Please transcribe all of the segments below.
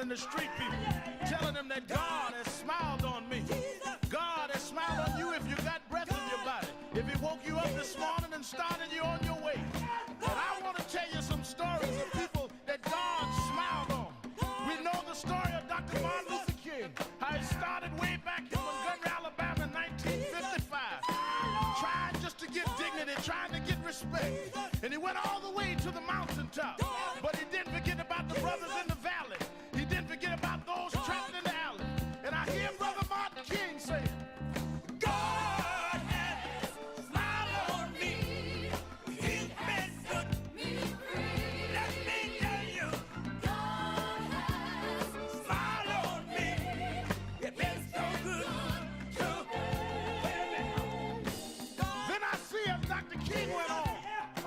the street people, telling them that God has smiled on me. God has smiled on you if you got breath in your body. If he woke you up this morning and started you on your way. But I want to tell you some stories of people that God smiled on. We know the story of Dr. Martin Luther King, how he started way back in Montgomery, Alabama in 1955, trying just to get dignity, trying to get respect. And he went all the way to the mountaintop. But he didn't forget about the brothers in the valley. He didn't forget about those trapped in the alley. And I hear Brother Martin King say, God has smiled on me. He's been good. Let me tell you, God has smiled on me. It's been so good to me. Then I see as Dr. King went on,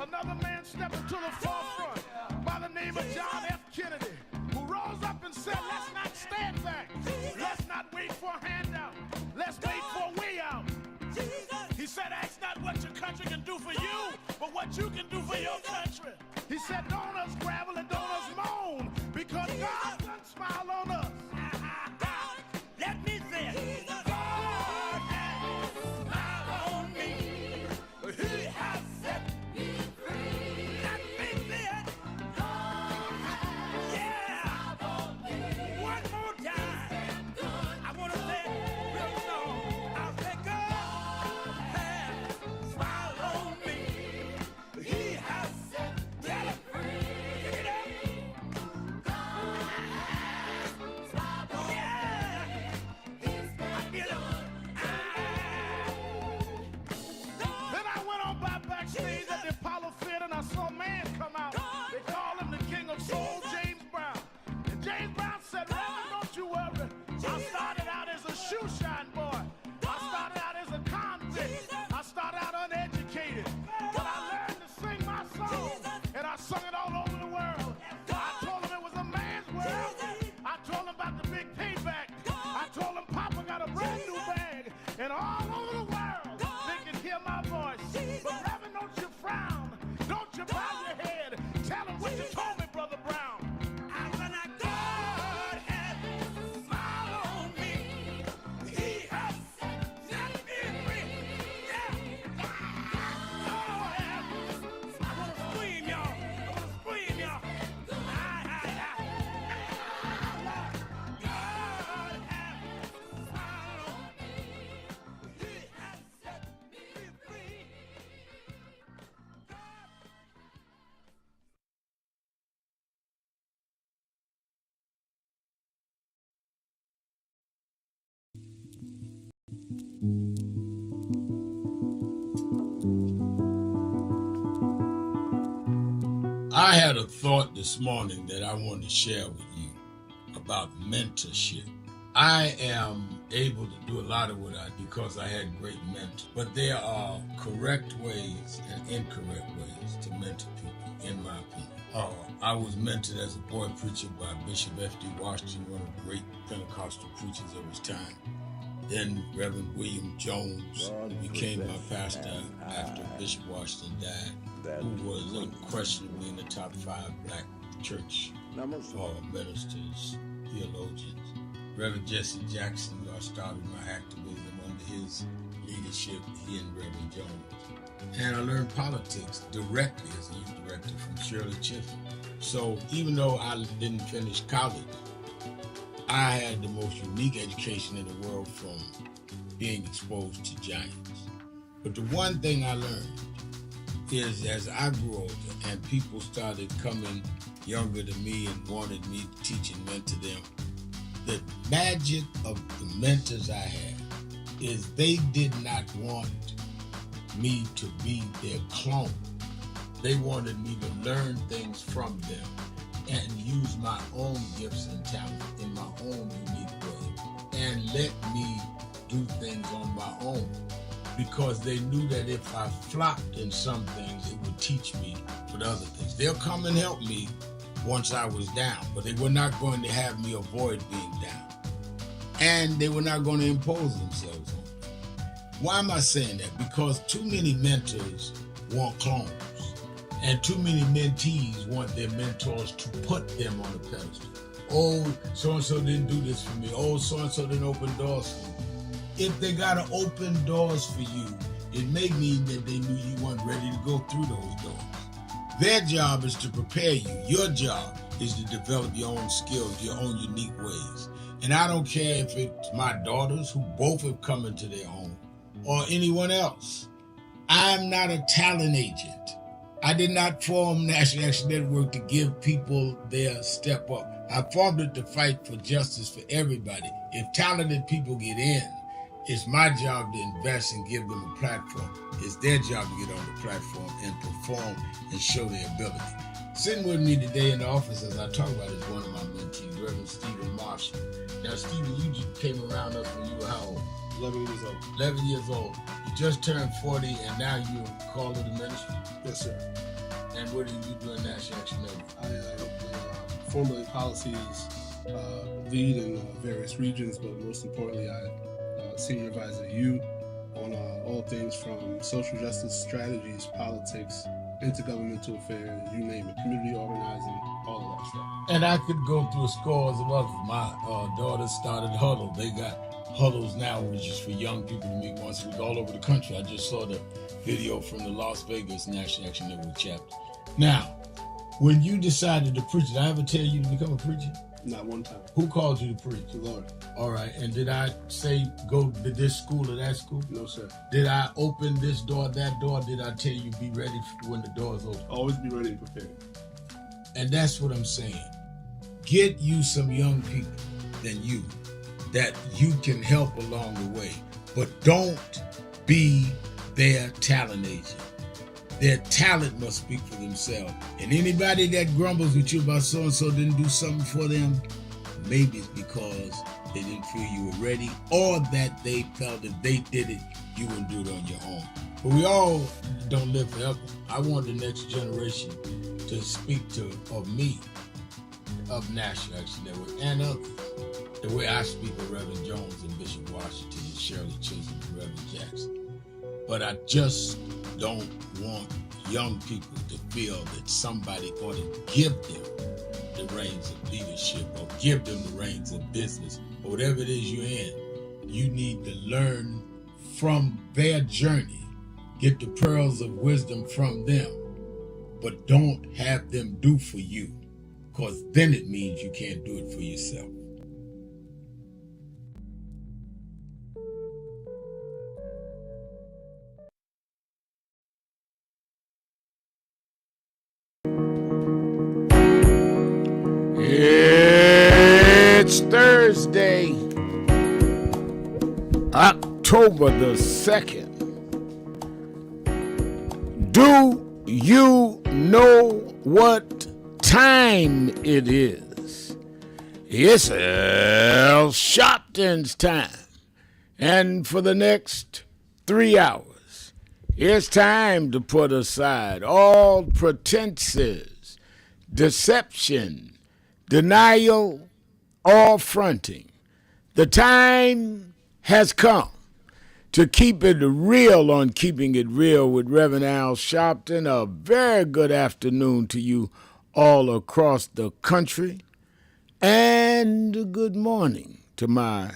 another man stepping to the forefront by the name of John F. Kennedy, who rose up and said, let's not stand back. Let's not wait for a handout. Let's wait for a way out. He said, ask not what your country can do for you, but what you can do for your country. He said, don't us gravel and don't us moan, because God done smile on us. Let me say it. God has smiled on me. He has set me free. Let me say it. Yeah. One more time. I want to say it real slow. I'll say God has smiled on me. He has set me free. Pick it up. God has smiled on me. I feel it. Then I went on by backstage at the Apollo Theater and I saw a man come out. They call him the King of Soul, James Brown. And James Brown said, Reverend, don't you worry. I started out as a shoe shine boy. I started out as a convict. I started out uneducated. But I learned to sing my song. And I sung it all over the world. I told him it was a man's world. I told him about the big payback. I told him Papa got a brand new bag. And all over the world, they can hear my voice. But Reverend, don't you frown. Don't you bow your head. Tell him what you told me, Brother Brown. When I God has smiled on me, he has set me free. Yeah. God has. I want to scream, y'all. I want to scream, y'all. God has smiled on me. He has set me free. I had a thought this morning that I want to share with you about mentorship. I am able to do a lot of what I do because I had great mentors, but there are correct ways and incorrect ways to mentor people, in my opinion. I was mentored as a boy preacher by Bishop F.D. Washington, one of the great Pentecostal preachers of his time. Then Reverend William Jones, who became my pastor after Bishop Washington died, who was unquestionably in the top 5 black church ministers, theologians. Reverend Jesse Jackson, who I started my activism under his leadership, he and Reverend Jones. And I learned politics directly as a youth director from Shirley Chisholm. So even though I didn't finish college, I had the most unique education in the world from being exposed to giants. But the one thing I learned is as I grew older and people started coming younger than me and wanted me to teach and mentor them, the magic of the mentors I had is they did not want me to be their clone. They wanted me to learn things from them and use my own gifts and talents in my own unique way and let me do things on my own, because they knew that if I flopped in some things, it would teach me with other things. They'll come and help me once I was down, but they were not going to have me avoid being down. And they were not going to impose themselves on me. Why am I saying that? Because too many mentors want clones, and too many mentees want their mentors to put them on a pedestal oh, so-and-so didn't do this for me. Oh, so-and-so didn't open doors for me. If they got to open doors for you, it may mean that they knew you weren't ready to go through those doors. Their job is to prepare you. Your job is to develop your own skills, your own unique ways. And I don't care if it's my daughters, who both have come into their own, or anyone else. I'm not a talent agent. I did not form National Action Network to give people their step up. I formed it to fight for justice for everybody. If talented people get in, it's my job to invest and give them a platform. It's their job to get on the platform and perform and show their ability. Sitting with me today in the office as I talk about is one of my mentees, Reverend Stephen Marshall. Now, Stephen, you just came around us when you were how old? 11 years old. 11 years old. You just turned 40 and now you're called to the ministry? Yes, sir. And what do you do in National Action Network? I formulate policies, lead in various regions, but most importantly, I senior advisor to you on all things from social justice strategies, politics, intergovernmental affairs, you name it, community organizing, all of that stuff. And I could go through scores of others. My daughter started Huddle. They got Huddles now, which is for young people to meet once a week all over the country. I just saw the video from the Las Vegas National Action Network chapter. Now, when you decided to preach, did I ever tell you to become a preacher? Not one time. Who called you to preach? The Lord. All right. And did I say go to this school or that school? No, sir. Did I open this door, that door? Did I tell you be ready when the door's open? Always be ready and prepared. And that's what I'm saying. Get you some young people than you that you can help along the way. But don't be their talent agent. Their talent must speak for themselves. And anybody that grumbles with you about so-and-so didn't do something for them, maybe it's because they didn't feel you were ready, or that they felt if they did it, you wouldn't do it on your own. But we all don't live forever. I want the next generation to speak of me, of National Action Network, and others, the way I speak of Reverend Jones and Bishop Washington and Shirley Chisholm and Reverend Jackson. But I just don't want young people to feel that somebody ought to give them the reins of leadership or give them the reins of business or whatever it is you're in. You need to learn from their journey, get the pearls of wisdom from them, but don't have them do for you, because then it means you can't do it for yourself. It's Thursday, October the 2nd. Do you know what time it is? It's Al Sharpton's time. And for the next 3 hours, it's time to put aside all pretenses, deception, denial, or fronting. The time has come to keep it real on Keeping It Real with Reverend Al Sharpton. A very good afternoon to you all across the country. And good morning to my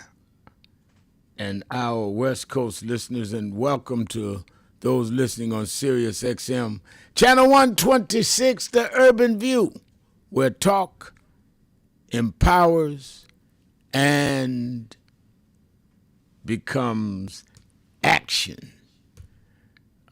and our West Coast listeners, and welcome to those listening on Sirius XM, Channel 126, The Urban View, where talk empowers and becomes action.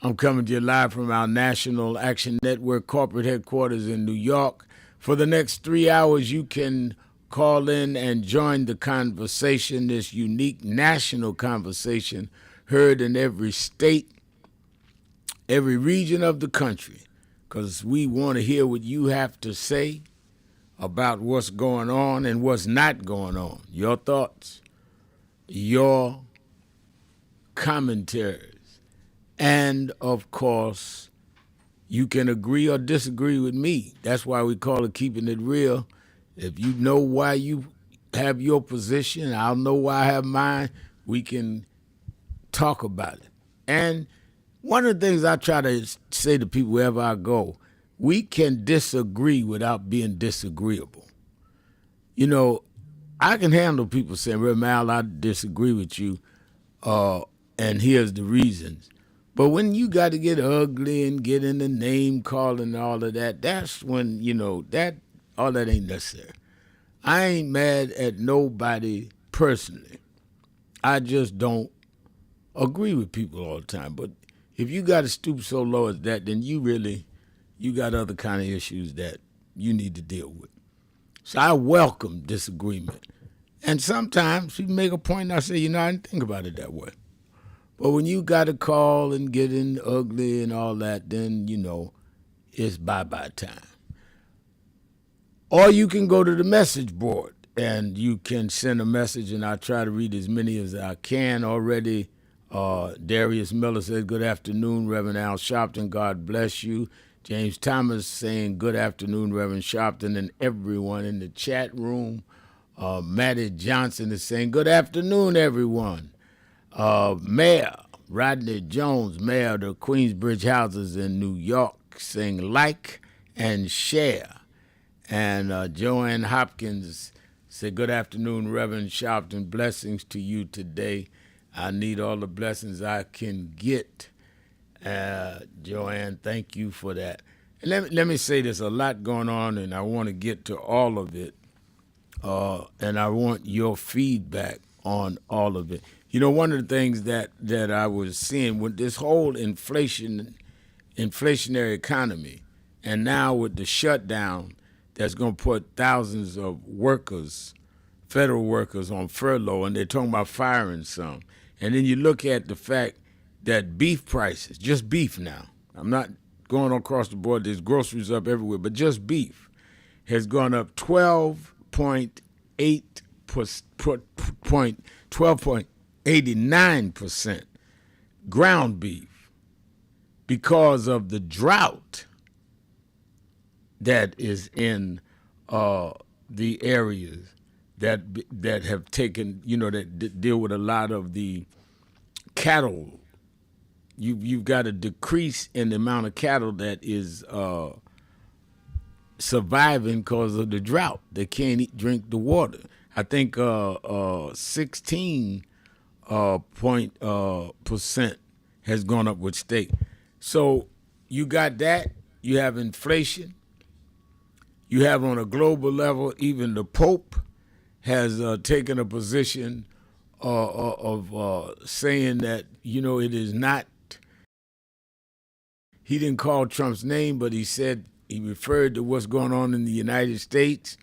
I'm coming to you live from our National Action Network corporate headquarters in New York. For the next 3 hours, you can call in and join the conversation, this unique national conversation heard in every state, every region of the country, because we want to hear what you have to say about what's going on and what's not going on. Your thoughts, your commentaries, and of course, you can agree or disagree with me. That's why we call it Keeping It Real. If you know why you have your position, I'll know why I have mine. We can talk about it. And one of the things I try to say to people wherever I go, we can disagree without being disagreeable. You know, I can handle people saying, "Well, Mal, I disagree with you, and here's the reasons." But when you got to get ugly and get in the name calling and all of that, that's when, that all that ain't necessary. I ain't mad at nobody personally. I just don't agree with people all the time. But if you got to stoop so low as that, then you got other kind of issues that you need to deal with. So I welcome disagreement. And sometimes you make a point and I say, I didn't think about it that way. But when you got to call and get in ugly and all that, then, it's bye-bye time. Or you can go to the message board and you can send a message, and I try to read as many as I can already. Darius Miller says, "Good afternoon, Reverend Al Sharpton. God bless you." James Thomas saying, "Good afternoon, Reverend Sharpton, and everyone in the chat room." Matty Johnson is saying, "Good afternoon, everyone." Mayor Rodney Jones, mayor of the Queensbridge Houses in New York, saying like and share. And Joanne Hopkins said, "Good afternoon, Reverend Sharpton. Blessings to you today. I need all the blessings I can get." Joanne, thank you for that. And let me say there's a lot going on, and I want to get to all of it. And I want your feedback on all of it. One of the things that I was seeing with this whole inflationary economy, and now with the shutdown that's going to put thousands of workers, federal workers, on furlough, and they're talking about firing some. And then you look at the fact that beef prices, just beef now, I'm not going across the board, there's groceries up everywhere, but just beef has gone up 12.89%, ground beef, because of the drought that is in the areas that have taken, that deal with a lot of the cattle. You've got a decrease in the amount of cattle that is surviving because of the drought. They can't drink the water. I think 16 percent has gone up with steak. So you got that. You have inflation. You have, on a global level, even the Pope has taken a position of saying that, it is not. He didn't call Trump's name, but he said he referred to what's going on in the United States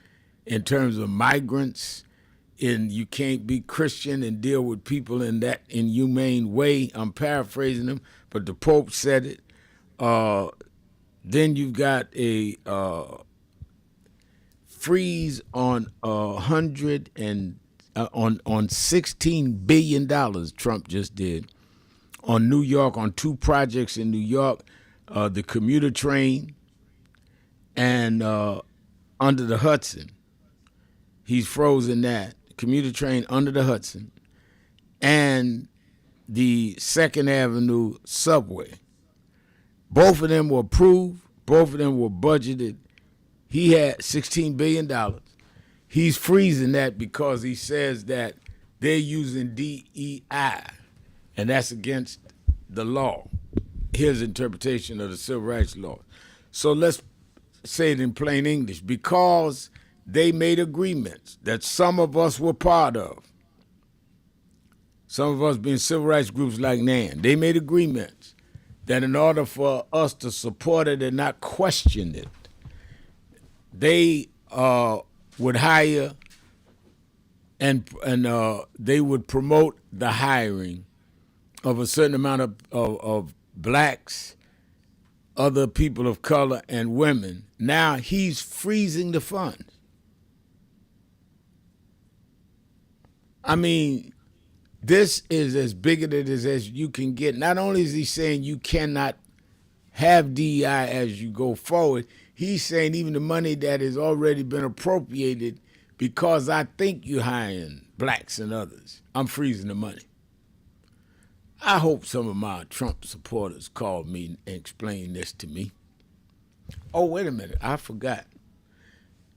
in terms of migrants. And you can't be Christian and deal with people in that inhumane way. I'm paraphrasing him, but the Pope said it. Then you've got a freeze on on $16 billion. Trump just did on New York, on two projects in New York, the commuter train and under the Hudson. He's frozen that commuter train under the Hudson and the 2nd Avenue subway. Both of them were approved. Both of them were budgeted. He had $16 billion. He's freezing that because he says that they're using DEI, and that's against the law, his interpretation of the civil rights law. So let's say it in plain English. Because they made agreements that some of us were part of, some of us being civil rights groups like NAN, they made agreements that in order for us to support it and not question it, they would hire and they would promote the hiring of a certain amount of blacks, other people of color, and women. Now he's freezing the funds. I mean, this is as bigoted as you can get. Not only is he saying you cannot have DEI as you go forward, he's saying even the money that has already been appropriated, because I think you're hiring blacks and others, I'm freezing the money. I hope some of my Trump supporters call me and explain this to me. Oh, wait a minute, I forgot.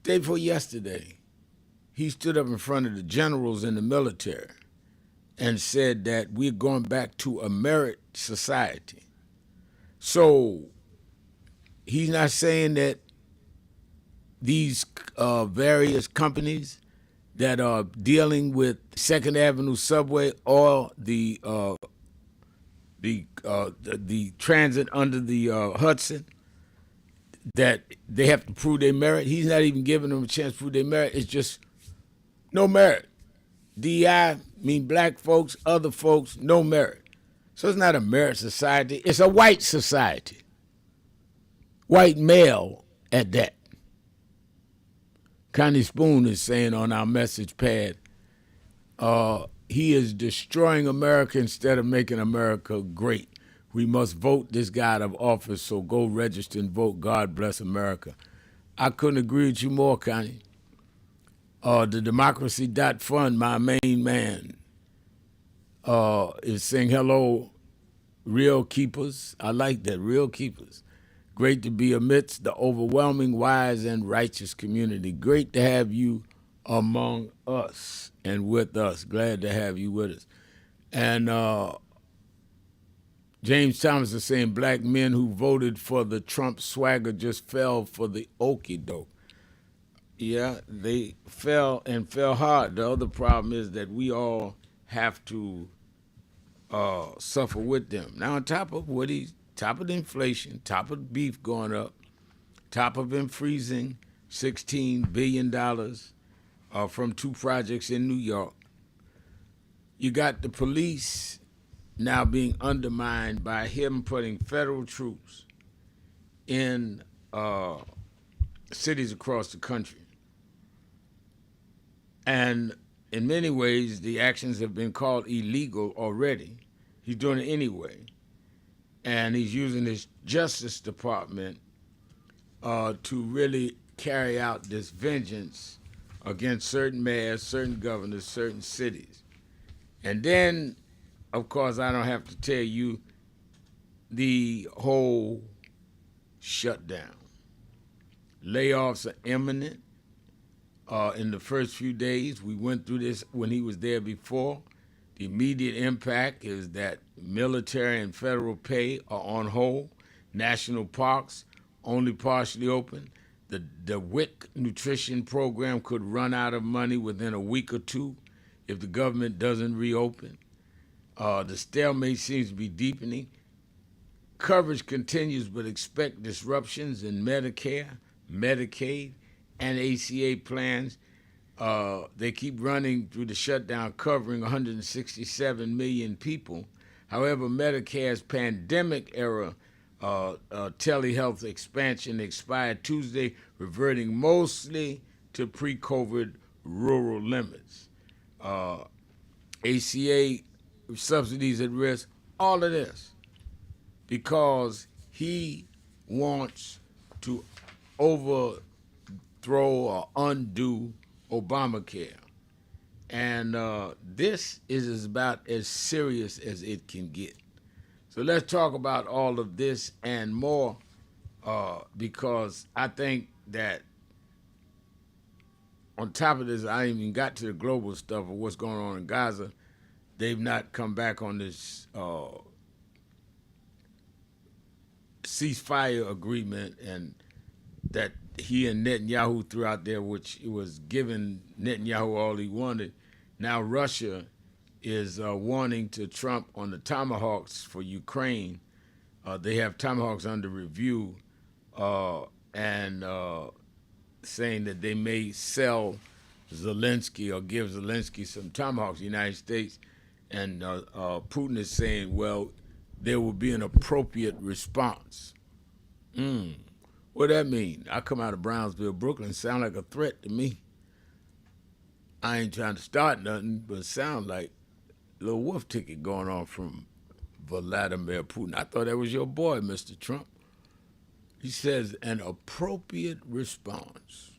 Day before yesterday, he stood up in front of the generals in the military and said that we're going back to a merit society. So he's not saying that these various companies that are dealing with Second Avenue subway or the transit under the Hudson, that they have to prove their merit. He's not even giving them a chance to prove their merit. It's just no merit. DI mean black folks, other folks, no merit. So it's not a merit society. It's a white society. White male at that. Connie Spoon is saying on our message pad, he is destroying America instead of making America great. We must vote this guy out of office, so go register and vote. God bless America. I couldn't agree with you more, Connie. The Democracy.Fund, my main man, is saying hello, real keepers. I like that, real keepers. Great to be amidst the overwhelming, wise, and righteous community. Great to have you among us and with us. Glad to have you with us. And James Thomas is saying black men who voted for the Trump swagger just fell for the okie doke. Yeah, they fell and fell hard. The other problem is that we all have to suffer with them. Now, on top of top of the inflation, top of beef going up, top of him freezing $16 billion from 2 projects in New York, you got the police now being undermined by him putting federal troops in cities across the country. And in many ways, the actions have been called illegal already. He's doing it anyway. And he's using his Justice Department to really carry out this vengeance against certain mayors, certain governors, certain cities. And then, of course, I don't have to tell you the whole shutdown. Layoffs are imminent. In the first few days, we went through this when he was there before. The immediate impact is that military and federal pay are on hold. National parks only partially open. The WIC nutrition program could run out of money within a week or two if the government doesn't reopen. The stalemate seems to be deepening. Coverage continues, but expect disruptions in Medicare, Medicaid, and ACA plans. They keep running through the shutdown, covering 167 million people. However, Medicare's pandemic-era telehealth expansion expired Tuesday, reverting mostly to pre-COVID rural limits. ACA subsidies at risk, all of this, because he wants to overthrow or undo Obamacare. And this is about as serious as it can get. So let's talk about all of this and more, because I think that on top of this, I ain't even got to the global stuff of what's going on in Gaza. They've not come back on this ceasefire agreement and that he and Netanyahu threw out there, which was giving Netanyahu all he wanted. Now Russia is warning to Trump on the Tomahawks for Ukraine. They have Tomahawks under review and saying that they may sell Zelensky or give Zelensky some Tomahawks, the United States. And Putin is saying, well, there will be an appropriate response. What that mean? I come out of Brownsville, Brooklyn, sound like a threat to me. I ain't trying to start nothing, but it sound like a little wolf ticket going on from Vladimir Putin. I thought that was your boy, Mr. Trump. He says an appropriate response.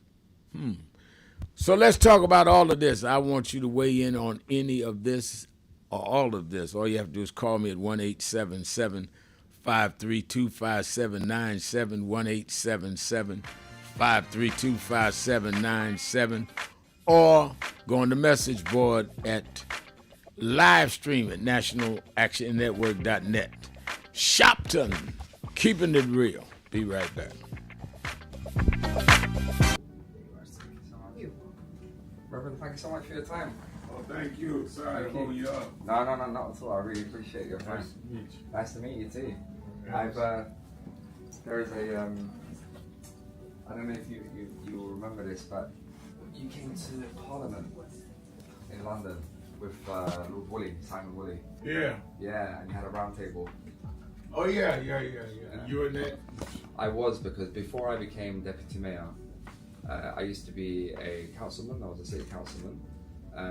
So let's talk about all of this. I want you to weigh in on any of this or all of this. All you have to do is call me at 1-877-532-5797, 1-877-532-5797, or go on the message board at live stream at nationalactionnetwork.net. Shopton, keeping it real. Be right back. Reverend, thank you so much for your time. Oh, thank you. Sorry to hold you up. No, not at all. I really appreciate your time. Nice to meet you too. There's a, I don't know if you will remember this, but you came to Parliament in London with Lord Woolley, Simon Woolley. Yeah. Yeah, and you had a round table. Oh, yeah. And you were in that? I was, because before I became Deputy Mayor, I used to be a councilman. I was a city councilman.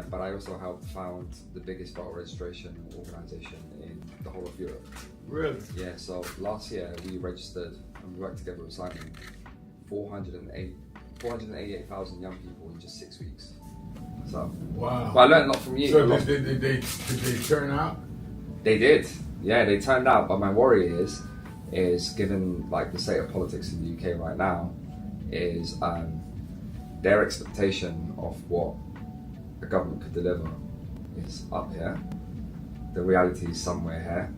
But I also helped found the biggest voter registration organisation in the whole of Europe. Really? Yeah, so last year we registered, and we worked together with Simon, 488,000 young people in just 6 weeks. So, wow. Well, I learned a lot from you. So did they turn out? They did. Yeah, they turned out. But my worry is given like the state of politics in the UK right now, is their expectation of what a government could deliver is up here. The reality is somewhere here,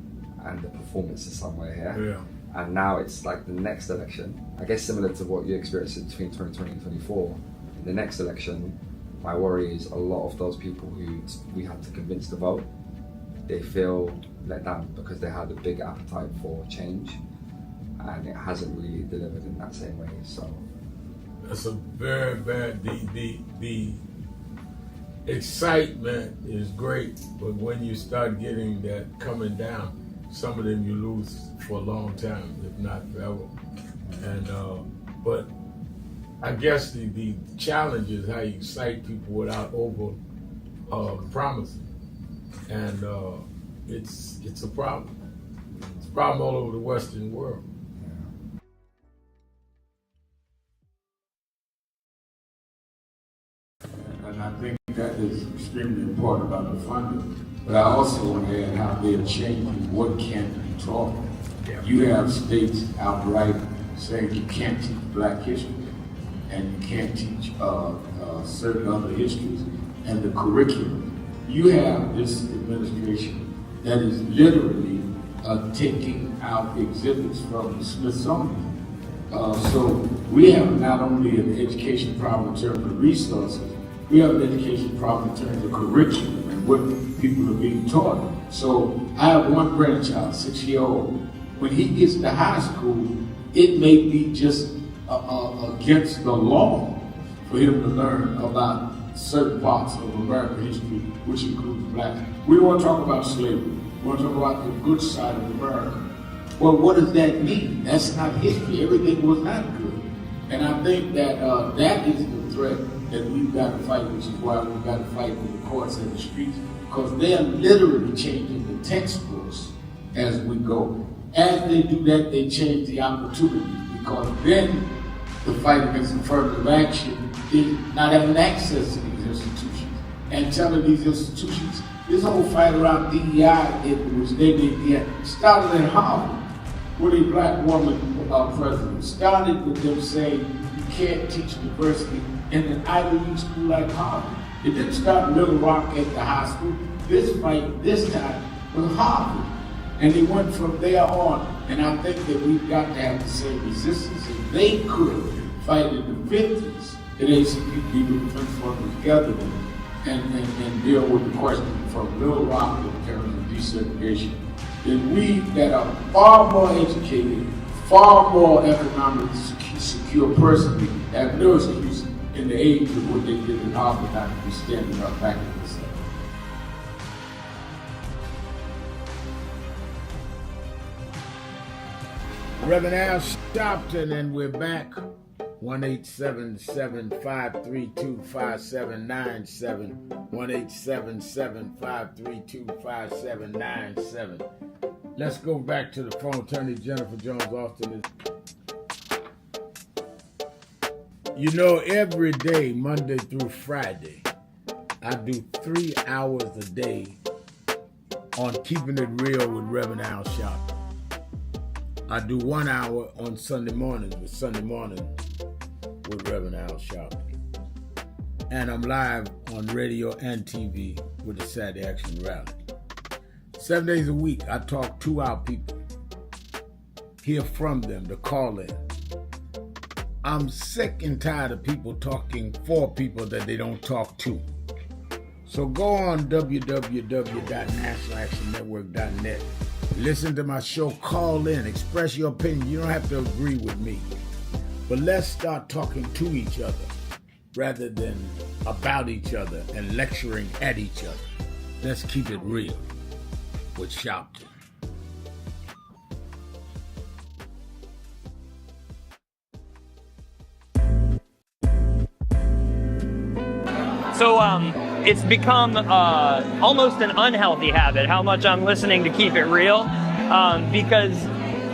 and the performance is somewhere here. Yeah. And now it's like the next election, I guess similar to what you experienced between 2020 and 2024. In the next election, my worry is a lot of those people who we had to convince to vote, they feel let down because they had a big appetite for change, and it hasn't really delivered in that same way. So that's a very bad. The excitement is great, but when you start getting that coming down, some of them you lose for a long time, if not forever. And but I guess the challenge is how you excite people without over promising, and it's a problem. It's a problem all over the Western world. And I think that is extremely important about the funding. But I also want to add how they're changing what can be taught. You have states outright saying you can't teach Black history and you can't teach certain other histories and the curriculum. You have this administration that is literally taking out exhibits from the Smithsonian. So we have not only an education problem in terms of resources, we have an education problem in terms of curriculum and what people are being taught. So I have one grandchild, 6-year-old. When he gets to high school, it may be just against the law for him to learn about certain parts of American history, which includes Black. We don't want to talk about slavery. We want to talk about the good side of America. Well, what does that mean? That's not history. Everything was not good. And I think that that is the threat that we've got to fight, which is why we've got to fight with the courts and the streets, because they're literally changing the textbooks as we go. As they do that, they change the opportunities, because then the fight against affirmative action is not having access to these institutions and telling these institutions, this whole fight around DEI, which they did, started at Harvard with a Black woman president. Started with them saying you can't teach diversity in an Ivy League school like Harvard. It didn't start in Little Rock at the high school. This fight, this time, was Harvard. And they went from there on. And I think that we've got to have the same resistance. If they could fight in the 50s, at ACPD with the Defense Forces together and deal with the question from Little Rock in terms of desegregation, then we that are far more educated, far more economically secure personally, have no excuse in the age of what they did in Harvard not to be standing up back in this. Reverend Al Sharpton, and we're back. 1-877-532-5797. 1-877-532-5797. Let's go back to the phone. Attorney Jennifer Jones-Austin is. Every day, Monday through Friday, I do 3 hours a day on Keeping It Real with Reverend Al Sharpton. I do 1 hour on Sunday mornings with Reverend Al Sharpton. and I'm live on radio and TV with the Saturday Action Rally. 7 days a week, I talk to our people, hear from them, to call in. I'm sick and tired of people talking for people that they don't talk to. So go on www.nationalactionnetwork.net. Listen to my show, call in, express your opinion. You don't have to agree with me. But let's start talking to each other rather than about each other and lecturing at each other. Let's keep it real with Shopton. So it's become almost an unhealthy habit how much I'm listening to Keep It Real, because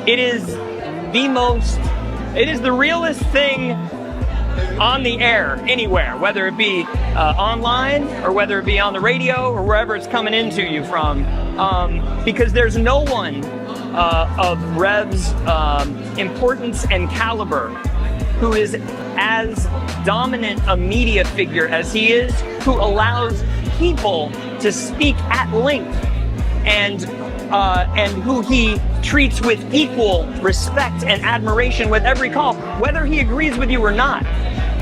it is the realest thing on the air anywhere, whether it be online or whether it be on the radio or wherever it's coming into you from, because there's no one of Rev's importance and caliber who is as dominant a media figure as he is, who allows people to speak at length, and who he treats with equal respect and admiration with every call, whether he agrees with you or not.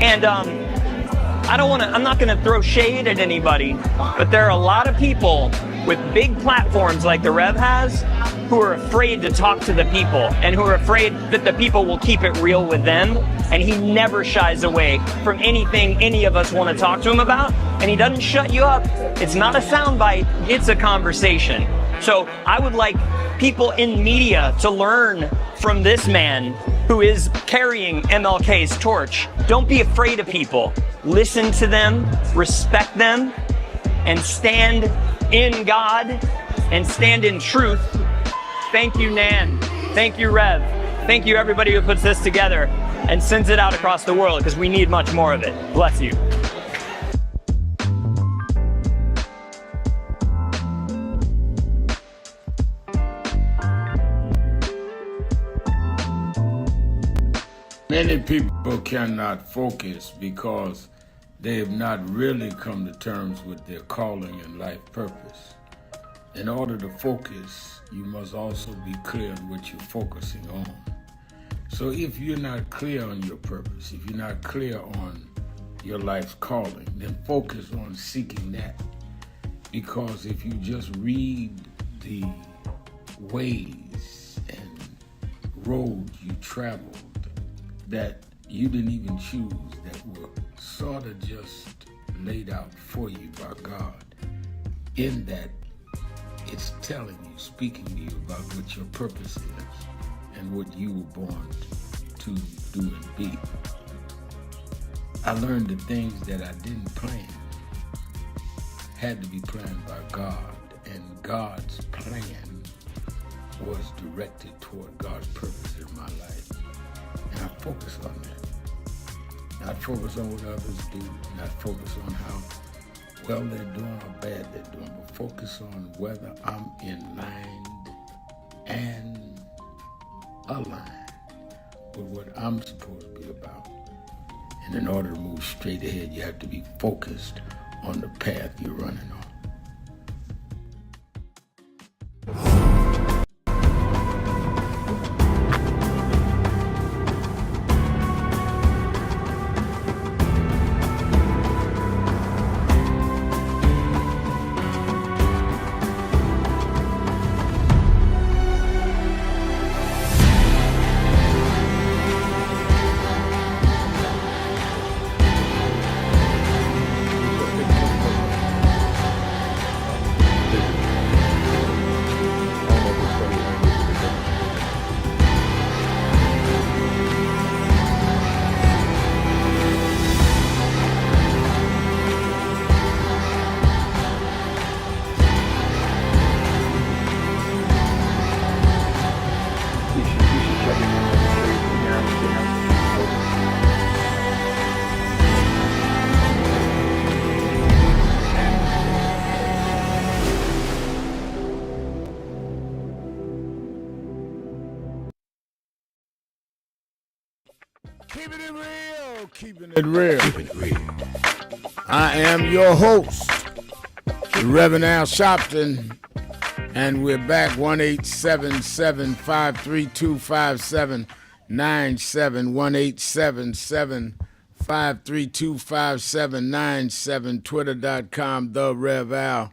And I'm not gonna throw shade at anybody, but there are a lot of people with big platforms like the Rev has who are afraid to talk to the people and who are afraid that the people will keep it real with them. And he never shies away from anything any of us want to talk to him about. And he doesn't shut you up. It's not a soundbite, it's a conversation. So I would like people in media to learn from this man who is carrying MLK's torch. Don't be afraid of people. Listen to them, respect them, and stand in God and stand in truth. Thank you, Nan. Thank you, Rev. Thank you, everybody who puts this together and sends it out across the world, because we need much more of it. Bless you. Many people cannot focus because they have not really come to terms with their calling and life purpose. In order to focus, you must also be clear on what you're focusing on. So if you're not clear on your purpose, if you're not clear on your life's calling, then focus on seeking that. Because if you just read the ways and roads you traveled that you didn't even choose, that were sort of just laid out for you by God, in that it's telling you, speaking to you about what your purpose is and what you were born to do and be. I learned the things that I didn't plan had to be planned by God, and God's plan was directed toward God's purpose in my life. And I focus on that. Not focus on what others do, not focus on how well they're doing or bad they're doing, but focus on whether I'm in line and aligned with what I'm supposed to be about. And in order to move straight ahead, you have to be focused on the path you're running on. Keeping it real. Keeping it real. I am your host, Reverend Al Sharpton, and we're back 1-877-532-5797, 1-877-532-5797, twitter.com, The Rev Al,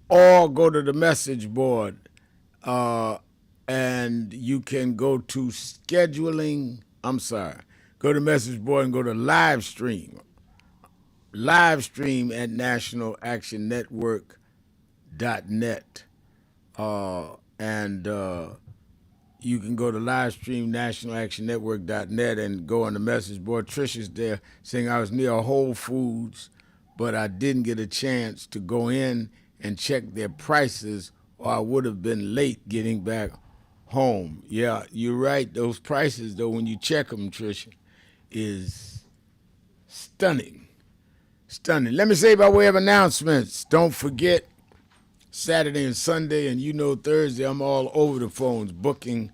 or go to the message board, and you can go to scheduling, go to message board and go to live stream at nationalactionnetwork.net. And you can go to live stream nationalactionnetwork.net and go on the message board. Trisha's there saying I was near Whole Foods, but I didn't get a chance to go in and check their prices, or I would have been late getting back home. Yeah, you're right. Those prices, though, when you check them, Trisha, is stunning. Stunning. Let me say by way of announcements, don't forget Saturday and Sunday, and Thursday, I'm all over the phones booking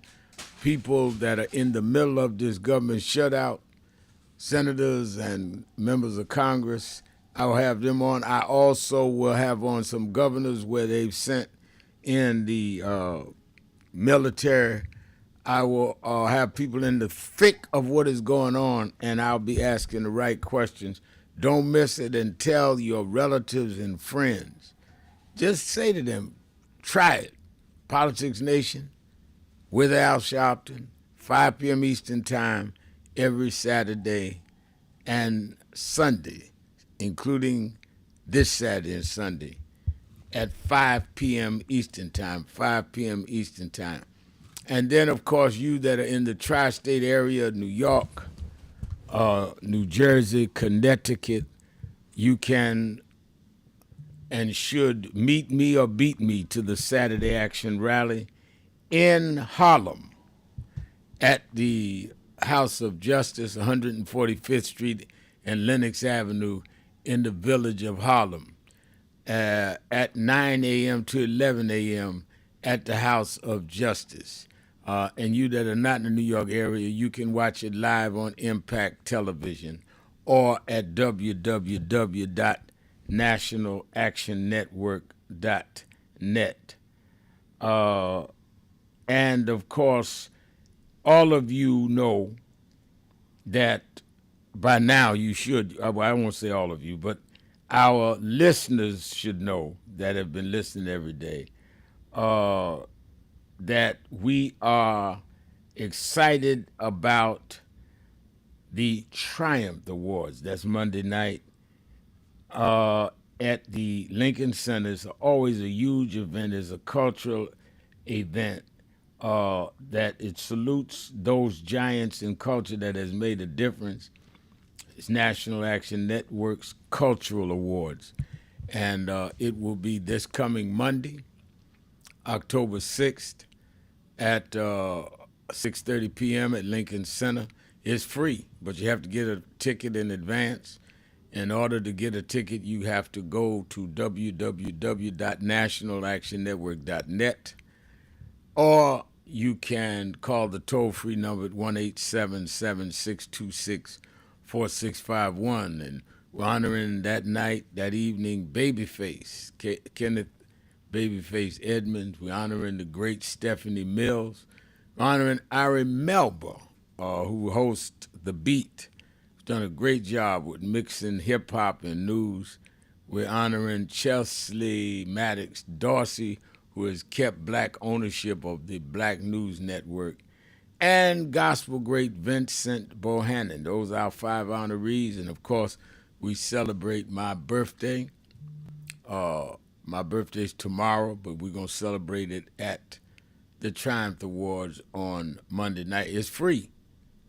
people that are in the middle of this government shutout, senators and members of Congress. I will have them on. I also will have on some governors where they've sent in the military. I will have people in the thick of what is going on, and I'll be asking the right questions. Don't miss it, and tell your relatives and friends. Just say to them, try it. Politics Nation with Al Sharpton, 5 p.m. Eastern Time, every Saturday and Sunday, including this Saturday and Sunday, at 5 p.m. Eastern Time, 5 p.m. Eastern Time. And then, of course, you that are in the tri-state area, New York, New Jersey, Connecticut, you can and should meet me or beat me to the Saturday Action Rally in Harlem at the House of Justice, 145th Street and Lenox Avenue in the village of Harlem at 9 a.m. to 11 a.m. at the House of Justice. And you that are not in the New York area, you can watch it live on Impact Television or at www.nationalactionnetwork.net. And, of course, all of you know that by now you should, I won't say all of you, but our listeners should know that have been listening every day, that we are excited about the Triumph Awards. That's Monday night at the Lincoln Center. It's always a huge event. It's a cultural event that it salutes those giants in culture that has made a difference. It's National Action Network's Cultural Awards. And it will be this coming Monday, October 6th at 6:30 p.m. at Lincoln Center. It's free, but you have to get a ticket in advance. In order to get a ticket, you have to go to www.nationalactionnetwork.net, or you can call the toll-free number at 1-877-626-4651. And we're honoring that night, that evening, Babyface, Kenneth Babyface Edmonds. We're honoring the great Stephanie Mills. We're honoring Ari Melba, who hosts The Beat. She's done a great job with mixing hip-hop and news. We're honoring Chesley Maddox Dorsey, who has kept black ownership of the Black News Network, and gospel great Vincent Bohannon. Those are our 5 honorees, and of course, we celebrate my birthday. My birthday's tomorrow, but we're going to celebrate it at the Triumph Awards on Monday night. It's free.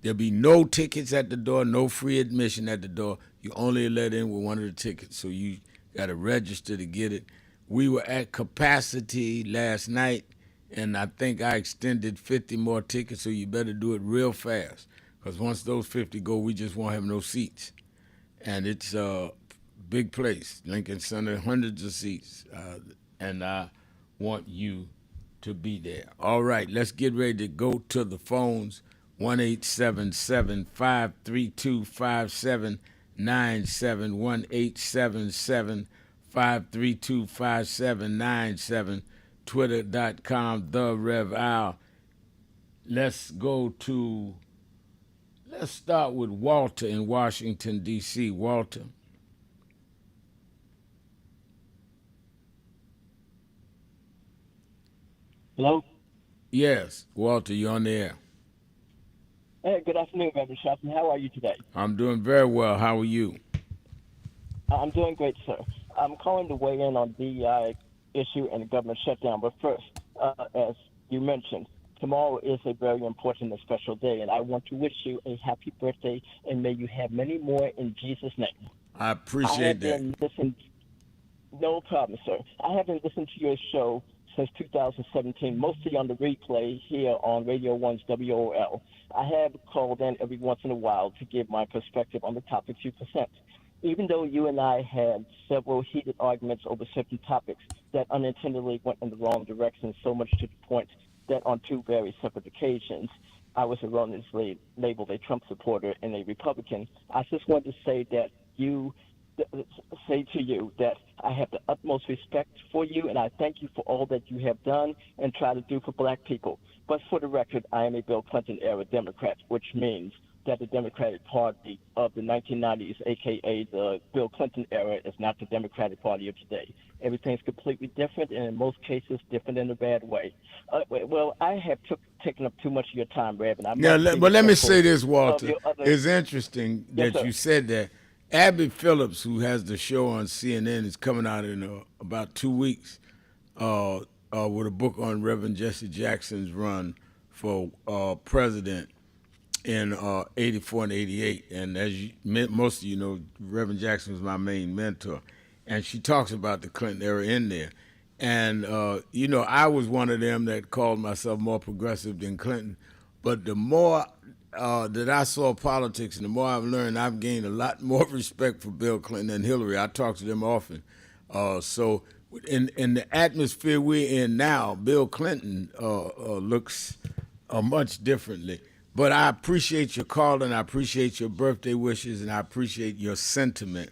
There'll be no tickets at the door, no free admission at the door. You only let in with one of the tickets, so you got to register to get it. We were at capacity last night, and I think I extended 50 more tickets, so you better do it real fast, because once those 50 go, we just won't have no seats. And it's a big place, Lincoln Center, hundreds of seats, and I want you to be there. All right, let's get ready to go to the phones. 1-877-532-5797, 1-877-532-5797, twitter.com, The Rev Al. Let's start with Walter in Washington, D.C. Walter. Hello? Yes, Walter, you're on the air. Hey, good afternoon, Reverend Shelton. How are you today? I'm doing very well. How are you? I'm doing great, sir. I'm calling to weigh in on DEI issue and the government shutdown. But first, as you mentioned, tomorrow is a very important and special day, and I want to wish you a happy birthday, and may you have many more in Jesus' name. I appreciate that. No problem, sir. I haven't listened to your show since 2017, mostly on the replay here on Radio 1's WOL. I have called in every once in a while to give my perspective on the topics you present. Even though you and I had several heated arguments over certain topics that unintendedly went in the wrong direction, so much to the point that on two very separate occasions, I was erroneously labeled a Trump supporter and a Republican, I just wanted to say to you that I have the utmost respect for you, and I thank you for all that you have done and try to do for black people. But for the record, I am a Bill Clinton-era Democrat, which means that the Democratic Party of the 1990s, a.k.a. the Bill Clinton era, is not the Democratic Party of today. Everything's completely different, and in most cases, different in a bad way. Well, I have taken up too much of your time, Rev. But let me say this, Walter. It's interesting Yes, that sir. you said that. Abby Phillips, who has the show on CNN, is coming out in about 2 weeks with a book on Reverend Jesse Jackson's run for president in 84 and 88. And as most of you know, Reverend Jackson was my main mentor. And she talks about the Clinton era in there. And, I was one of them that called myself more progressive than Clinton. But the more that I saw politics and the more I've learned, I've gained a lot more respect for Bill Clinton and Hillary. I talk to them often. So in the atmosphere we're in now, Bill Clinton looks much differently. But I appreciate your call, and I appreciate your birthday wishes, and I appreciate your sentiment.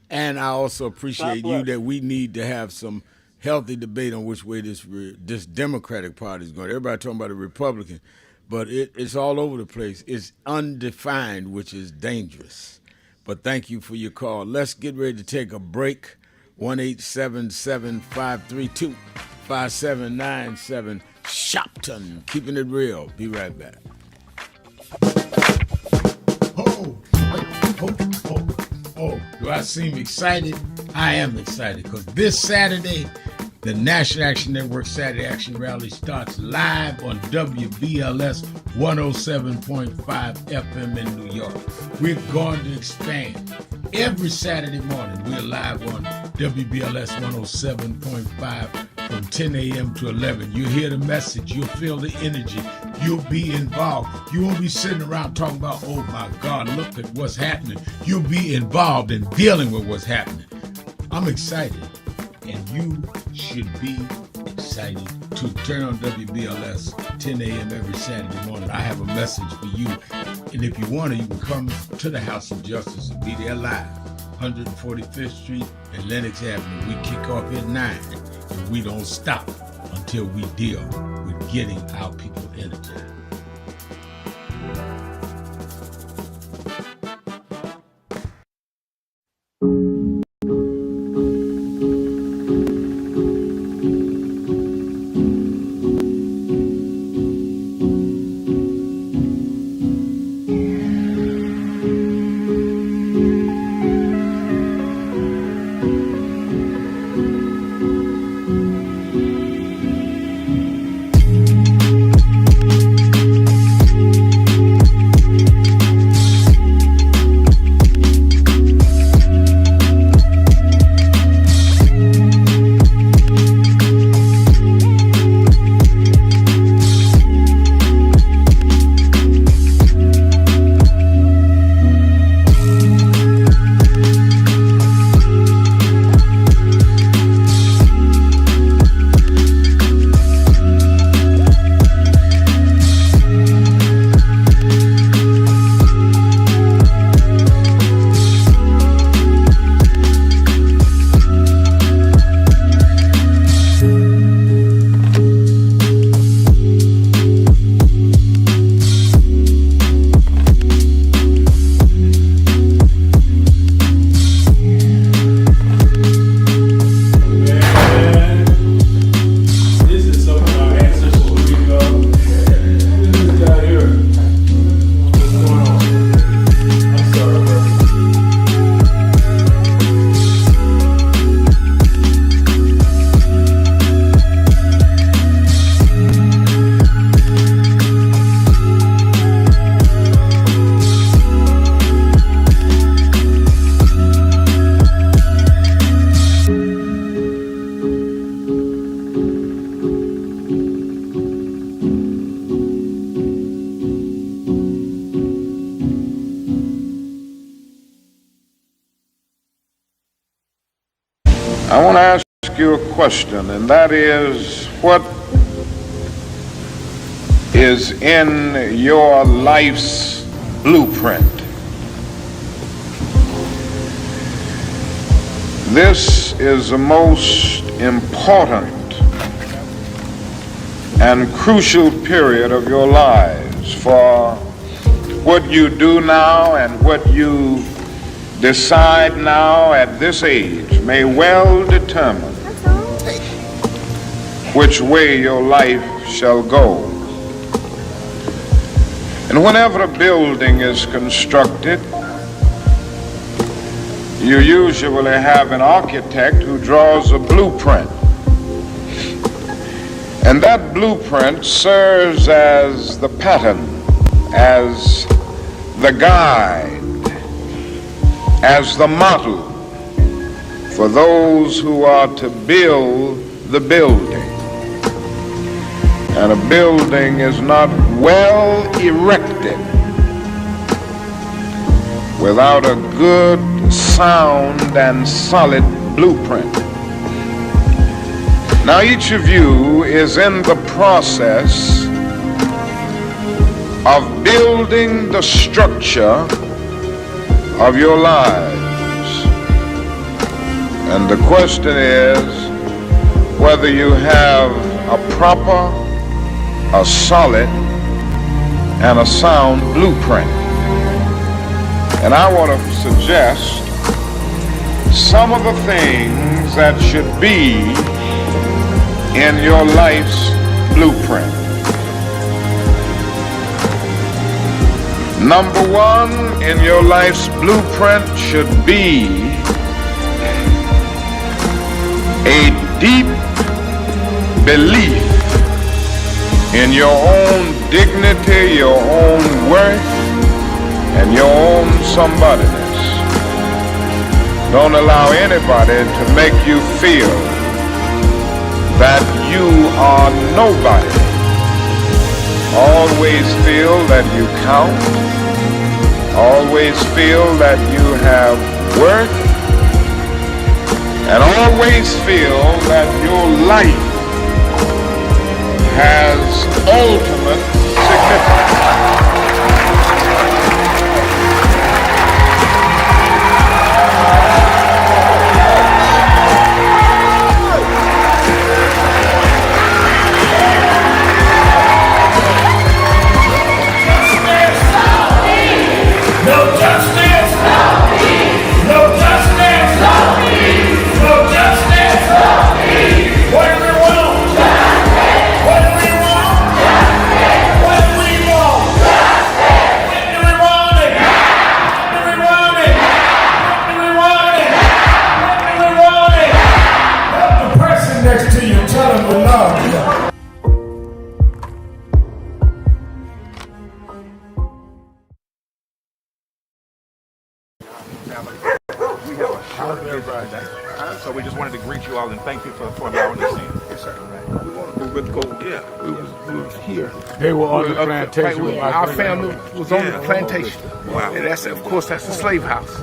And I also appreciate you that we need to have some healthy debate on which way this Democratic Party is going. Everybody talking about a Republican, but it's all over the place. It's undefined, which is dangerous. But thank you for your call. Let's get ready to take a break. 1-877-532-5797. Shopton, keeping it real. Be right back. Oh, do I seem excited? I am excited because this Saturday, the National Action Network Saturday Action Rally starts live on WBLS 107.5 FM in New York. We're going to expand. Every Saturday morning, we're live on WBLS 107.5 from 10 a.m. to 11. You'll hear the message. You'll feel the energy. You'll be involved. You won't be sitting around talking about, oh my God, look at what's happening. You'll be involved in dealing with what's happening. I'm excited, and you should be excited too. Turn on WBLS 10 a.m. every Saturday morning. I have a message for you, and if you want to, you can come to the House of Justice and be there live, 145th Street and Lenox Avenue. We kick off at 9, and we don't stop until we deal with getting our people energy. I want to ask you a question, and that is, what is in your life's blueprint? This is the most important and crucial period of your lives, for what you do now and what you decide now at this age may well determine which way your life shall go. And whenever a building is constructed, you usually have an architect who draws a blueprint. And that blueprint serves as the pattern, as the guide, as the model for those who are to build the building. And a building is not well erected without a good, sound, and solid blueprint. Now, each of you is in the process of building the structure of your lives. And the question is whether you have a proper, a solid, and a sound blueprint. And I want to suggest some of the things that should be in your life's blueprint. Number one in your life's blueprint should be a deep belief in your own dignity, your own worth, and your own somebodyness. Don't allow anybody to make you feel that you are nobody. Always feel that you count. Always feel that you have worth. And always feel that your life has ultimate significance. So we just wanted to greet you all and thank you for allowing us in. Yes, sir. We were go. Yeah, we was here. They were on the plantation. Our family was on the plantation. Wow. And that's, of course, that's the slave house.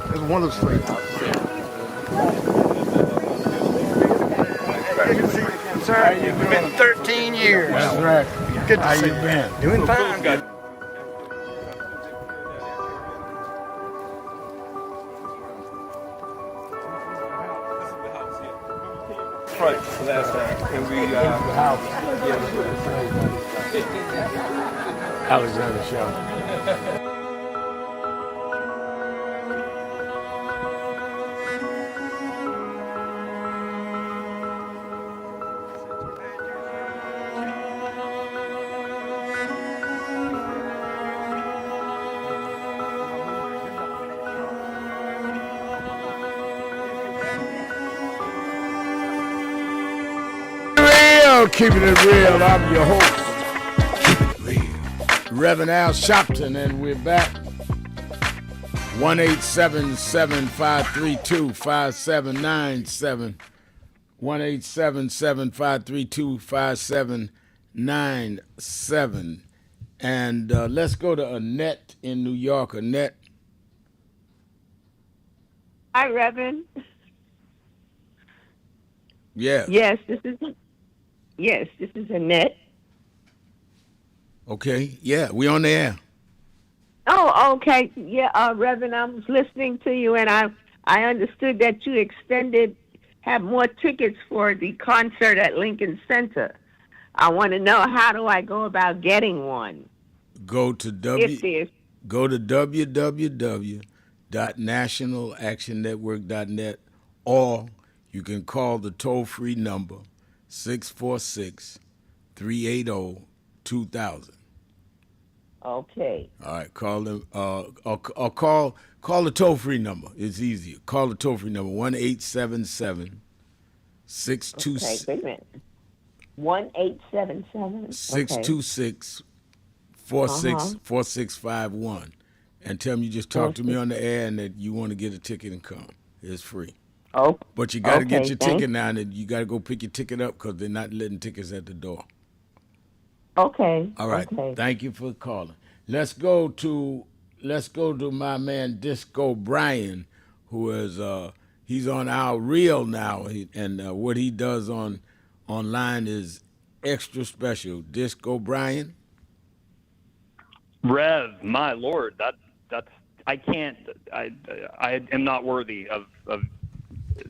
That's one of the slave houses. Sir, it's been 13 years. That's right. Good to see you been? Doing fine. Good. Right, last time. And we, Alexander Show. Keeping it real, I'm your host, Reverend Al Sharpton, and we're back. 1-877-532-5797. 1-877-532-5797. And let's go to Annette in New York. Annette. Hi, Reverend. Yes. Yes, this is Annette. Okay. Yeah, we on the air. Oh, okay. Yeah, Reverend, I was listening to you, and I understood that you have more tickets for the concert at Lincoln Center. I want to know, how do I go about getting one? Go to If there's www.nationalactionnetwork.net, or you can call the toll-free number 646-380-2000. Okay. All right, call them. Or call the toll-free number. It's easier. Call the toll-free number 1-877 Okay, wait a minute. 1-877. 626 4651, and tell them you just talked to me on the air and that you want to get a ticket and come. It's free. Oh, But you got to get your thanks. ticket now, and you got to go pick your ticket up because they're not letting tickets at the door. Okay. All right. Okay. Thank you for calling. Let's go to my man Disco Brian, who is he's on our reel now, and what he does online is extra special. Disco Brian. Rev, my lord, that's I am not worthy of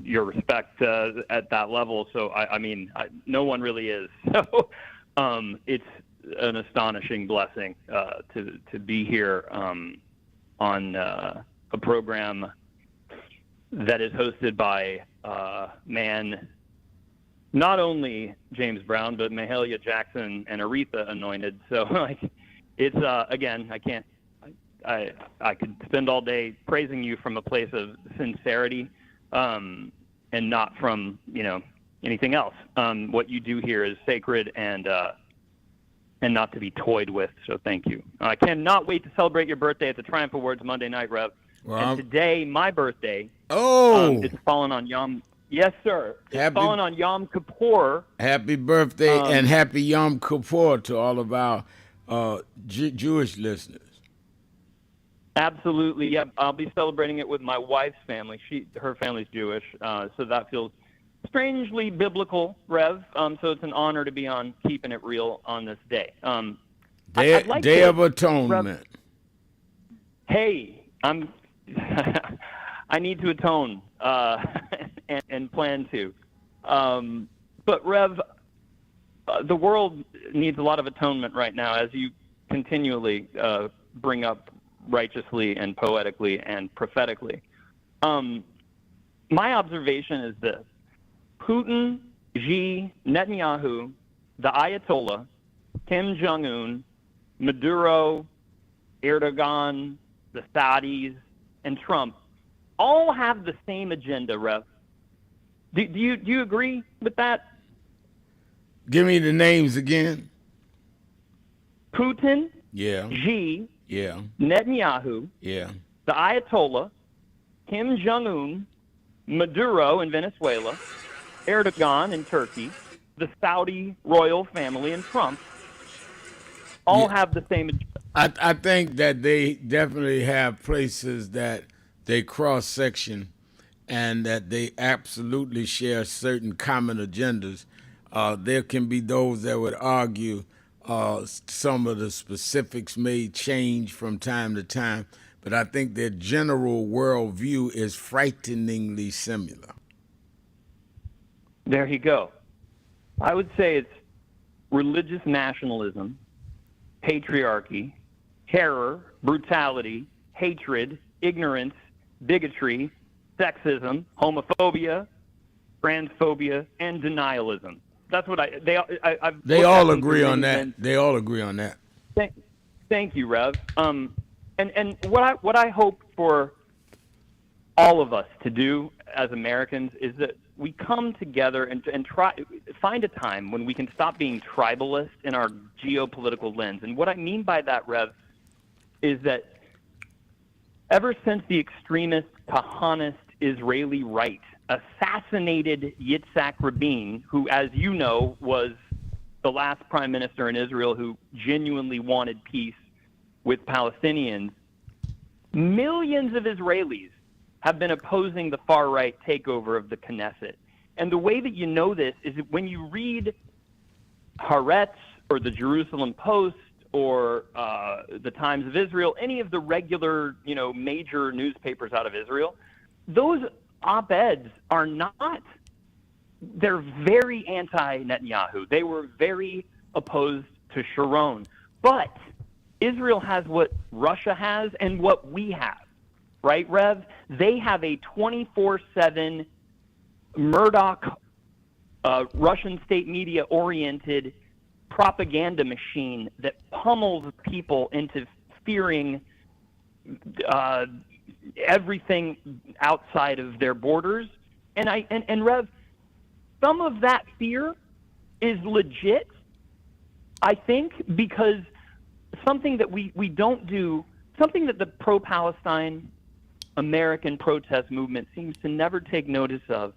your respect at that level. So I mean, no one really is. So it's an astonishing blessing to be here on a program that is hosted by man, not only James Brown, but Mahalia Jackson and Aretha anointed. So like, it's again, I could spend all day praising you from a place of sincerity, and not from anything else. What you do here is sacred and not to be toyed with. So thank you. I cannot wait to celebrate your birthday at the Triumph Awards Monday night, Rev. Well, and today, my birthday. It's fallen on Yom. Yes, sir. It's fallen on Yom Kippur. Happy birthday and happy Yom Kippur to all of our Jewish listeners. Absolutely. Yep. I'll be celebrating it with my wife's family. Her family's Jewish, so that feels strangely biblical, Rev. So it's an honor to be on Keeping It Real on this day. Day of Atonement. Rev, hey, I need to atone and plan to. But Rev, the world needs a lot of atonement right now, as you continually bring up righteously and poetically and prophetically. My observation is this: Putin, Xi, Netanyahu, the Ayatollah, Kim Jong-un, Maduro, Erdogan, the Saudis, and Trump all have the same agenda, Rev. Do you agree with that? Give me the names again. Putin, Yeah. Xi, Yeah. Netanyahu, Yeah. the Ayatollah, Kim Jong-un, Maduro in Venezuela, Erdogan in Turkey, the Saudi royal family, and Trump all have the same agenda. I think that they definitely have places that they cross-section and that they absolutely share certain common agendas. There can be those that would argue some of the specifics may change from time to time, but I think their general worldview is frighteningly similar. There you go. I would say it's religious nationalism, patriarchy, terror, brutality, hatred, ignorance, bigotry, sexism, homophobia, transphobia, and denialism. That's what they all agree on that. They all agree on that. Thank you, Rev. And what I hope for all of us to do as Americans is that we come together and try find a time when we can stop being tribalist in our geopolitical lens. And what I mean by that, Rev, is that ever since the extremist Kahanist Israeli right assassinated Yitzhak Rabin, who, as you know, was the last prime minister in Israel who genuinely wanted peace with Palestinians, millions of Israelis have been opposing the far-right takeover of the Knesset. And the way that you know this is that when you read Haaretz or the Jerusalem Post or the Times of Israel, any of the regular, major newspapers out of Israel, those op-eds are not, they're very anti-Netanyahu. They were very opposed to Sharon. But Israel has what Russia has and what we have, right, Rev? They have a 24/7 Murdoch, Russian state media-oriented propaganda machine that pummels people into fearing everything outside of their borders. And Rev, some of that fear is legit, I think, because something that we don't do, something that the pro-Palestine American protest movement seems to never take notice of,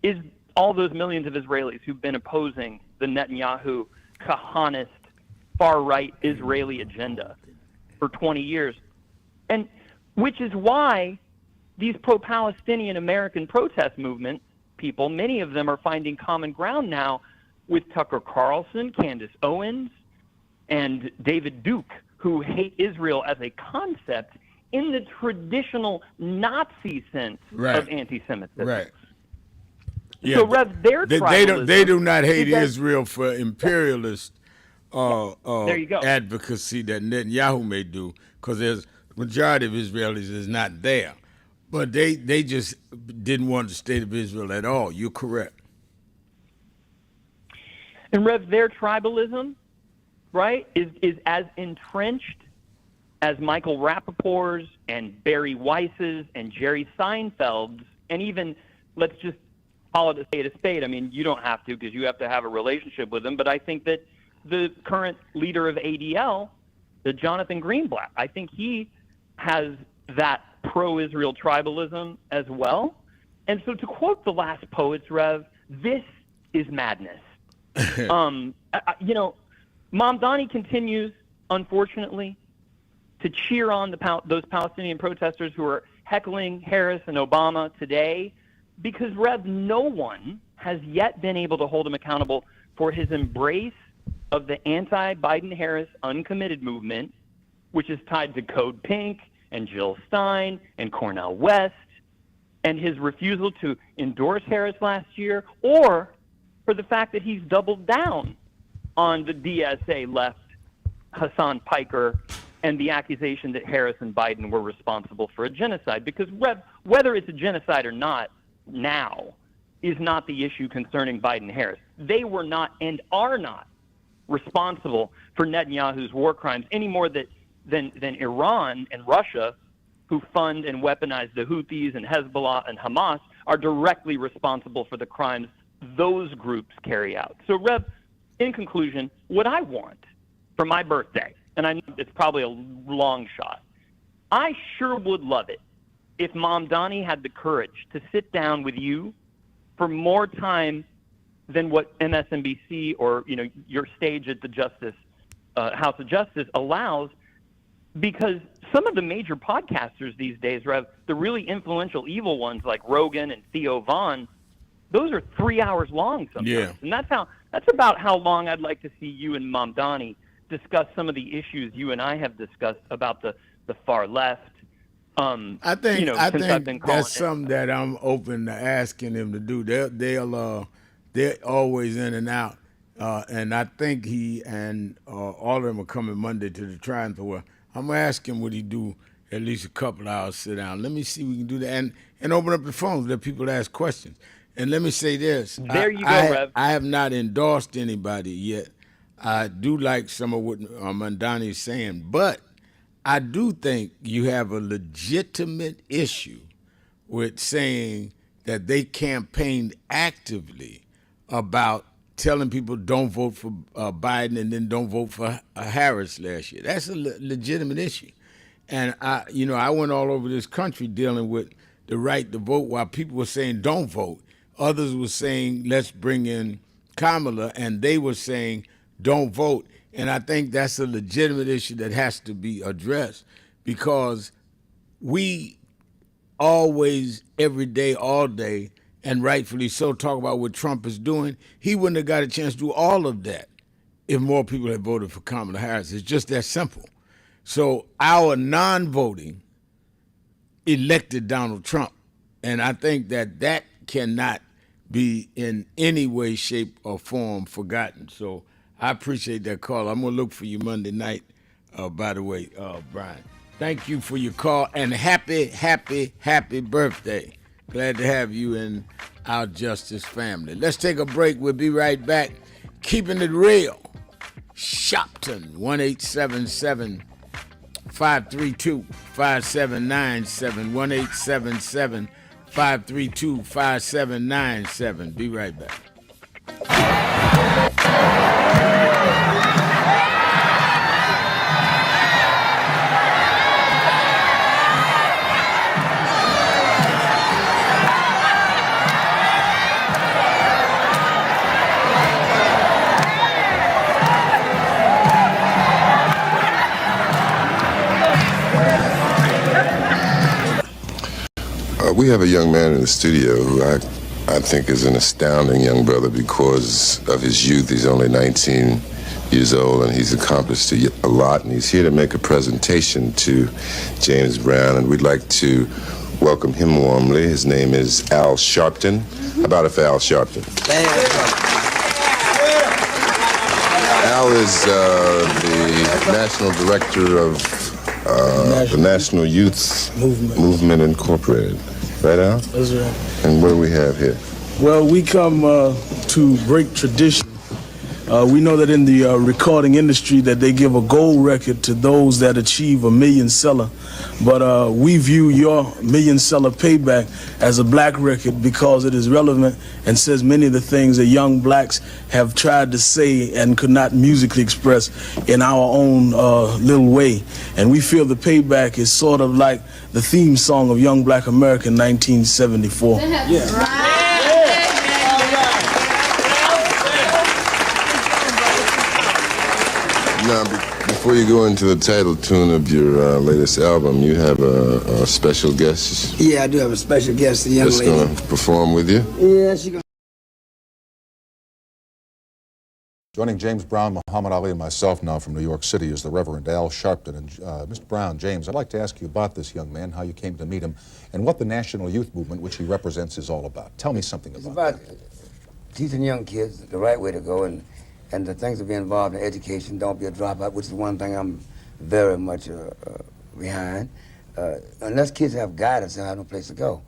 is all those millions of Israelis who've been opposing the Netanyahu Kahanist far-right Israeli agenda for 20 years. And which is why these pro-Palestinian American protest movement people, many of them are finding common ground now with Tucker Carlson, Candace Owens, and David Duke, who hate Israel as a concept in the traditional Nazi sense of anti-Semitism. Right. Yeah, so, Rev, they do not hate Israel for imperialist there you go. advocacy that Netanyahu may do, because there's majority of Israelis is not there. But they just didn't want the state of Israel at all. You're correct. And Rev, their tribalism, right, is as entrenched as Michael Rappaport's and Barry Weiss's and Jerry Seinfeld's, and even, let's just call it a spade. I mean, you don't have to because you have to have a relationship with them, but I think that the current leader of ADL, the Jonathan Greenblatt, I think he has that pro-Israel tribalism as well. And so to quote the last poets, Rev, this is madness. Mamdani continues, unfortunately, to cheer on those Palestinian protesters who are heckling Harris and Obama today because, Rev, no one has yet been able to hold him accountable for his embrace of the anti-Biden-Harris uncommitted movement, which is tied to Code Pink and Jill Stein and Cornel West, and his refusal to endorse Harris last year, or for the fact that he's doubled down on the DSA left Hassan Piker and the accusation that Harris and Biden were responsible for a genocide. Because whether it's a genocide or not now is not the issue concerning Biden-Harris. They were not and are not responsible for Netanyahu's war crimes any more than Iran and Russia, who fund and weaponize the Houthis and Hezbollah and Hamas, are directly responsible for the crimes those groups carry out. So, Rev, in conclusion, what I want for my birthday, and I know it's probably a long shot, I sure would love it if Mamdani had the courage to sit down with you for more time than what MSNBC or your stage at the House of Justice allows, because some of the major podcasters these days, Rev, the really influential evil ones like Rogan and Theo Vaughn, those are 3 hours long sometimes. Yeah. And that's about how long I'd like to see you and Mamdani discuss some of the issues you and I have discussed about the far left. I think that's something that I'm open to asking him to do. They're always in and out, and I think he and all of them are coming Monday to the Triumph. Well, I'm gonna ask him would he do at least a couple hours sit down. Let me see if we can do that and open up the phones. Let people ask questions. And let me say this: there you go, Rev. I have not endorsed anybody yet. I do like some of what Mamdani is saying, but I do think you have a legitimate issue with saying that they campaigned actively about telling people don't vote for Biden and then don't vote for Harris last year. That's a legitimate issue. And I went all over this country dealing with the right to vote while people were saying don't vote. Others were saying let's bring in Kamala, and they were saying don't vote. And I think that's a legitimate issue that has to be addressed, because we always, every day, all day, and rightfully so, talk about what Trump is doing, he wouldn't have got a chance to do all of that if more people had voted for Kamala Harris. It's just that simple. So our non-voting elected Donald Trump, and I think that that cannot be in any way, shape, or form forgotten. So I appreciate that call. I'm going to look for you Monday night, by the way, Brian. Thank you for your call, and happy, happy, happy birthday. Glad to have you in our Justice family. Let's take a break. We'll be right back. Keeping it real. Shopton, 1-877-532-5797, 1-877-532-5797. Be right back. We have a young man in the studio who I think is an astounding young brother because of his youth. He's only 19 years old, and he's accomplished a lot, and he's here to make a presentation to James Brown, and we'd like to welcome him warmly. His name is Al Sharpton. How about it for Al Sharpton? Al is the national director of the National Youth Movement Incorporated. Right, Al? That's right. And what do we have here? Well, we come to break tradition. We know that in the recording industry that they give a gold record to those that achieve a million seller. But we view your million seller payback as a black record because it is relevant and says many of the things that young blacks have tried to say and could not musically express in our own little way. And we feel the payback is sort of like the theme song of Young Black America in 1974. Yeah. Now, before you go into the title tune of your latest album, you have a special guest. Yeah, I do have a special guest, a young lady. That's going to perform with you? Yeah, she's going to. Joining James Brown, Muhammad Ali, and myself now from New York City is the Reverend Al Sharpton. And Mr. Brown, James, I'd like to ask you about this young man, how you came to meet him, and what the National Youth Movement, which he represents, is all about. Tell me something about that. It's about teaching young kids the right way to go, and the things to be involved in education. Don't be a dropout, which is one thing I'm very much behind. Unless kids have guidance, they have no place to go.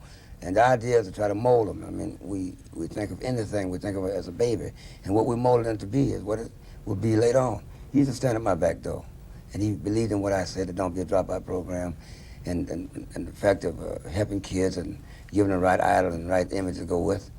And the idea is to try to mold them. I mean, we think of anything, we think of it as a baby. And what we molded them to be is what it will be later on. He used to stand at my back door, and he believed in what I said, the Don't Be a Dropout program, and the fact of helping kids and giving them the right idol and the right image to go with,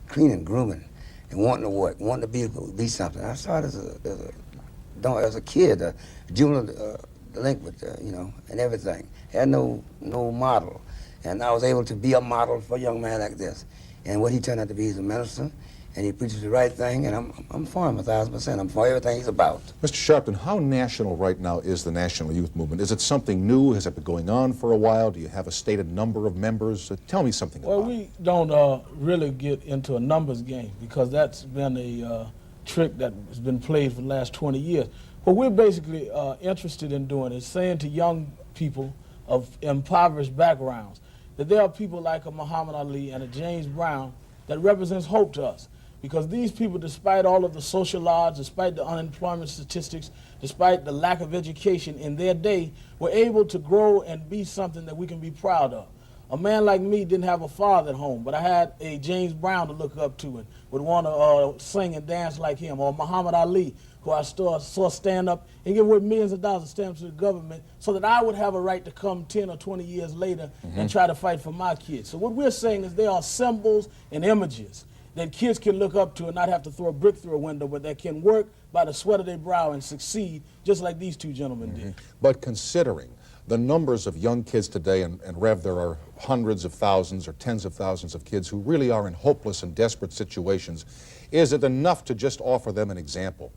cleaning, grooming, and wanting to work, wanting to be something. I started as a kid, a juvenile delinquent, and everything. Had no model. And I was able to be a model for a young man like this. And what he turned out to be, he's a minister, and he preaches the right thing, and I'm for him 1,000%. I'm for everything he's about. Mr. Sharpton, how national right now is the National Youth Movement? Is it something new? Has it been going on for a while? Do you have a stated number of members? Tell me something about it. Well, we don't really get into a numbers game because that's been a trick that has been played for the last 20 years. What we're basically interested in doing is saying to young people of impoverished backgrounds that there are people like a Muhammad Ali and a James Brown that represents hope to us. Because these people, despite all of the social odds, despite the unemployment statistics, despite the lack of education in their day, were able to grow and be something that we can be proud of. A man like me didn't have a father at home, but I had a James Brown to look up to and would want to sing and dance like him, or Muhammad Ali, who I saw stand up and give away millions of dollars of stamps to the government so that I would have a right to come 10 or 20 years later and try to fight for my kids. So what we're saying is there are symbols and images that kids can look up to and not have to throw a brick through a window, but that can work by the sweat of their brow and succeed just like these two gentlemen did. But considering the numbers of young kids today, and Rev, there are hundreds of thousands or tens of thousands of kids who really are in hopeless and desperate situations, is it enough to just offer them an example?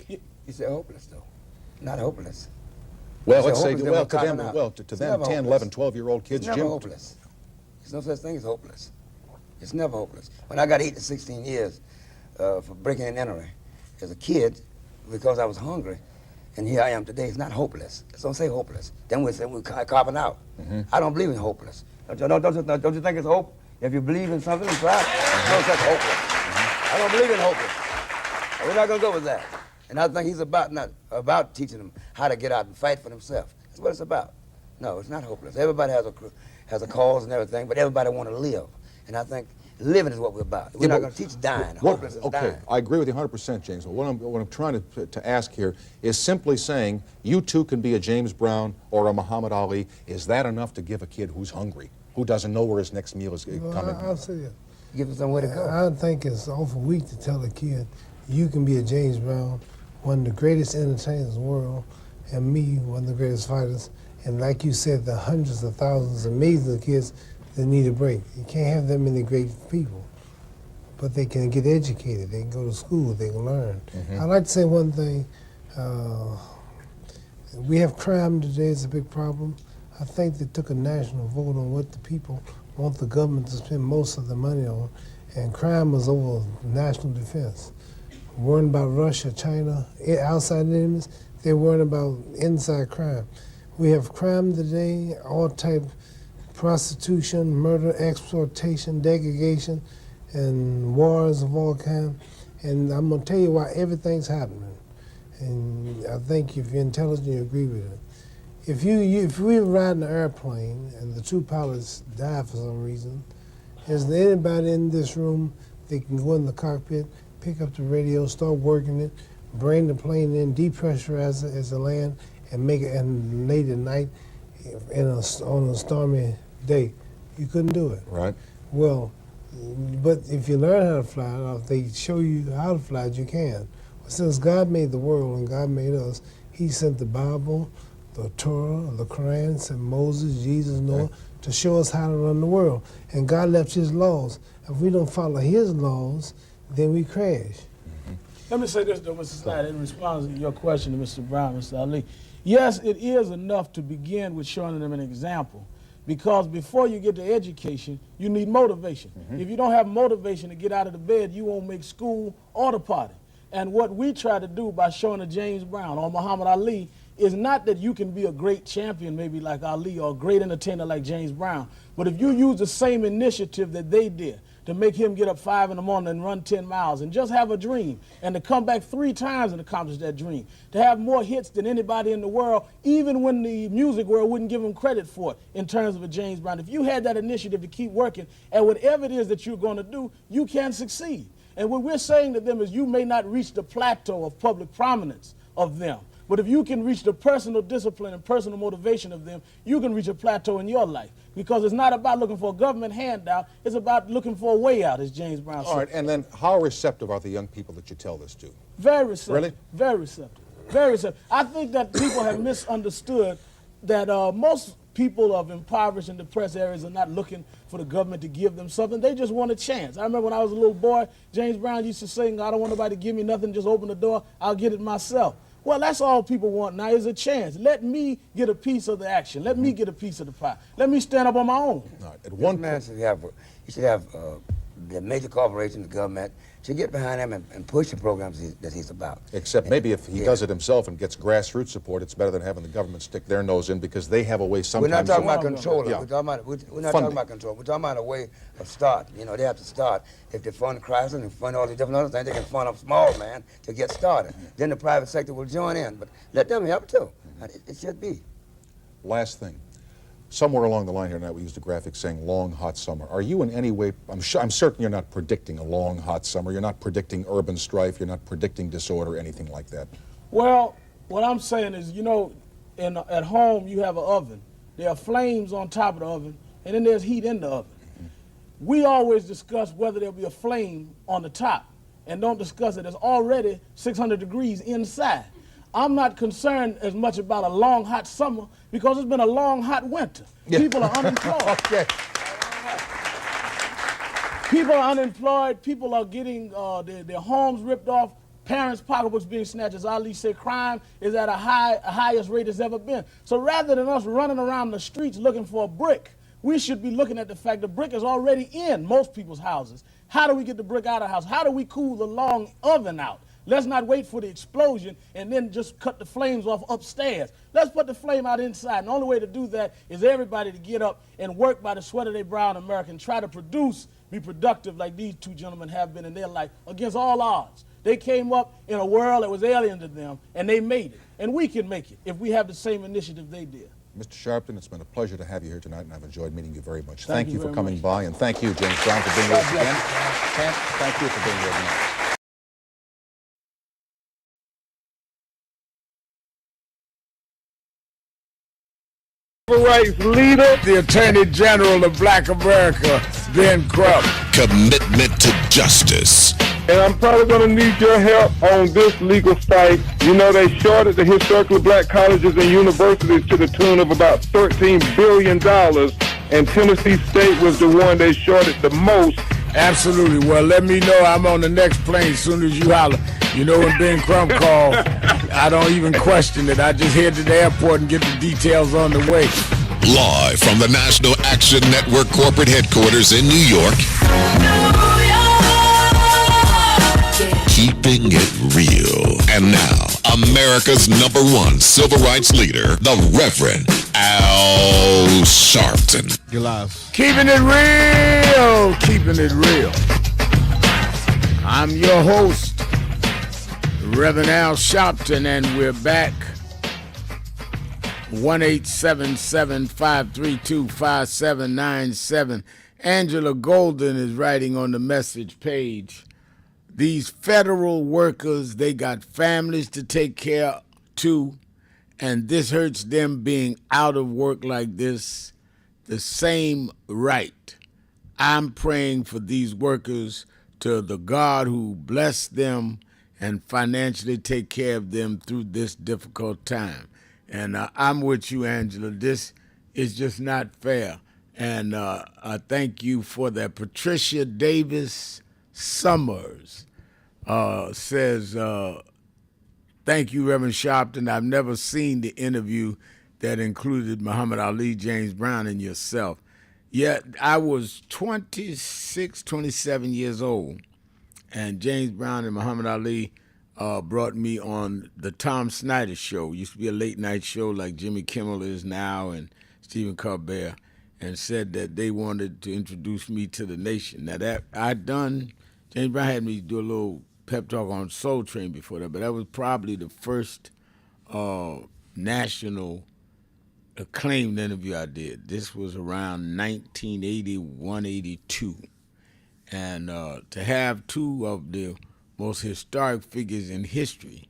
You say hopeless, though. Not hopeless. Well, let's say, well, to them, 10, 11, 12-year-old kids, it's never hopeless. There's no such thing as hopeless. It's never hopeless. When I got 8 to 16 years for breaking and entering as a kid because I was hungry, and here I am today, it's not hopeless. Let's don't say hopeless. Then we say we're carving out. I don't believe in hopeless. Don't you think it's hope? If you believe in something, it's right. No such hopeless. I don't believe in hopeless. We're not going to go with that. And I think he's about teaching them how to get out and fight for themselves. That's what it's about. No, it's not hopeless. Everybody has a cause and everything, but everybody want to live. And I think living is what we're about. We're not going to teach dying. Hopeless is dying. I agree with you 100%, James. But what I'm trying to ask here is simply saying you too can be a James Brown or a Muhammad Ali. Is that enough to give a kid who's hungry, who doesn't know where his next meal is coming? I'll say that. Give him somewhere to go. I think it's awful weak to tell a kid you can be a James Brown, one of the greatest entertainers in the world, and me, one of the greatest fighters. And like you said, the hundreds of thousands of millions of kids that need a break. You can't have that many great people, but they can get educated. They can go to school. They can learn. I'd like to say one thing. We have crime today. It's a big problem. I think they took a national vote on what the people want the government to spend most of the money on, and crime was over national defense. Worrying about Russia, China, outside enemies, they're worrying about inside crime. We have crime today, all type prostitution, murder, exploitation, degradation, and wars of all kinds. And I'm going to tell you why everything's happening. And I think if you're intelligent, you agree with it. If we were riding an airplane and the two pilots died for some reason, is there anybody in this room that can go in the cockpit, pick up the radio, start working it, bring the plane in, depressurize it as a land, and make it, and late at night on a stormy day? You couldn't do it. Right. Well, but if you learn how to fly, or if they show you how to fly, you can. Well, since God made the world and God made us, He sent the Bible, the Torah, the Quran, sent Moses, Jesus, Noah, to show us how to run the world. And God left His laws. If we don't follow His laws, then we crash. Let me say this, though, Mr. Snyder, in response to your question to Mr. Brown, Mr. Ali. Yes, it is enough to begin with showing them an example, because before you get to education, you need motivation. If you don't have motivation to get out of the bed, you won't make school or the party. And what we try to do by showing a James Brown or Muhammad Ali is not that you can be a great champion maybe like Ali or a great entertainer like James Brown, but if you use the same initiative that they did to make him get up 5 in the morning and run 10 miles and just have a dream and to come back 3 times and accomplish that dream, to have more hits than anybody in the world, even when the music world wouldn't give him credit for it in terms of a James Brown. If you had that initiative to keep working at whatever it is that you're going to do, you can succeed. And what we're saying to them is you may not reach the plateau of public prominence of them, but if you can reach the personal discipline and personal motivation of them, you can reach a plateau in your life. Because it's not about looking for a government handout, it's about looking for a way out, as James Brown said. All right, and then how receptive are the young people that you tell this to? Very receptive. Really? Very receptive. Very receptive. I think that people have misunderstood that most people of impoverished and depressed areas are not looking for the government to give them something. They just want a chance. I remember when I was a little boy, James Brown used to sing, I don't want nobody to give me nothing, just open the door, I'll get it myself. Well, that's all people want now is a chance. Let me get a piece of the action. Let me get a piece of the pie. Let me stand up on my own. All right. At one man should have the major corporations, the government, should get behind him and push the programs that he's about. Except maybe if he does it himself and gets grassroots support, it's better than having the government stick their nose in because they have a way sometimes. We're not talking about control. Yeah. We're not talking about control. We're talking about a way of start. You know, they have to start. If they fund Chrysler and fund all the different other things, they can fund a small man to get started. Then the private sector will join in. But let them help too. It should be. Last thing. Somewhere along the line here tonight, we used a graphic saying long, hot summer. Are you in any way, I'm certain you're not predicting a long, hot summer. You're not predicting urban strife. You're not predicting disorder, anything like that. Well, what I'm saying is, you know, at home you have an oven. There are flames on top of the oven, and then there's heat in the oven. We always discuss whether there'll be a flame on the top and don't discuss it. There's already 600 degrees inside. I'm not concerned as much about a long, hot summer because it's been a long, hot winter. Yeah. People are unemployed. Okay. People are unemployed. People are getting their homes ripped off. Parents' pocketbooks being snatched. As Ali said, crime is at a highest rate it's ever been. So rather than us running around the streets looking for a brick, we should be looking at the fact the brick is already in most people's houses. How do we get the brick out of the house? How do we cool the long oven out? Let's not wait for the explosion and then just cut the flames off upstairs. Let's put the flame out inside. And the only way to do that is everybody to get up and work by the sweat of their brow in America and try to produce, be productive like these two gentlemen have been in their life against all odds. They came up in a world that was alien to them, and they made it. And we can make it if we have the same initiative they did. Mr. Sharpton, it's been a pleasure to have you here tonight, and I've enjoyed meeting you very much. Thank Thank you you for very coming much. by, and thank you, James Brown, for being with us again. Kent, thank you for being here tonight. Rights leader, the Attorney General of Black America, Ben Crump. Commitment to justice. and I'm probably going to need your help on this legal fight. You know, they shorted the historically black colleges and universities to the tune of about $13 billion, and Tennessee State was the one they shorted the most. Absolutely. Well, let me know. I'm on the next plane as soon as you holler. You know, when Ben Crump called, I don't even question it. I just head to the airport and get the details on the way. Live from the National Action Network corporate headquarters in New York. Keeping it real. And now, America's #1 civil rights leader, the Reverend Al Sharpton. You're live. Keeping it real. Keeping it real. I'm your host, Reverend Al Sharpton, and we're back. 1-877-532-5797. Angela Golden is writing on the message page. These federal workers, they got families to take care too, and this hurts them being out of work like this. The same right. I'm praying for these workers to the God who bless them and financially take care of them through this difficult time. And I'm with you, Angela. This is just not fair. And I thank you for that. Patricia Davis Summers says, thank you, Reverend Sharpton. I've never seen the interview that included Muhammad Ali, James Brown, and yourself. Yet I was 26, 27 years old, and James Brown and Muhammad Ali brought me on the Tom Snyder Show. It used to be a late-night show like Jimmy Kimmel is now and Stephen Colbert, and said that they wanted to introduce me to the nation. Now, that James Brown had me do a little pep talk on Soul Train before that, but that was probably the first national acclaimed interview I did. This was around 1981, 82. And to have two of the most historic figures in history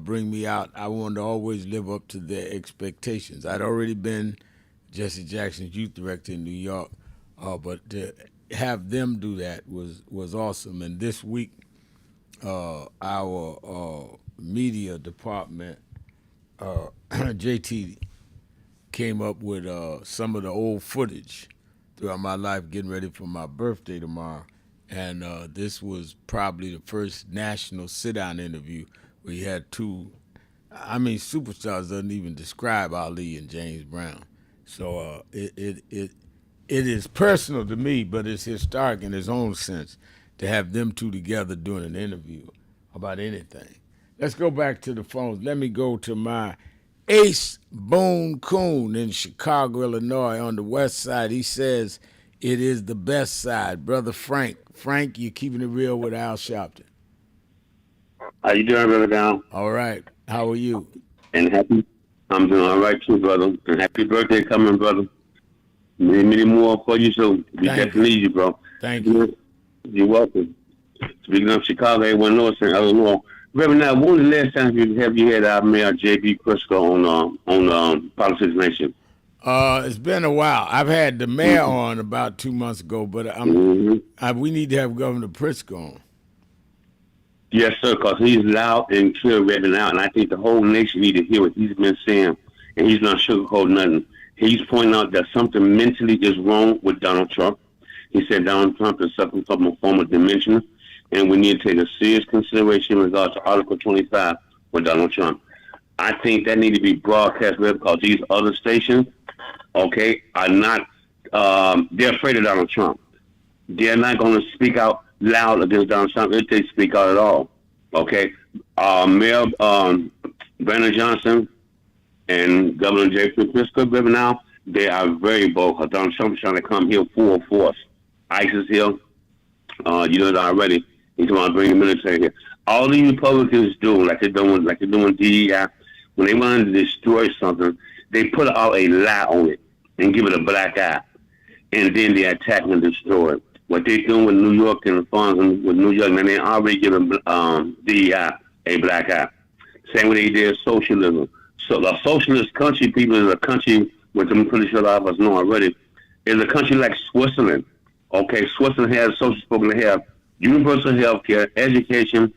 bring me out, I wanted to always live up to their expectations. I'd already been Jesse Jackson's youth director in New York, but to have them do that was awesome. And this week, our media department, JT, came up with some of the old footage throughout my life, getting ready for my birthday tomorrow. And this was probably the first national sit-down interview where you had two, superstars doesn't even describe Ali and James Brown. So it is personal to me, but it's historic in its own sense to have them two together doing an interview about anything. Let's go back to the phones. Let me go to my Ace Boone Coon in Chicago, Illinois, on the west side. He says it is the best side. Brother Frank. Frank, you're keeping it real with Al Sharpton. How you doing, Brother Down? All right. How are you? And I'm doing all right too, brother. And happy birthday coming, brother. Many, many more for you, so we definitely need you, bro. Thank you. You're welcome. Speaking of Chicago, everyone knows in Illinois. Reverend, now, when was the last time you had our Mayor J.B. Crisco on Politics Nation? It's been a while. I've had the mayor on about 2 months ago, but we need to have Governor Pritzker on. Yes, sir, because he's loud and clear, Reverend, now, and I think the whole nation need to hear what he's been saying, and he's not sugarcoating nothing. He's pointing out that something mentally is wrong with Donald Trump. He said Donald Trump is suffering from a form of dementia, and we need to take a serious consideration in regards to Article 25 with Donald Trump. I think that need to be broadcast because these other stations, are not they're afraid of Donald Trump. They're not going to speak out loud against Donald Trump if they speak out at all. Okay, Mayor Brandon Johnson and Governor Jeffrey Pritzker, right now, they are very bold. Donald Trump is trying to come here full force. ICE is here. You know that already. He's going to bring the military here. All the Republicans do, like they're doing DEI, when they want to destroy something, they put out a lie on it and give it a black eye, and then they attack and destroy it. What they're doing with New York and the funds with New York, and they already giving DEI a black eye. Same way they did socialism. So a socialist country, people, is a country, which I'm pretty sure a lot of us know already, is a country like Switzerland. Okay, Switzerland has social spoken to have universal health care, education,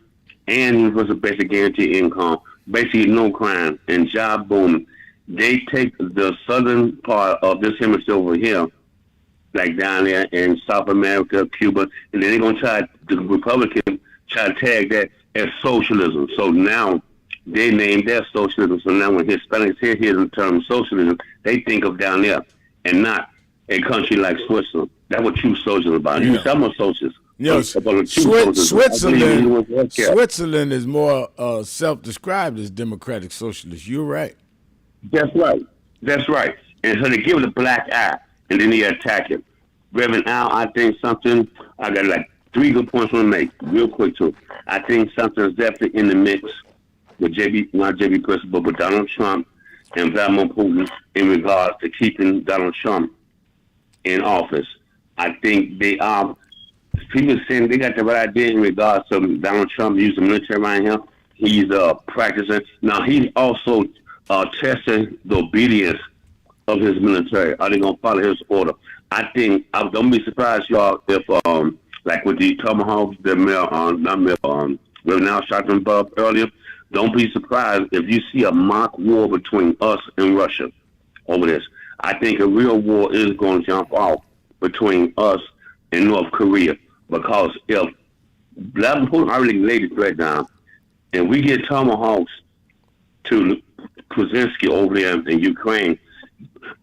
and universal basic guaranteed income. Basically no crime and job boom. They take the southern part of this hemisphere over here, like down there in South America, Cuba, and then they're going to try, the Republicans try to tag that as socialism. So now they named that socialism. So now when Hispanics hear the term socialism, they think of down there and not a country like Switzerland. That's what true socialism is about. Yeah. You some are socialists. You know, Switzerland is more self-described as democratic socialist. You're right. That's right. That's right. And so they give it a black eye, and then they attack it. Reverend Al, I think something, I got like 3 good points I want to make real quick too. I think something is definitely in the mix with not JB Pritzker, but with Donald Trump and Vladimir Putin in regards to keeping Donald Trump in office. I think they are, people saying they got the right idea in regards to Donald Trump using the military around here. He's practicing. Now, he's also testing the obedience of his military. Are they going to follow his order? I think, don't be surprised, y'all, if, like with the Tomahawks, the Reverend Al Sharpton above earlier, don't be surprised if you see a mock war between us and Russia over this. I think a real war is going to jump off between us and North Korea, because if Vladimir Putin already laid the threat down, and we get Tomahawks to Krasinski over there in Ukraine,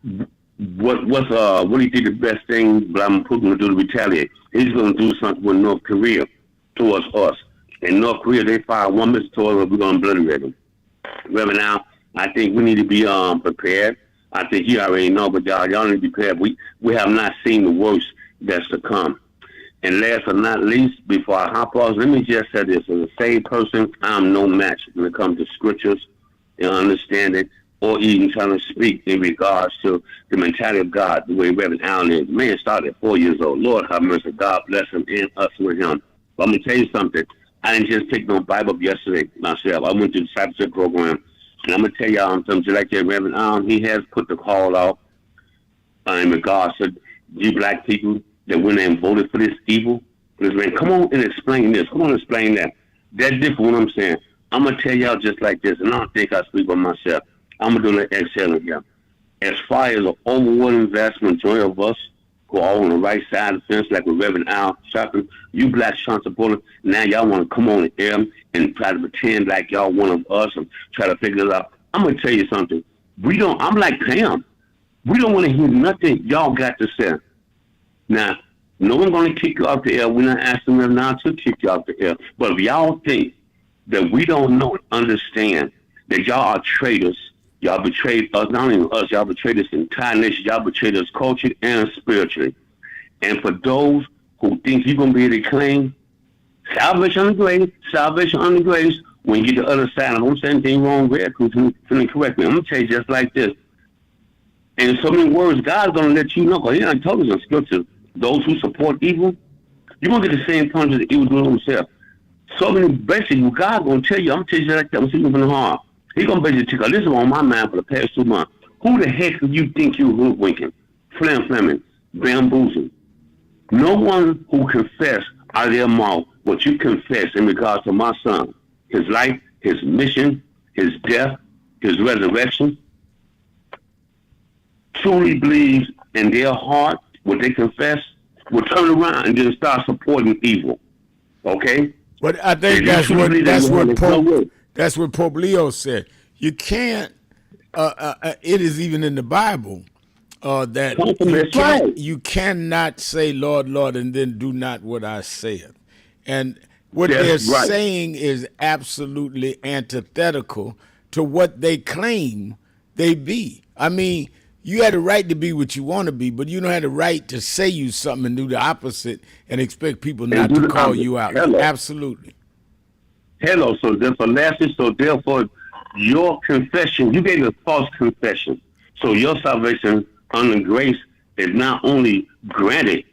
what do you think the best thing Vladimir Putin will do to retaliate? He's going to do something with North Korea towards us. In North Korea, they fire one missile towards us, we're going to obliterate them. Reverend Al, I think we need to be prepared. I think you already know, but y'all need to be prepared. We have not seen the worst that's to come. And last but not least, before I hop off, let me just say this. As a saved person, I'm no match when it comes to scriptures and understanding, or even trying to speak in regards to the mentality of God, the way Reverend Allen is. The man started at 4 years old. Lord have mercy. God bless him and us with him. But I'm going to tell you something. I didn't just pick no Bible up yesterday myself. I went to the discipleship program. And I'm going to tell y'all something just like that. Reverend Allen, he has put the call out in regards to you black people that went and voted for this evil. This man, come on and explain this. Come on and explain that. That's different what I'm saying. I'm going to tell y'all just like this, and I don't think I speak by myself. I'm going to do an excelling here. As far as an overwhelming vast majority of us who are on the right side of the fence, like with Reverend Al Sharpton, you black Trump supporters, now y'all want to come on the air and try to pretend like y'all one of us and try to figure it out. I'm going to tell you something. I'm like Pam. We don't want to hear nothing y'all got to say. Now, no one's going to kick you off the air. We're not asking them now to kick you off the air. But if y'all think that we don't know and understand that y'all are traitors, y'all betrayed us, not only us, y'all betrayed this entire nation, y'all betrayed us culturally and spiritually. And for those who think you're going to be able to claim salvation under grace, when you get to the other side, I don't say anything wrong with it, who's feeling correct me. I'm going to tell you just like this. In so many words, God's going to let you know, because he done told us in scripture, those who support evil, you're going to get the same punishment that evil doing himself. So many, basically, God's going to tell you, I'm going to tell you like that, I'm saying from the heart. He's going to basically take, this is on my mind for the past 2 months. Who the heck do you think you're hoodwinking, flamming, bamboozling? No one who confess out of their mouth what you confess in regards to my son, his life, his mission, his death, his resurrection, truly believes in their heart what they confess, will turn around and just start supporting evil. Okay? But I think that's what Pope Leo said. You can't. It is even in the Bible that you cannot say, Lord, Lord, and then do not what I said. And what they're saying is absolutely antithetical to what they claim they be. I mean, you had a right to be what you want to be, but you don't have the right to say you something and do the opposite and expect people not to call you out. Hello. Absolutely. Hello. So therefore, your confession, you gave a false confession. So your salvation under grace is not only granted,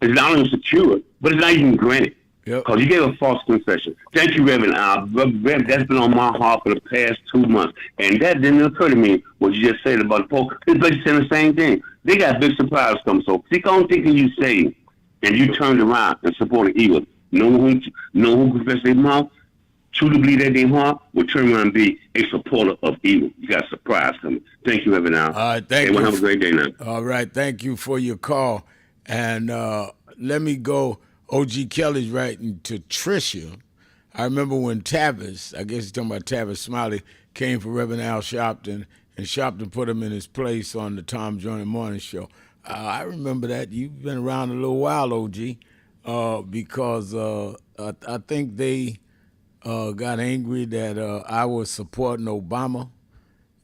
it's not only secured, but it's not even granted. Because you gave a false confession. Thank you, Reverend Al. Reverend, that's been on my heart for the past 2 months. And that didn't occur to me, what you just said about the Pope. This place saying the same thing. They got big surprises coming. So keep on thinking you saved, and you turned around and supported evil. No one who confesses their mouth, truly believe that their heart, will turn around and be a supporter of evil. You got a surprise coming. Thank you, Reverend Al. All right, thank you. Everyone have a great day now. All right, thank you for your call. And let me go. O.G. Kelly's writing to Tricia. I remember when Tavis, I guess he's talking about Tavis Smiley, came for Reverend Al Sharpton, and Sharpton put him in his place on the Tom Joyner Morning Show. I remember that. You've been around a little while, O.G., because I think they got angry that I was supporting Obama,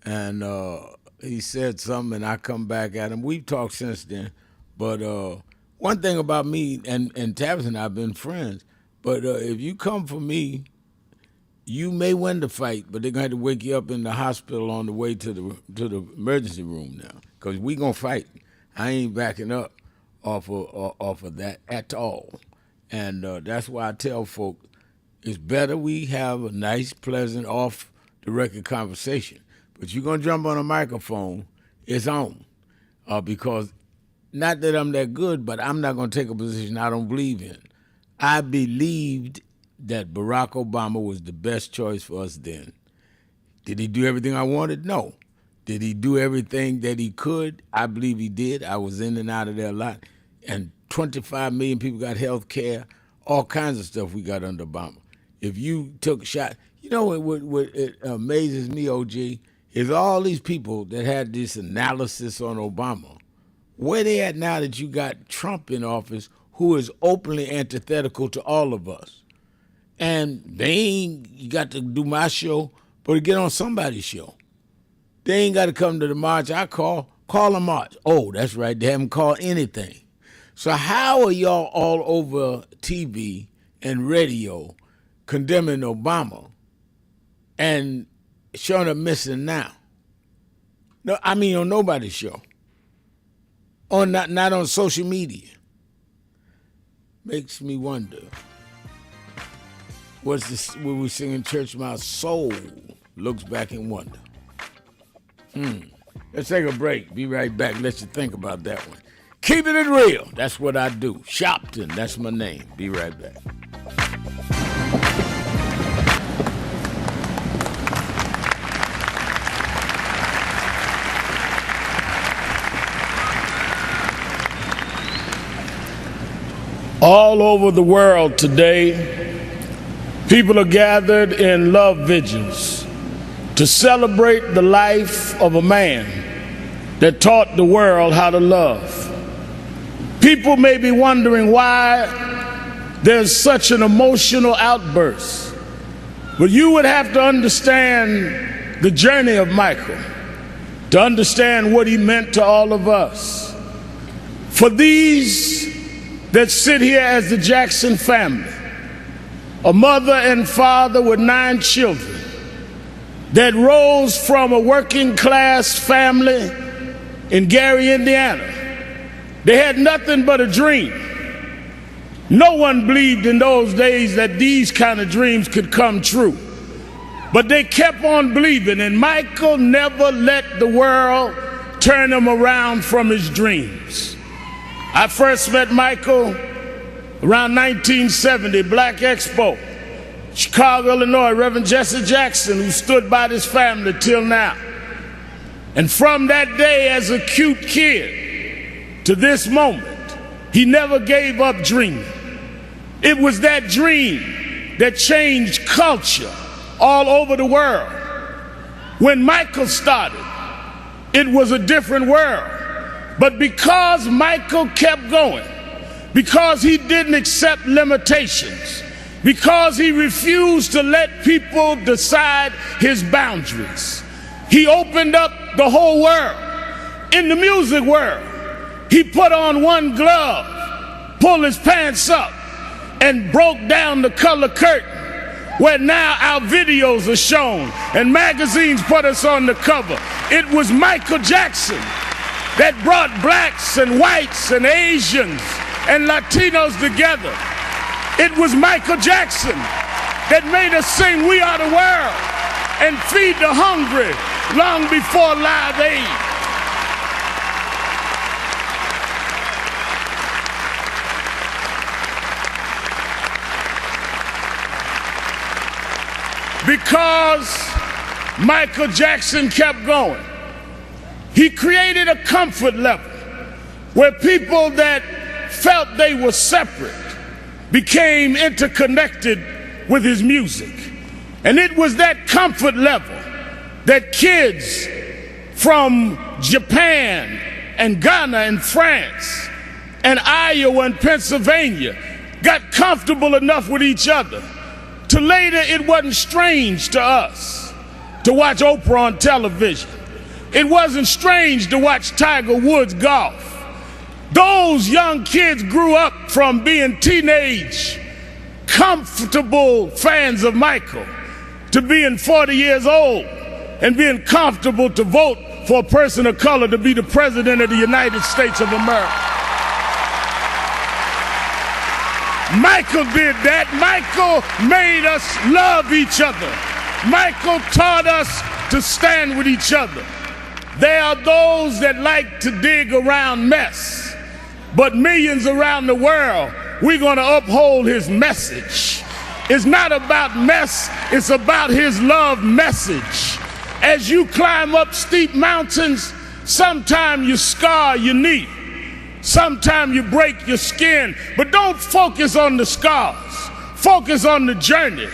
and he said something, and I come back at him. We've talked since then, but one thing about me, and Tavis and I have been friends, but if you come for me, you may win the fight, but they're going to have to wake you up in the hospital on the way to the emergency room now, because we going to fight. I ain't backing up off of that at all. And that's why I tell folks, it's better we have a nice, pleasant, off-the-record conversation. But you're going to jump on a microphone, it's on, because not that I'm that good, but I'm not going to take a position I don't believe in. I believed that Barack Obama was the best choice for us then. Did he do everything I wanted? No. Did he do everything that he could? I believe he did. I was in and out of there a lot. And 25 million people got health care, all kinds of stuff we got under Obama. If you took a shot, you know what it amazes me, OG, is all these people that had this analysis on Obama. Where they at now that you got Trump in office, who is openly antithetical to all of us? And they ain't got to do my show, but to get on somebody's show. They ain't got to come to the march I call a march. Oh, that's right, they haven't called anything. So how are y'all all over TV and radio condemning Obama and showing up missing now? No, I mean on nobody's show. Or not on social media. Makes me wonder. What's this? When we sing in church, my soul looks back and wonder. Let's take a break. Be right back. Let you think about that one. Keeping it real. That's what I do. Shopton. That's my name. Be right back. All over the world today, people are gathered in love vigils to celebrate the life of a man that taught the world how to love. People may be wondering why there's such an emotional outburst, but you would have to understand the journey of Michael to understand what he meant to all of us. For these that sit here as the Jackson family, a mother and father with 9 children that rose from a working class family in Gary, Indiana. They had nothing but a dream. No one believed in those days that these kind of dreams could come true. But they kept on believing, and Michael never let the world turn him around from his dreams. I first met Michael around 1970, Black Expo, Chicago, Illinois, Reverend Jesse Jackson, who stood by this family till now. And from that day as a cute kid to this moment, he never gave up dreaming. It was that dream that changed culture all over the world. When Michael started, it was a different world. But because Michael kept going, because he didn't accept limitations, because he refused to let people decide his boundaries, he opened up the whole world. In the music world, he put on one glove, pulled his pants up, and broke down the color curtain, where now our videos are shown and magazines put us on the cover. It was Michael Jackson that brought blacks and whites and Asians and Latinos together. It was Michael Jackson that made us sing "We Are the World" and feed the hungry long before Live Aid. Because Michael Jackson kept going, he created a comfort level where people that felt they were separate became interconnected with his music. And it was that comfort level that kids from Japan and Ghana and France and Iowa and Pennsylvania got comfortable enough with each other to later it wasn't strange to us to watch Oprah on television. It wasn't strange to watch Tiger Woods golf. Those young kids grew up from being teenage, comfortable fans of Michael to being 40 years old and being comfortable to vote for a person of color to be the president of the United States of America. Michael did that. Michael made us love each other. Michael taught us to stand with each other. There are those that like to dig around mess, but millions around the world, we're going to uphold his message. It's not about mess, it's about his love message. As you climb up steep mountains, sometimes you scar your knee. Sometimes you break your skin, but don't focus on the scars. Focus on the journey.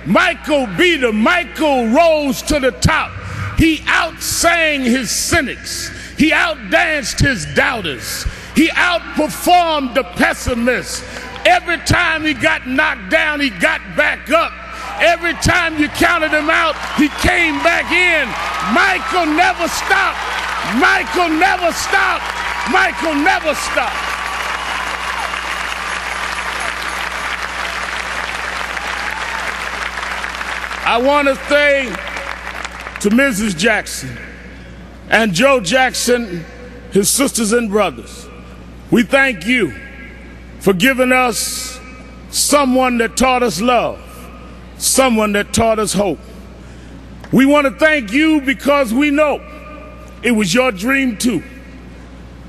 Michael beat him. Michael rose to the top. He outsang his cynics. He outdanced his doubters. He outperformed the pessimists. Every time he got knocked down, he got back up. Every time you counted him out, he came back in. Michael never stopped. Michael never stopped. Michael never stopped. I want to say to Mrs. Jackson and Joe Jackson, his sisters and brothers, we thank you for giving us someone that taught us love, someone that taught us hope. We want to thank you because we know it was your dream too.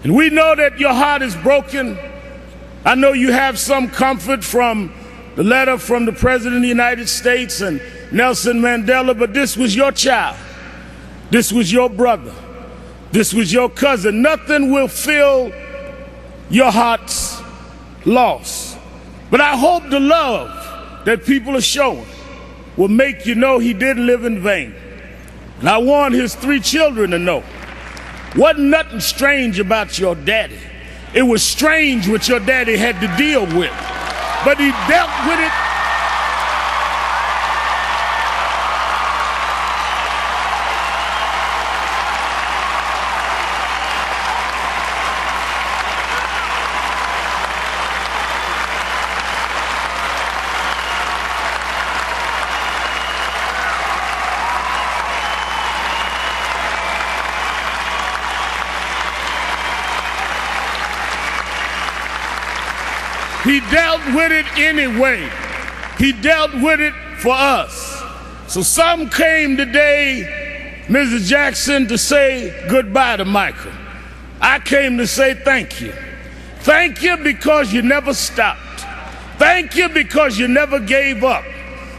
And we know that your heart is broken. I know you have some comfort from the letter from the President of the United States and Nelson Mandela, but this was your child. This was your brother. This was your cousin. Nothing will fill your heart's loss. But I hope the love that people are showing will make you know he didn't live in vain. And I want his 3 children to know, wasn't nothing strange about your daddy. It was strange what your daddy had to deal with. But he dealt with it. He dealt with it anyway. He dealt with it for us. So some came today, Mrs. Jackson, to say goodbye to Michael. I came to say thank you. Thank you because you never stopped. Thank you because you never gave up.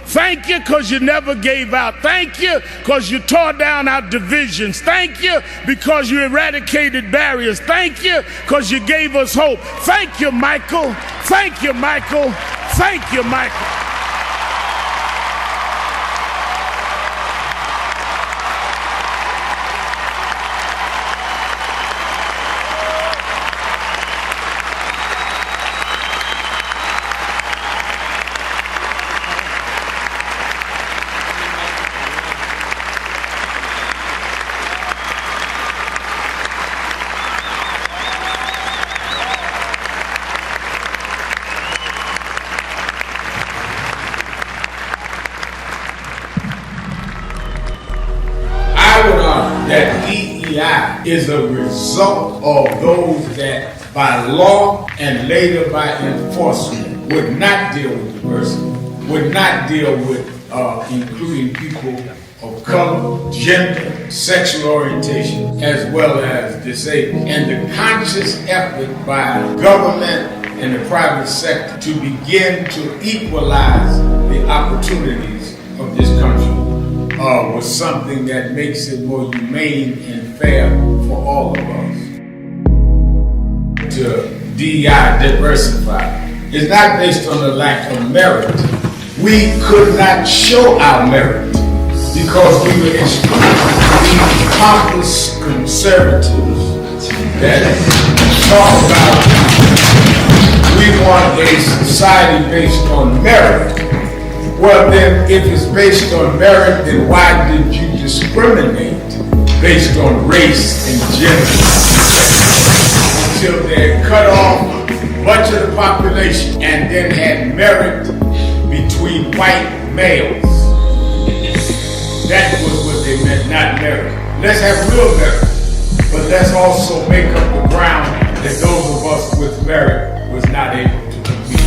Thank you because you never gave out. Thank you because you tore down our divisions. Thank you because you eradicated barriers. Thank you because you gave us hope. Thank you, Michael. Thank you, Michael. Thank you, Michael. that DEI is a result of those that by law and later by enforcement would not deal with diversity, would not deal with including people of color, gender, sexual orientation, as well as disabled. And the conscious effort by government and the private sector to begin to equalize the opportunities of this country was something that makes it more humane and fair for all of us. To DEI, diversify, is not based on the lack of merit. We could not show our merit because we were extremely pompous conservatives that talk about we want a society based on merit. Well then, if it's based on merit, then why did you discriminate based on race and gender? Until they cut off a bunch of the population and then had merit between white males. That was what they meant, not merit. Let's have real merit, but let's also make up the ground that those of us with merit was not able to compete.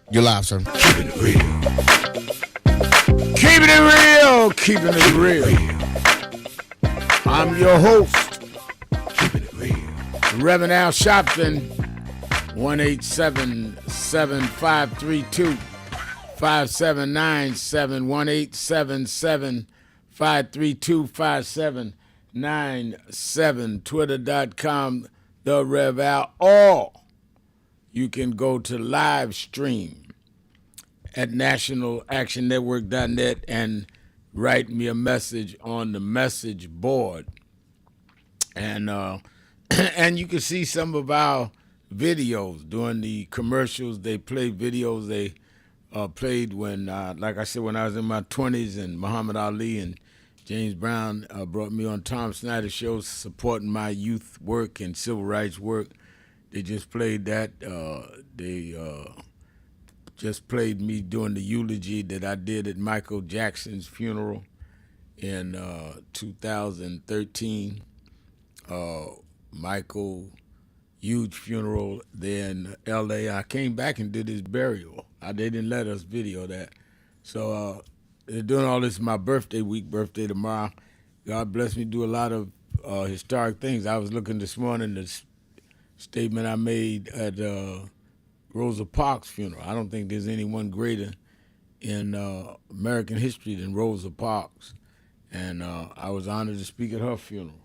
You're live, sir. Keeping it real. Keeping it real. Keeping it real. I'm your host, keeping it real, Reverend Al Sharpton. 1-877-532-5797. 1-877-532-5797. Twitter.com, The Rev Al. Or you can go to live stream at nationalactionnetwork.net and write me a message on the message board. And and you can see some of our videos during the commercials. They play videos they played when, like I said, when I was in my 20s, and Muhammad Ali and James Brown brought me on Tom Snyder shows supporting my youth work and civil rights work. They just played that. They just played me doing the eulogy that I did at Michael Jackson's funeral in 2013. Michael, huge funeral there in L.A. I came back and did his burial. They didn't let us video that. So they're doing all this my birthday week, birthday tomorrow. God bless me, do a lot of historic things. I was looking this morning, this statement I made at Rosa Parks' funeral. I don't think there's anyone greater in American history than Rosa Parks. And I was honored to speak at her funeral.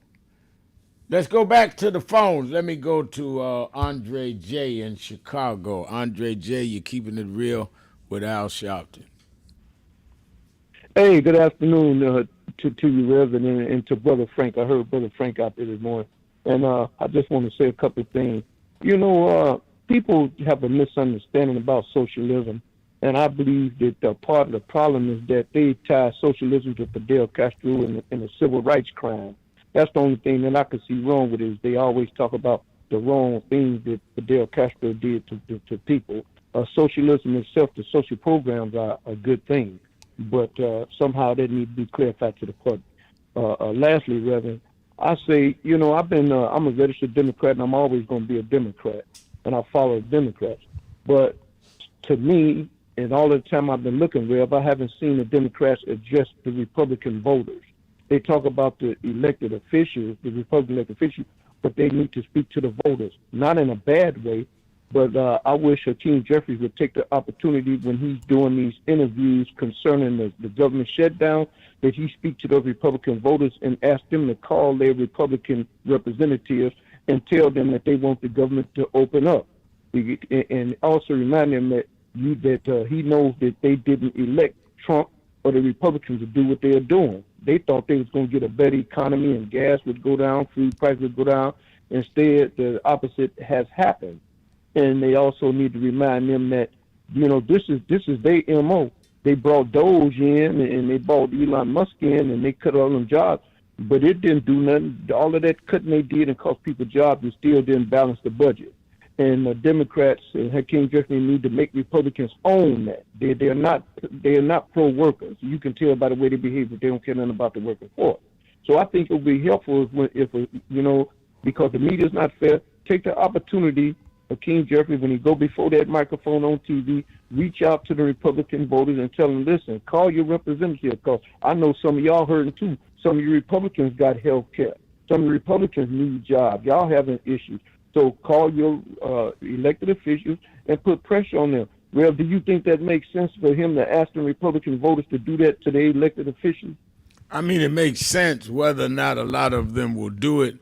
Let's go back to the phones. Let me go to Andre J. in Chicago. Andre J., you're keeping it real with Al Sharpton. Hey, good afternoon to you, Reverend, and to Brother Frank. I heard Brother Frank out there this morning. And I just want to say a couple of things. You know, people have a misunderstanding about socialism. And I believe that part of the problem is that they tie socialism to Fidel Castro and the civil rights crime. That's the only thing that I can see wrong with it, is they always talk about the wrong things that Fidel Castro did to people. Socialism itself, the social programs are a good thing, but somehow that needs to be clarified to the public. lastly, Reverend, I say, I'm a registered Democrat, and I'm always going to be a Democrat, and I follow Democrats. But to me, and all the time I've been looking, Rev, I haven't seen the Democrats address the Republican voters. They talk about the elected officials, the Republican elected officials, but they need to speak to the voters, not in a bad way, but I wish Hakeem Jeffries would take the opportunity when he's doing these interviews concerning the government shutdown, that he speak to those Republican voters and ask them to call their Republican representatives and tell them that they want the government to open up. And also remind them that he knows that they didn't elect Trump or the Republicans to do what they are doing. They thought they was going to get a better economy and gas would go down, food prices would go down. Instead, the opposite has happened. And they also need to remind them that, this is their MO. They brought Doge in and they brought Elon Musk in and they cut all them jobs, but it didn't do nothing. All of that cutting they did and cost people jobs and still didn't balance the budget. And the Democrats and Hakeem Jeffries need to make Republicans own that. They are not pro-workers. You can tell by the way they behave that they don't care nothing about the working force. So I think it would be helpful if because the media is not fair, take the opportunity, Hakeem Jeffries, when he go before that microphone on TV, reach out to the Republican voters and tell them, listen, call your representative, because I know some of y'all hurting too. Some of you Republicans got health care. Some of the Republicans need jobs. Y'all having issues. So call your elected officials and put pressure on them. Well, do you think that makes sense for him to ask the Republican voters to do that to their elected officials? I mean, it makes sense. Whether or not a lot of them will do it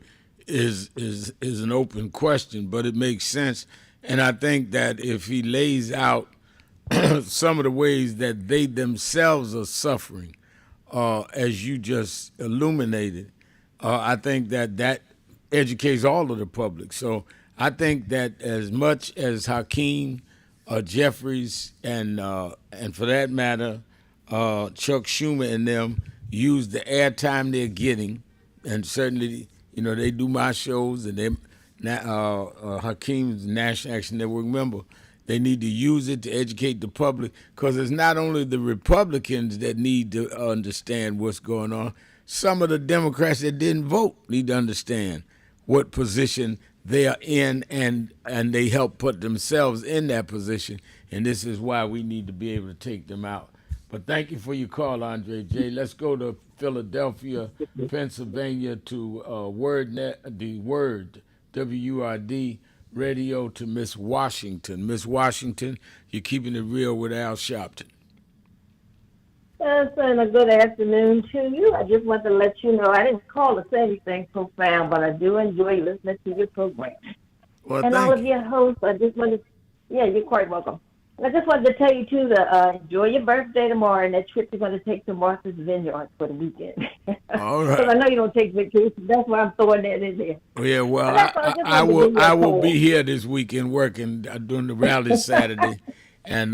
is an open question, but it makes sense. And I think that if he lays out some of the ways that they themselves are suffering, as you just illuminated, I think that educates all of the public. So I think that as much as Hakeem, Jeffries, and for that matter, Chuck Schumer and them use the airtime they're getting, and certainly, they do my shows, and they Hakeem's National Action Network member. They need to use it to educate the public, because it's not only the Republicans that need to understand what's going on. Some of the Democrats that didn't vote need to understand what position they are in, and they help put themselves in that position. And this is why we need to be able to take them out. But thank you for your call, Andre J. Let's go to Philadelphia, Pennsylvania, to the Word, WURD Radio, to Miss Washington. Miss Washington, you're keeping it real with Al Sharpton. Yes, and a good afternoon to you. I just wanted to let you know I didn't call to say anything profound, but I do enjoy listening to your program. Well, and all of your hosts, I just wanted, you're quite welcome. I just wanted to tell you, too, to enjoy your birthday tomorrow and that trip you're going to take to Martha's Vineyard for the weekend. All right. Because I know you don't take vacations. That's why I'm throwing that in there. Yeah, well, I will be here this weekend working during the rally Saturday and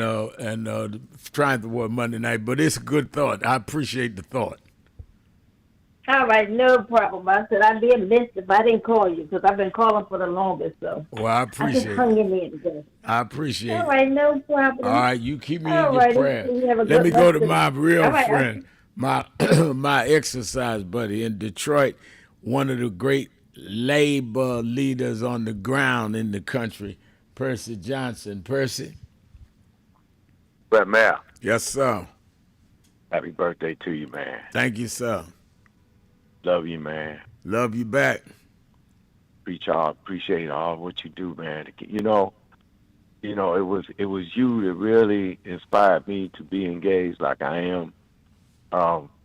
trying to work Monday night. But it's a good thought. I appreciate the thought. All right, no problem. I said I'd be amiss if I didn't call you, because I've been calling for the longest. So well, I appreciate it. I just hung in there today. I appreciate it. All right, no problem. All right, you keep me in your prayer. Let me go to my real friend, my exercise buddy in Detroit, one of the great labor leaders on the ground in the country, Percy Johnson. Percy? Brett Mayor. Yes, sir. Happy birthday to you, man. Thank you, sir. Love you, man. Love you back. Appreciate all what you do, man. It was you that really inspired me to be engaged like I am.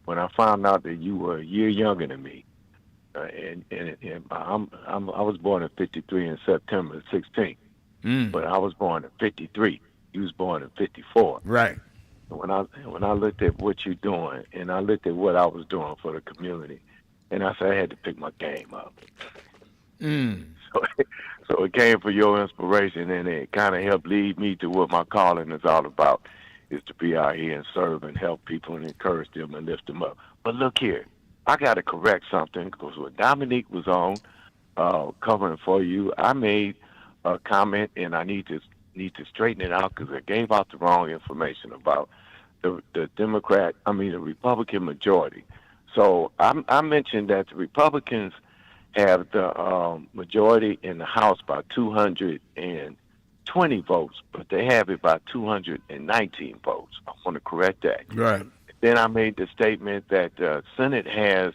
When I found out that you were a year younger than me, and I was born in '53 in September 16th, but I was born in '53. You was born in '54. Right. When I looked at what you're doing, and I looked at what I was doing for the community, and I said I had to pick my game up. So it came for your inspiration, and it kind of helped lead me to what my calling is all about, is to be out here and serve and help people and encourage them and lift them up. But look here, I got to correct something, because when Dominique was on covering for you, I made a comment, and I need to straighten it out, because I gave out the wrong information about the Republican majority. So I mentioned that the Republicans have the majority in the House by 220 votes, but they have it by 219 votes. I want to correct that. Right. Then I made the statement that the Senate has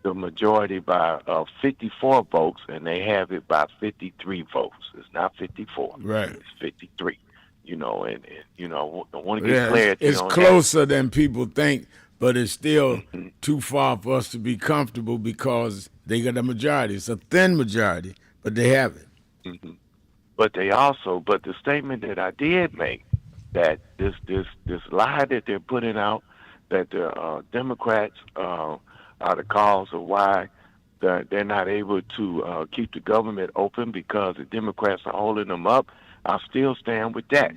the majority by 54 votes, and they have it by 53 votes. It's not 54. Right. It's 53. You know, and you know, I want to get Yeah, clarity it's on closer than people think, but it's still too far for us to be comfortable because they got a majority. It's a thin majority, but they have it. that. But the statement that I did make, that this lie that they're putting out, that the Democrats are the cause of why they're not able to keep the government open because the Democrats are holding them up, I still stand with that,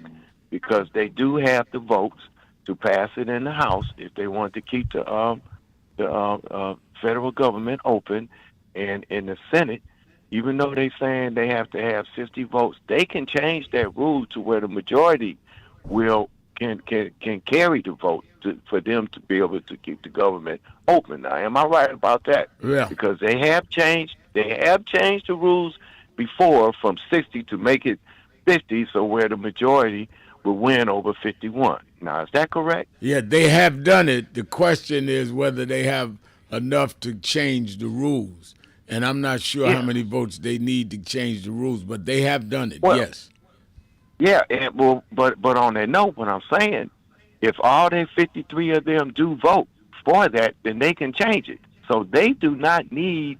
because they do have the votes to pass it in the House if they want to keep the federal government open, and in the Senate, even though they're saying they have to have 50 votes, they can change that rule to where the majority can carry the vote for them to be able to keep the government open. Now, am I right about that? Yeah. Because they have changed the rules before from 60 to make it 50, so where the majority will win over 51. Now, is that correct? Yeah, they have done it. The question is whether they have enough to change the rules. And I'm not sure how many votes they need to change the rules, but they have done it, yes. Yeah, but on that note, what I'm saying, if all their 53 of them do vote for that, then they can change it. So they do not need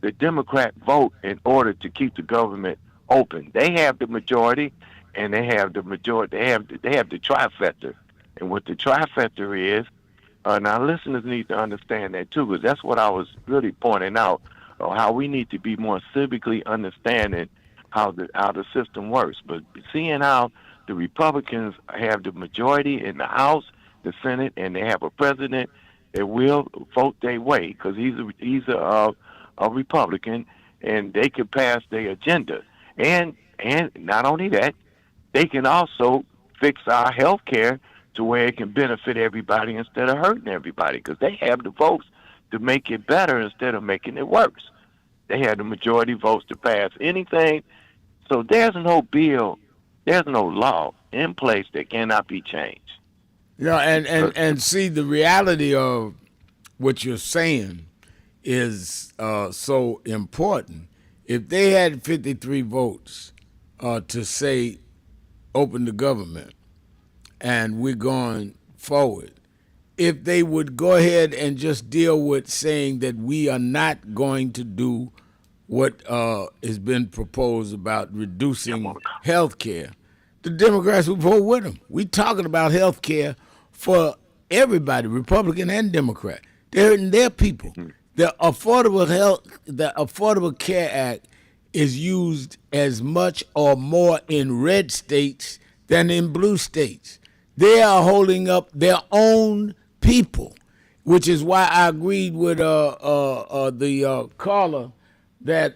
the Democrat vote in order to keep the government open. They have the majority, and they have the majority. They have the trifecta, and what the trifecta is. Now, listeners need to understand that too, because that's what I was really pointing out, how we need to be more civically understanding how the system works. But seeing how the Republicans have the majority in the House, the Senate, and they have a president that will vote their way, because he's a Republican, and they can pass their agenda. And not only that, they can also fix our health care to where it can benefit everybody instead of hurting everybody, because they have the votes to make it better instead of making it worse. They have the majority votes to pass anything. So there's no bill, there's no law in place that cannot be changed. Yeah, and see, the reality of what you're saying is so important. If they had 53 votes to say open the government and we're going forward, if they would go ahead and just deal with saying that we are not going to do what has been proposed about reducing health care, the Democrats would vote with them. We're talking about health care for everybody, Republican and Democrat. They're hurting their people. The Affordable Care Act is used as much or more in red states than in blue states. They are holding up their own people, which is why I agreed with the caller that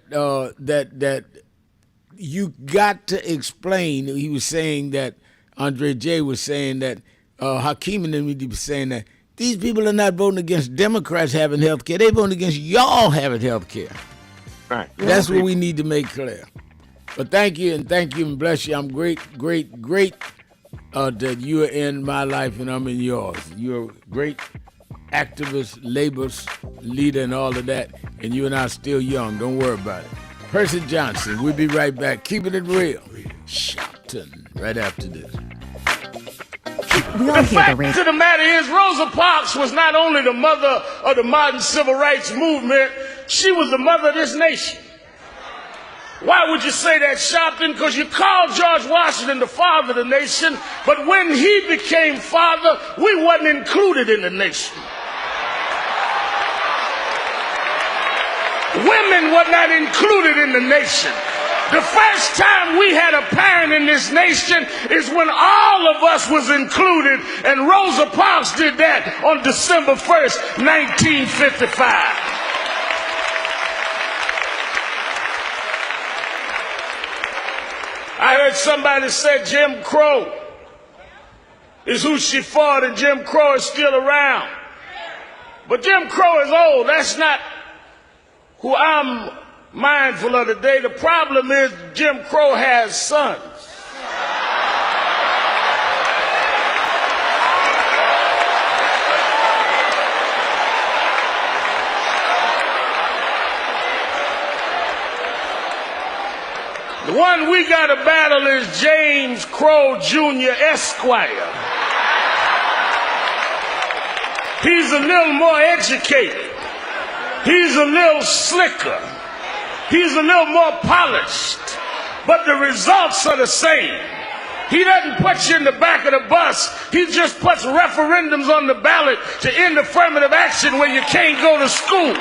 you got to explain. He was saying that Andre J was saying that Hakeem and them need to be saying that these people are not voting against Democrats having health care. They're voting against y'all having health care. Right. That's what we need to make clear. But thank you and bless you. I'm great that you are in my life and I'm in yours. You're a great activist, labor leader, and all of that. And you and I are still young. Don't worry about it. Percy Johnson, we'll be right back. Keeping it real. Shouting right after this. The fact of the matter is, Rosa Parks was not only the mother of the modern civil rights movement, she was the mother of this nation. Why would you say that, Sharpton? Because you called George Washington the father of the nation, but when he became father, we wasn't included in the nation. Women were not included in the nation. The first time we had a parent in this nation is when all of us was included, and Rosa Parks did that on December 1st, 1955. I heard somebody say Jim Crow is who she fought, and Jim Crow is still around. But Jim Crow is old. That's not who I'm mindful of today. The problem is Jim Crow has sons. The one we got to battle is James Crow Jr. Esquire. He's a little more educated. He's a little slicker. He's a little more polished. But the results are the same. He doesn't put you in the back of the bus. He just puts referendums on the ballot to end affirmative action when you can't go to school.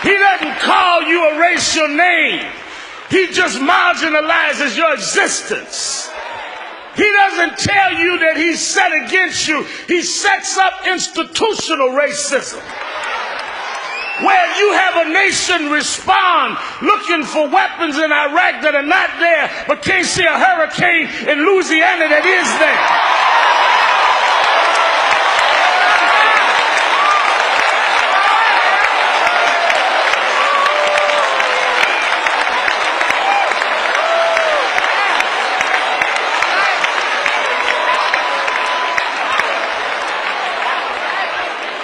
He doesn't call you a racial name. He just marginalizes your existence. He doesn't tell you that he's set against you. He sets up institutional racism, where you have a nation respond looking for weapons in Iraq that are not there, but can't see a hurricane in Louisiana that is there.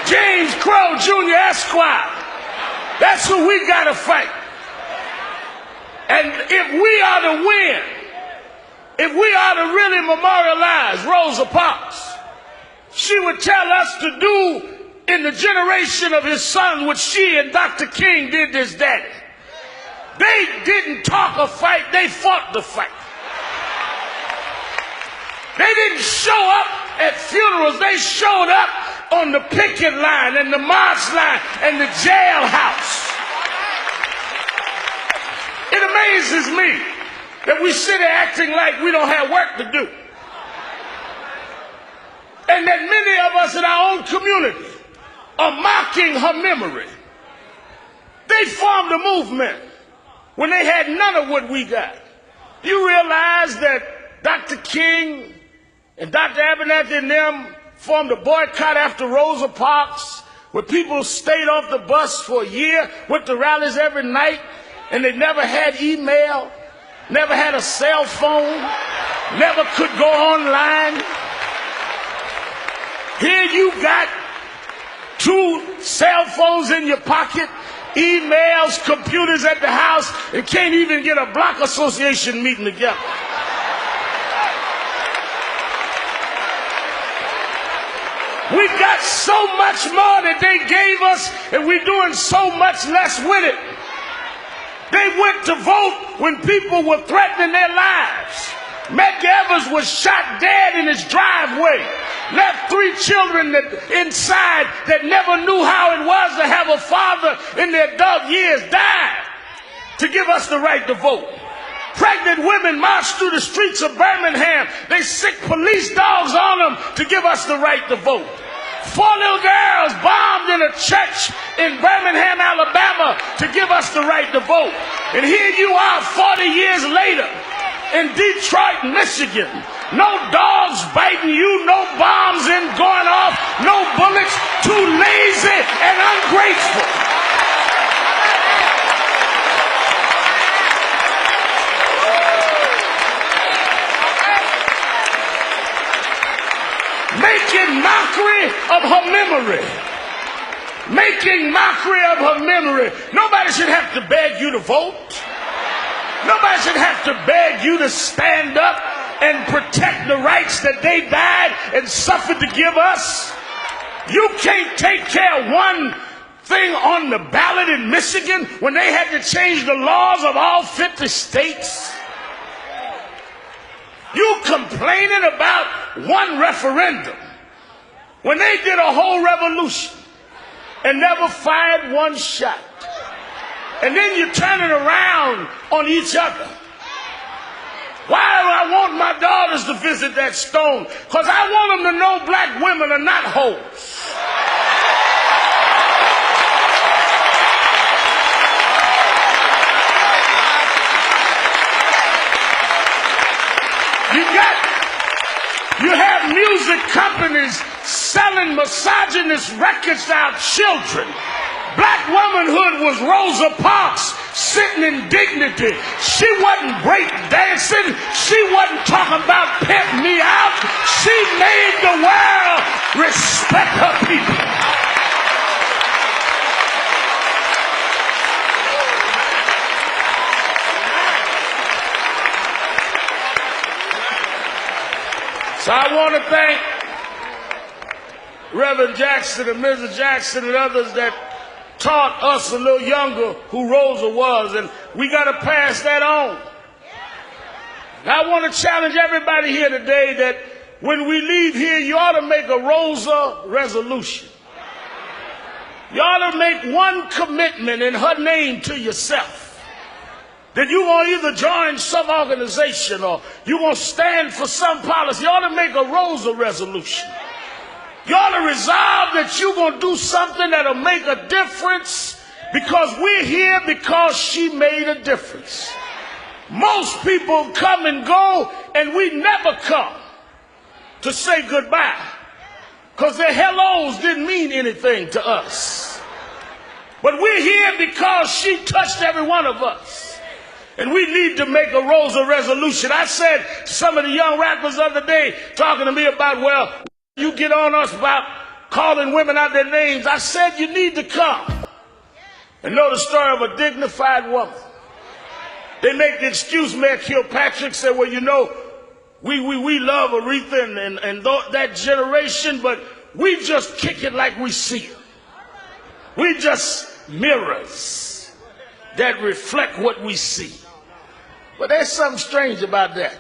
James Crow Jr. Esquire. That's who we got to fight. And if we are to win, if we are to really memorialize Rosa Parks, she would tell us to do in the generation of his son what she and Dr. King did to his daddy. They didn't talk a fight, they fought the fight. They didn't show up at funerals, they showed up on the picket line and the march line and the jailhouse. It amazes me that we sit here acting like we don't have work to do. And that many of us in our own community are mocking her memory. They formed a movement when they had none of what we got. You realize that Dr. King and Dr. Abernathy and them formed a boycott after Rosa Parks, where people stayed off the bus for a year, went to rallies every night, and they never had email, never had a cell phone, never could go online. Here you got 2 cell phones in your pocket, emails, computers at the house, and can't even get a block association meeting together. We got so much more that they gave us, and we're doing so much less with it. They went to vote when people were threatening their lives. Medgar Evers was shot dead in his driveway, left 3 children inside that never knew how it was to have a father in their adult years, died to give us the right to vote. Pregnant women marched through the streets of Birmingham. They sick police dogs on them to give us the right to vote. 4 little girls bombed in a church in Birmingham, Alabama to give us the right to vote. And here you are 40 years later in Detroit, Michigan. No dogs biting you, no bombs going off, no bullets, too lazy and ungrateful. Making mockery of her memory. Making mockery of her memory. Nobody should have to beg you to vote. Nobody should have to beg you to stand up and protect the rights that they died and suffered to give us. You can't take care of one thing on the ballot in Michigan when they had to change the laws of all 50 states. You complaining about one referendum when they did a whole revolution and never fired one shot. And then you turn it around on each other. Why do I want my daughters to visit that stone? Because I want them to know black women are not hoes. You You have music companies selling misogynist records to our children. Black womanhood was Rosa Parks sitting in dignity. She wasn't break dancing. She wasn't talking about pimp me out. She made the world respect her people. So I want to thank Reverend Jackson and Mrs. Jackson and others that taught us a little younger who Rosa was, and we got to pass that on. And I want to challenge everybody here today that when we leave here, you ought to make a Rosa resolution. You ought to make one commitment in her name to yourself. That you're going to either join some organization or you're going to stand for some policy. You ought to make a Rosa resolution. You ought to resolve that you're going to do something that'll make a difference because we're here because she made a difference. Most people come and go and we never come to say goodbye because their hellos didn't mean anything to us. But we're here because she touched every one of us. And we need to make a Rosa resolution. I said to some of the young rappers the other day talking to me about, well, you get on us about calling women out their names. I said you need to come and know the story of a dignified woman. They make the excuse, Mayor Kilpatrick said, well, you know, we love Aretha and that generation, but we just kick it like we see it. We just mirrors that reflect what we see. But there's something strange about that.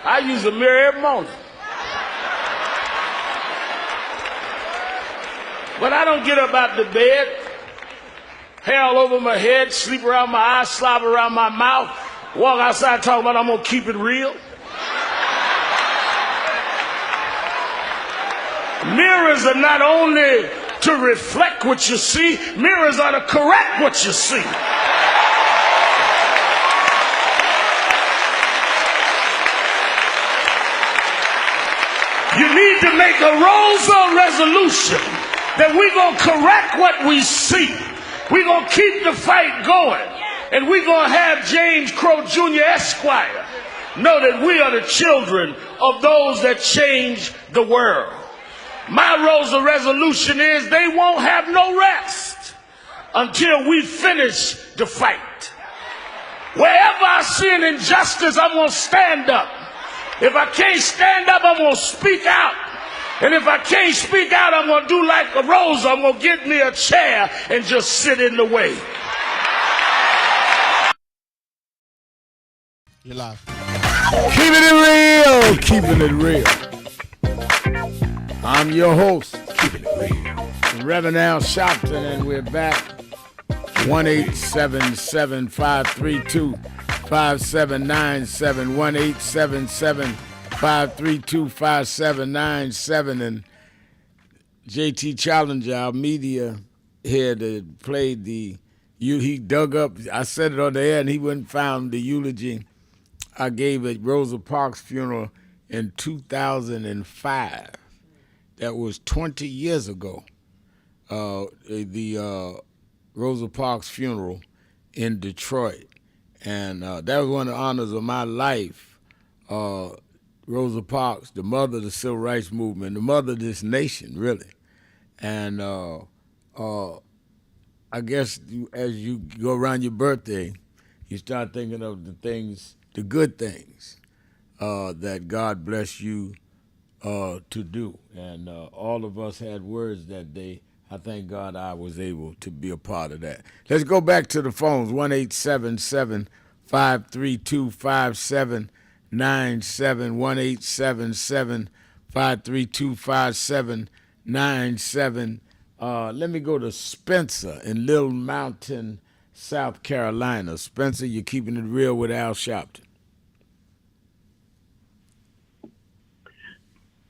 I use a mirror every morning. But I don't get up out the bed, hair all over my head, sleep around my eyes, slob around my mouth, walk outside talking about I'm going to keep it real. Mirrors are not only to reflect what you see, mirrors are to correct what you see. You need to make a Rosa resolution that we're going to correct what we see. We're going to keep the fight going. And we're going to have James Crow Jr. Esquire know that we are the children of those that change the world. My Rosa resolution is they won't have no rest until we finish the fight. Wherever I see an injustice, I'm going to stand up. If I can't stand up, I'm going to speak out. And if I can't speak out, I'm going to do like a Rosa. I'm going to get me a chair and just sit in the way. You're live. Keeping it real. Keeping it real. I'm your host, Keeping It Real, Reverend Al Sharpton, and we're back. 1-877-532-5797, 1-877-532-5797, and JT Challenger, our media head that played he dug up, I said it on the air, and he went and found the eulogy I gave at Rosa Parks' funeral in 2005. That was 20 years ago, the Rosa Parks funeral in Detroit. And that was one of the honors of my life. Rosa Parks, the mother of the Civil Rights Movement, the mother of this nation, really. And I guess as you go around your birthday, you start thinking of the good things that God bless you to do. And all of us had words that day. I thank God I was able to be a part of that. Let's go back to the phones, 1-877-532-5797, 1-877-532-5797. Let me go to Spencer in Little Mountain, South Carolina. Spencer, you're keeping it real with Al Sharpton.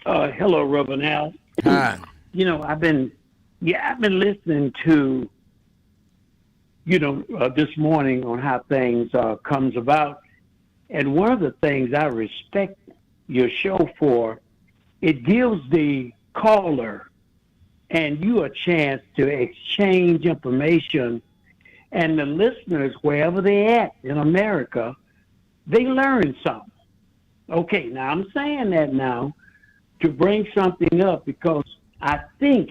Hello, Reverend Al. Hi. You know, I've been listening to, this morning on how things comes about. And one of the things I respect your show for, it gives the caller and you a chance to exchange information, and the listeners, wherever they're at in America, they learn something. Okay, now I'm saying that now to bring something up because I think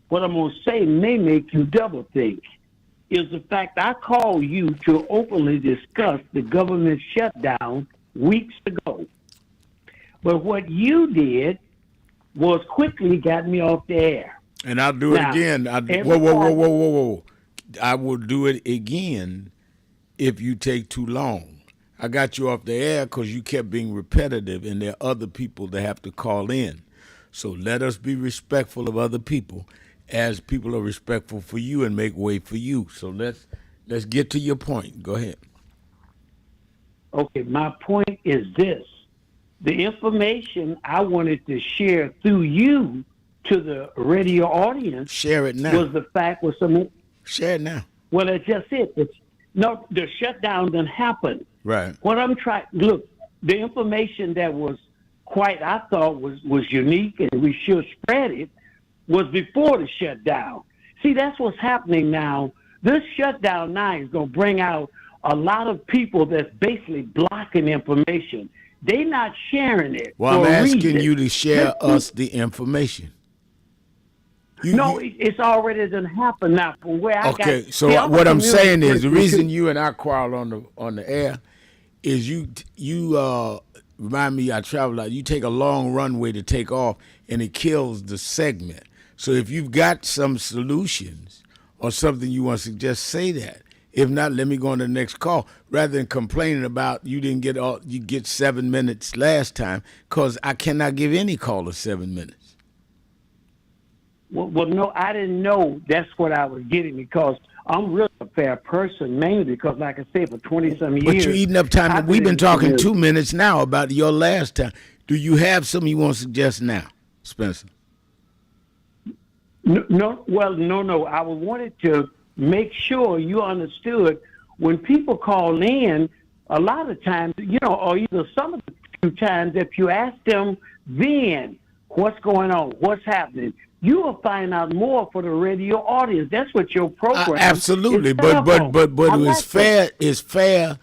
what I'm going to say may make you double think, is the fact I called you to openly discuss the government shutdown weeks ago. But what you did was quickly got me off the air. And I'll do it again. Whoa. I will do it again if you take too long. I got you off the air because you kept being repetitive, and there are other people that have to call in. So let us be respectful of other people as people are respectful for you and make way for you. So let's get to your point. Go ahead. Okay, my point is this. The information I wanted to share through you to the radio audience. Share it now. Was the fact was some. Share it now. Well, that's just it. No, the shutdown didn't happen. Right. What I'm trying, look, the information that was I thought was unique and we should spread it was before the shutdown. See, that's what's happening now. This shutdown now is going to bring out a lot of people that's basically blocking information. They're not sharing it. Well, I'm asking you to share us the information. It's already done happened now. From where I got. Okay, so what I'm saying is the reason you and I quarrel on the air is you remind me I travel out. You take a long runway to take off, and it kills the segment. So if you've got some solutions or something you want to suggest, say that. If not, let me go on to the next call. Rather than complaining about you didn't get you get 7 minutes last time, because I cannot give any caller 7 minutes. Well, no, I didn't know that's what I was getting because I'm really a fair person, mainly because, like I said, for 20-some years. But you're eating up time. We've been talking 2 minutes now about your last time. Do you have something you want to suggest now, Spencer? No. I wanted to make sure you understood when people call in, a lot of times, or either some of the few times, if you ask them then what's going on, what's happening, you will find out more for the radio audience. That's what your program absolutely, but it's fair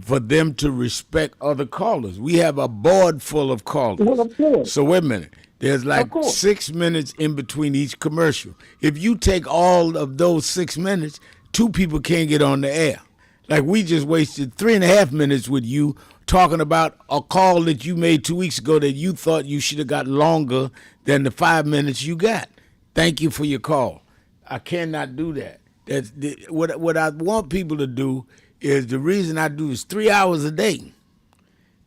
for them to respect other callers. We have a board full of callers. Well, of course. So wait a minute. There's like 6 minutes in between each commercial. If you take all of those 6 minutes, 2 people can't get on the air. Like we just wasted 3.5 minutes with you talking about a call that you made 2 weeks ago that you thought you should have got longer than the 5 minutes you got. Thank you for your call. I cannot do that. What I want people to do is the reason I do is 3 hours a day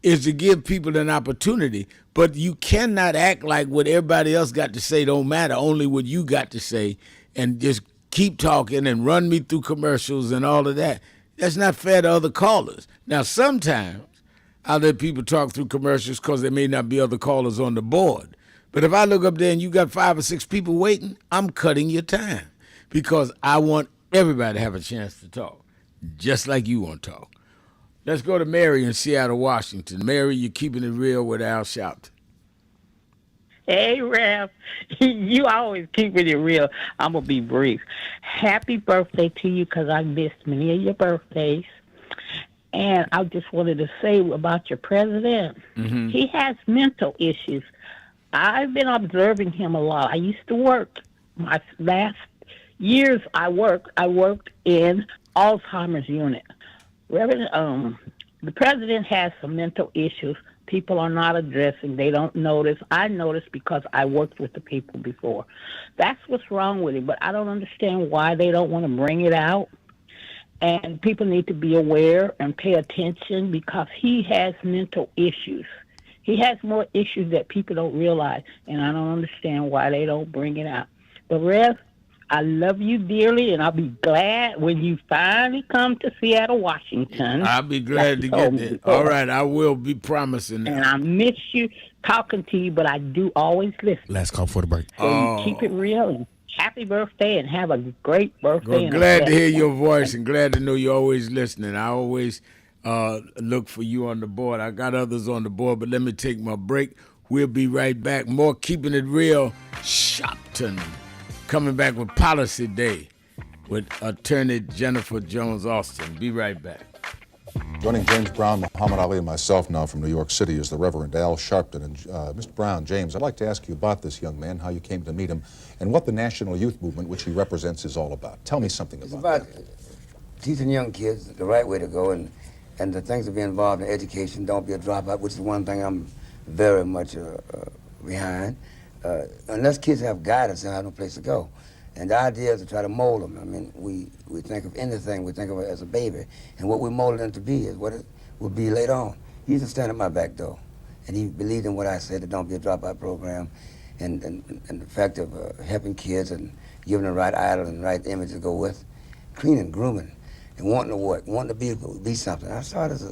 is to give people an opportunity. But you cannot act like what everybody else got to say don't matter, only what you got to say, and just keep talking and run me through commercials and all of that. That's not fair to other callers. Now, sometimes I let people talk through commercials because there may not be other callers on the board. But if I look up there and you got 5 or 6 people waiting, I'm cutting your time because I want everybody to have a chance to talk, just like you want to talk. Let's go to Mary in Seattle, Washington. Mary, you're keeping it real with Al Sharpton. Hey, Rev. You always keeping it real. I'm going to be brief. Happy birthday to you because I missed many of your birthdays. And I just wanted to say about your president. Mm-hmm. He has mental issues. I've been observing him a lot. I used to work. My last years I worked in Alzheimer's unit. Reverend, the president has some mental issues. People are not addressing. They don't notice. I noticed because I worked with the people before. That's what's wrong with him. But I don't understand why they don't want to bring it out. And people need to be aware and pay attention because he has mental issues. He has more issues that people don't realize, and I don't understand why they don't bring it out. But, Rev, I love you dearly, and I'll be glad when you finally come to Seattle, Washington. I'll be glad to get there. All right, I will be promising that. And I miss you talking to you, but I do always listen. Last call for the break. So you keep it real, and happy birthday, and have a great birthday. Well, glad to hear your voice, and glad to know you're always listening. I always look for you on the board. I got others on the board, but let me take my break. We'll be right back. More Keeping It Real. Sharpton coming back with Policy Day with attorney Jennifer Jones Austin. Be right back. Joining James Brown, Muhammad Ali, and myself now from New York City is the Reverend Al Sharpton. And Mr. Brown, James, I'd like to ask you about this young man, how you came to meet him, and what the National Youth Movement, which he represents, is all about. Tell me something about that. It's about teaching young kids the right way to go, and the things to be involved in education. Don't be a dropout, which is one thing I'm very much behind. Unless kids have guidance, they have no place to go. And the idea is to try to mold them. I mean, we think of anything, we think of it as a baby. And what we molded them to be is what it will be later on. He used to stand at my back door, and he believed in what I said, the Don't Be a Dropout program, and the fact of helping kids and giving the right idol and the right image to go with, cleaning, grooming, and wanting to work, wanting to be something. I started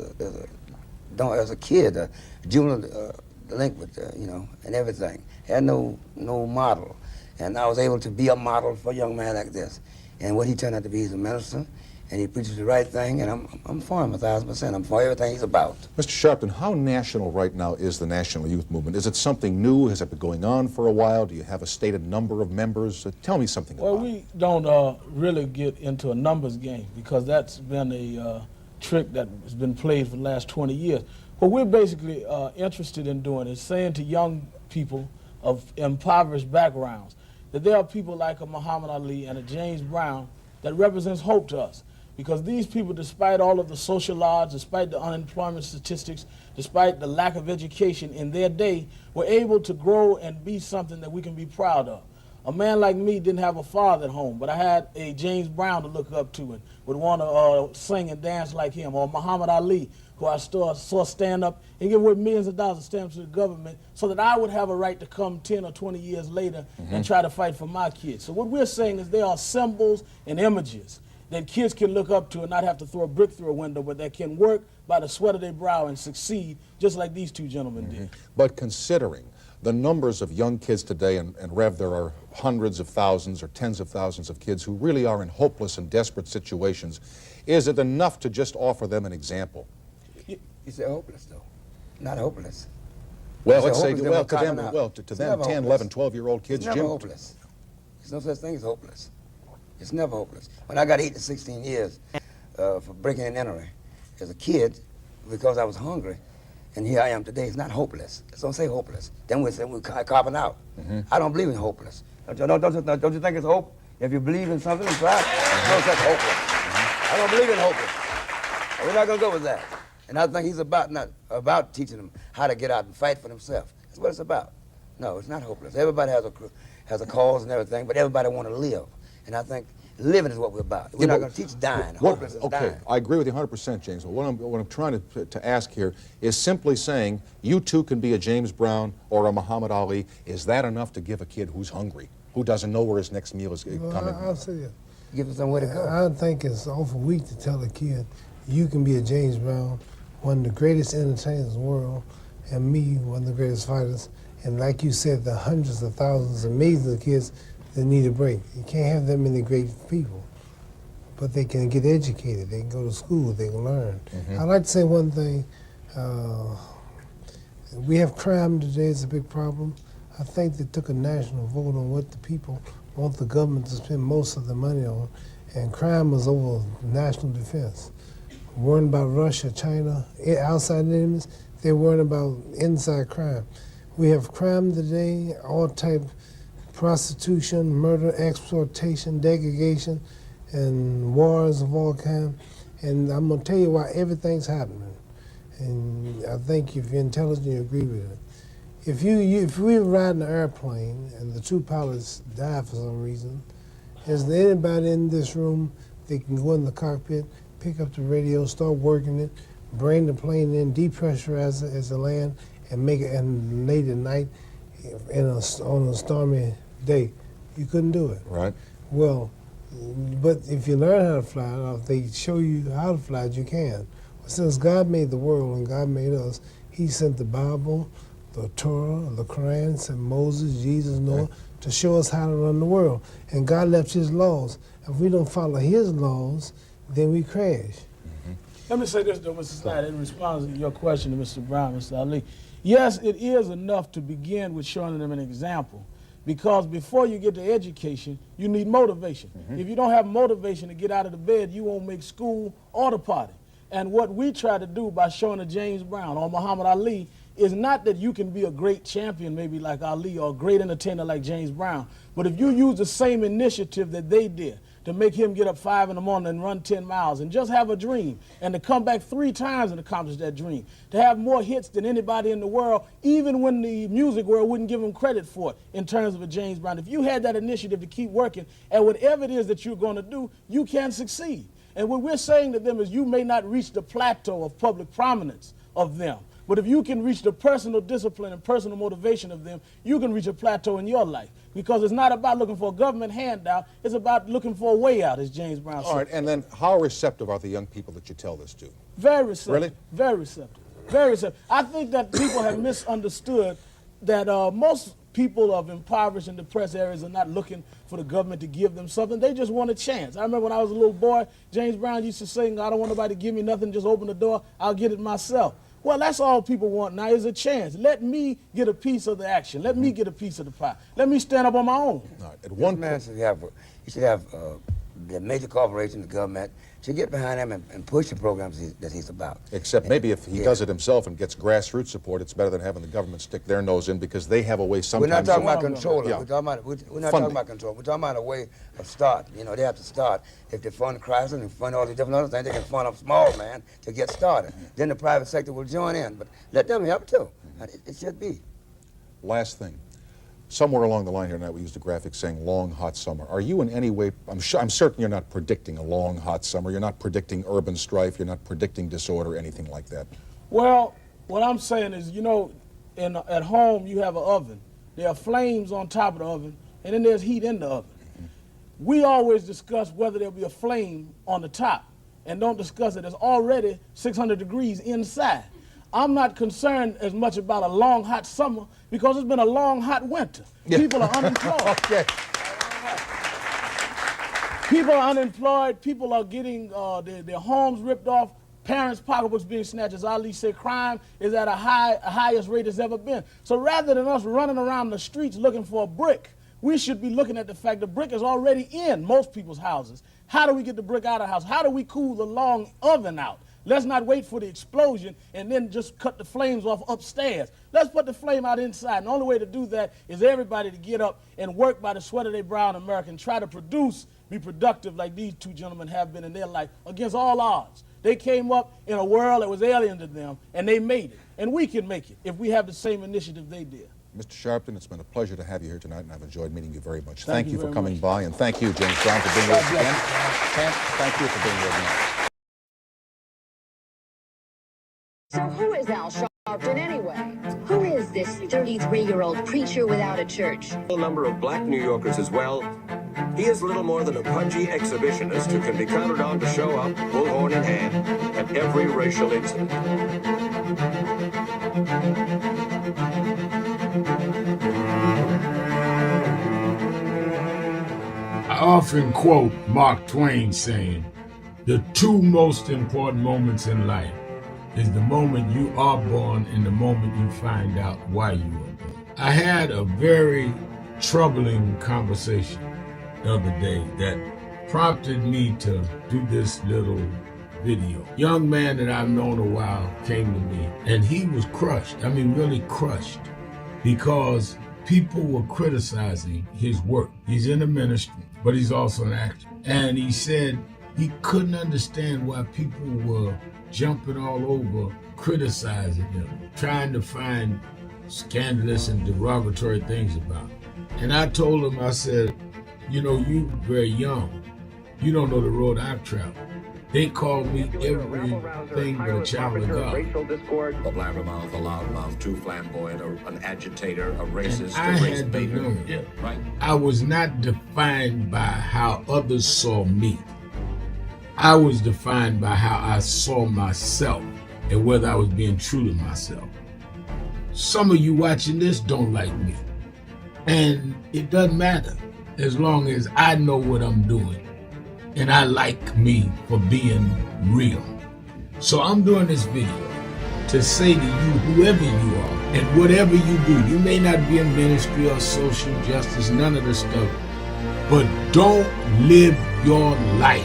as a kid, a juvenile delinquent, and everything. Had no model. And I was able to be a model for a young man like this. And what he turned out to be is a minister, and he preaches the right thing, and I'm for him 1,000%. I'm for everything he's about. Mr. Sharpton, how national right now is the National Youth Movement? Is it something new? Has it been going on for a while? Do you have a stated number of members? Tell me something about it. Well, we don't really get into a numbers game because that's been a trick that has been played for the last 20 years. What we're basically interested in doing is saying to young people of impoverished backgrounds that there are people like a Muhammad Ali and a James Brown that represents hope to us. Because these people, despite all of the social odds, despite the unemployment statistics, despite the lack of education in their day, were able to grow and be something that we can be proud of. A man like me didn't have a father at home, but I had a James Brown to look up to and would want to sing and dance like him, or Muhammad Ali, who I saw stand up and give away millions of dollars of stamps to the government so that I would have a right to come 10 or 20 years later and try to fight for my kids. So what we're saying is there are symbols and images that kids can look up to and not have to throw a brick through a window, but that can work by the sweat of their brow and succeed, just like these two gentlemen did. But considering the numbers of young kids today, and Rev, there are hundreds of thousands or tens of thousands of kids who really are in hopeless and desperate situations, is it enough to just offer them an example? You say hopeless, though. Not hopeless. Well, let's say, well, to them, 10, 11, 12-year-old kids, it's never hopeless. There's no such thing as hopeless. It's never hopeless. When I got 8 to 16 years for breaking and entering as a kid, because I was hungry, and here I am today, it's not hopeless. Don't say hopeless. Then we say we're carving out. I don't believe in hopeless. Don't you think it's hope? If you believe in something, try it. No such hopeless. I don't believe in hopeless. We're not going to go with that. And I think he's not about teaching them how to get out and fight for themselves. That's what it's about. No, it's not hopeless. Everybody has a cause and everything, but everybody want to live. And I think living is what we're about. We're not going to teach dying. Hopeless is dying. I agree with you 100%, James. But what I'm trying to ask here is simply saying you too can be a James Brown or a Muhammad Ali. Is that enough to give a kid who's hungry, who doesn't know where his next meal is coming? I'll say it. Give him somewhere to go. I think it's awful weak to tell a kid you can be a James Brown, one of the greatest entertainers in the world, and me, one of the greatest fighters. And like you said, the hundreds of thousands of millions of kids that need a break. You can't have that many great people, but they can get educated. They can go to school. They can learn. I'd like to say one thing. We have crime today. It's a big problem. I think they took a national vote on what the people want the government to spend most of the money on, and crime was over national defense. Worrying about Russia, China, outside enemies, they're worrying about inside crime. We have crime today, all type prostitution, murder, exploitation, degradation, and wars of all kinds. And I'm going to tell you why everything's happening. And I think if you're intelligent, you agree with it. If we were riding an airplane and the two pilots died for some reason, is there anybody in this room that can go in the cockpit, pick up the radio, start working it, bring the plane in, depressurize it as it land, and make it, and late at night on a stormy day? You couldn't do it. Right. Well, but if you learn how to fly, or if they show you how to fly, you can. Since God made the world and God made us, He sent the Bible, the Torah, the Quran, sent Moses, Jesus, Noah, to show us how to run the world. And God left His laws. If we don't follow His laws, then we crash. Let me say this, though, Mr. Snyder, in response to your question to Mr. Brown, Mr. Ali. Yes, it is enough to begin with showing them an example, because before you get to education, you need motivation. If you don't have motivation to get out of the bed, you won't make school or the party. And what we try to do by showing a James Brown or Muhammad Ali is not that you can be a great champion maybe like Ali or a great entertainer like James Brown, but if you use the same initiative that they did to make him get up 5 in the morning and run 10 miles and just have a dream and to come back 3 times and accomplish that dream, to have more hits than anybody in the world, even when the music world wouldn't give him credit for it in terms of a James Brown. If you had that initiative to keep working at whatever it is that you're going to do, you can succeed. And what we're saying to them is you may not reach the plateau of public prominence of them, but if you can reach the personal discipline and personal motivation of them, you can reach a plateau in your life. Because it's not about looking for a government handout, it's about looking for a way out, as James Brown said. All right, and then how receptive are the young people that you tell this to? Very receptive. Really? Very receptive. Very receptive. I think that people have misunderstood that most people of impoverished and depressed areas are not looking for the government to give them something. They just want a chance. I remember when I was a little boy, James Brown used to sing, I don't want nobody to give me nothing, just open the door, I'll get it myself. Well, that's all people want now is a chance. Let me get a piece of the action. Let me get a piece of the pie. Let me stand up on my own. All right. At one man should have the major corporations, the government, should get behind him and push the programs that he's about. Except maybe if he does it himself and gets grassroots support, it's better than having the government stick their nose in, because they have a way sometimes. We're not talking about control. Yeah. We're not talking about control. We're talking about a way of start. You know, they have to start. If they fund crisis and fund all these different other things, they can fund a small man to get started. Then the private sector will join in. But let them help too. It should be. Last thing. Somewhere along the line here tonight, we used a graphic saying long, hot summer. Are you in any way, I'm certain you're not predicting a long, hot summer. You're not predicting urban strife. You're not predicting disorder, anything like that. Well, what I'm saying is, you know, at home you have an oven. There are flames on top of the oven, and then there's heat in the oven. We always discuss whether there'll be a flame on the top and don't discuss it. There's already 600 degrees inside. I'm not concerned as much about a long, hot summer because it's been a long, hot winter. Yeah. People are unemployed. Okay. People are unemployed. People are getting their homes ripped off. Parents' pocketbooks being snatched. As Ali said, crime is at a highest rate it's ever been. So rather than us running around the streets looking for a brick, we should be looking at the fact the brick is already in most people's houses. How do we get the brick out of the house? How do we cool the long oven out? Let's not wait for the explosion and then just cut the flames off upstairs. Let's put the flame out inside. And the only way to do that is everybody to get up and work by the sweat of their brow in America and try to be productive like these two gentlemen have been in their life against all odds. They came up in a world that was alien to them, and they made it. And we can make it if we have the same initiative they did. Mr. Sharpton, it's been a pleasure to have you here tonight, and I've enjoyed meeting you very much. Thank you for coming by, and thank you, James Brown, for being with us again. Thank you for being here tonight. So who is Al Sharpton anyway? Who is this 33-year-old preacher without a church? A number of black New Yorkers as well. He is little more than a pudgy exhibitionist who can be counted on to show up, bullhorn in hand, at every racial incident. I often quote Mark Twain saying, the two most important moments in life is the moment you are born and the moment you find out why you are born. I had a very troubling conversation the other day that prompted me to do this little video. Young man that I've known a while came to me and he was crushed. I mean, really crushed, because people were criticizing his work. He's in the ministry, but he's also an actor. And he said he couldn't understand why people were jumping all over, criticizing him, trying to find scandalous and derogatory things about him. And I told him, I said, you know, you very young. You don't know the road I've traveled. They call me everything but a child of God. A blabbermouth, a loudmouth, too flamboyant, an agitator, a racist, I had to learn. Yeah, right. I was not defined by how others saw me. I was defined by how I saw myself and whether I was being true to myself. Some of you watching this don't like me. And it doesn't matter as long as I know what I'm doing and I like me for being real. So I'm doing this video to say to you, whoever you are, and whatever you do, you may not be in ministry or social justice, none of this stuff, but don't live your life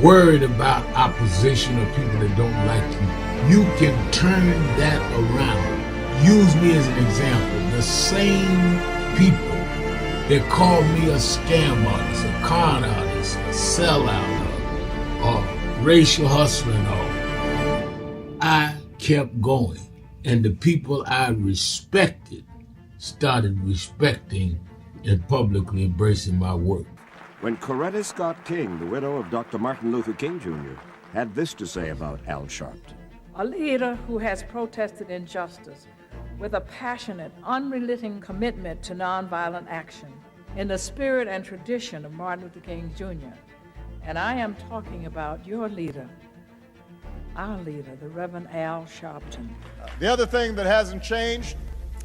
worried about opposition or people that don't like you. You can turn that around. Use me as an example. The same people that call me a scam artist, a con artist, a sellout, or racial hustler and all, I kept going. And the people I respected started respecting and publicly embracing my work. When Coretta Scott King, the widow of Dr. Martin Luther King Jr., had this to say about Al Sharpton. A leader who has protested injustice with a passionate, unrelenting commitment to nonviolent action in the spirit and tradition of Martin Luther King Jr. And I am talking about your leader, our leader, the Reverend Al Sharpton. The other thing that hasn't changed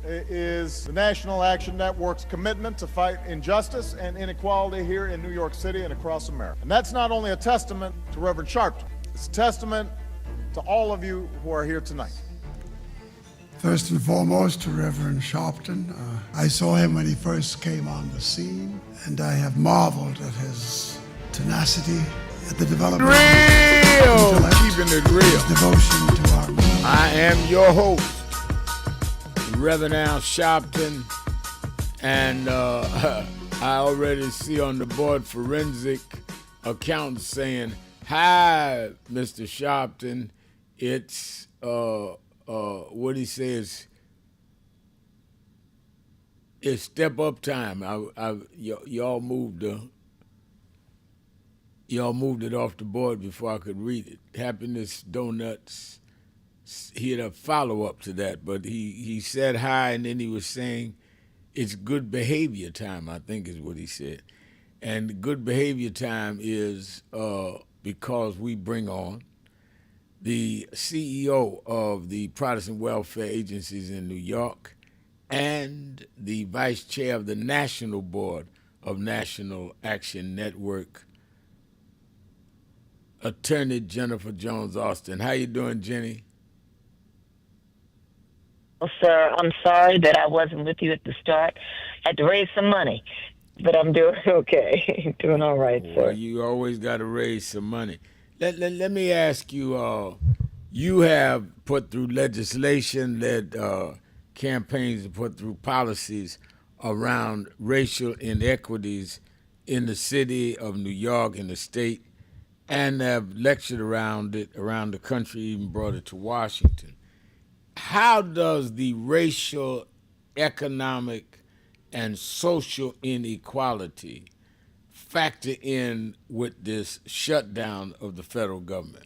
is the National Action Network's commitment to fight injustice and inequality here in New York City and across America. And that's not only a testament to Reverend Sharpton, it's a testament to all of you who are here tonight. First and foremost, to Reverend Sharpton. I saw him when he first came on the scene, and I have marveled at his tenacity, at the development Real! intellect, Keeping it real. his devotion to our movement. I am your host, Reverend Al Sharpton, and I already see on the board forensic accountants saying, "Hi, Mr. Sharpton, it's what he says, it's step up time." Y'all moved it off the board before I could read it. Happiness Donuts, he had a follow-up to that, but he said hi, and then he was saying it's good behavior time, I think is what he said. And good behavior time is because we bring on the CEO of the Protestant Welfare Agencies in New York and the vice chair of the National Board of National Action Network, Attorney Jennifer Jones Austin. How you doing, Jenny? Well, sir, I'm sorry that I wasn't with you at the start. I had to raise some money, but I'm doing okay. Doing all right, sir. Well, you always got to raise some money. Let me ask you, you have put through legislation, led campaigns to put through policies around racial inequities in the city of New York, in the state, and have lectured around it around the country, even brought it to Washington. How does the racial, economic, and social inequality factor in with this shutdown of the federal government?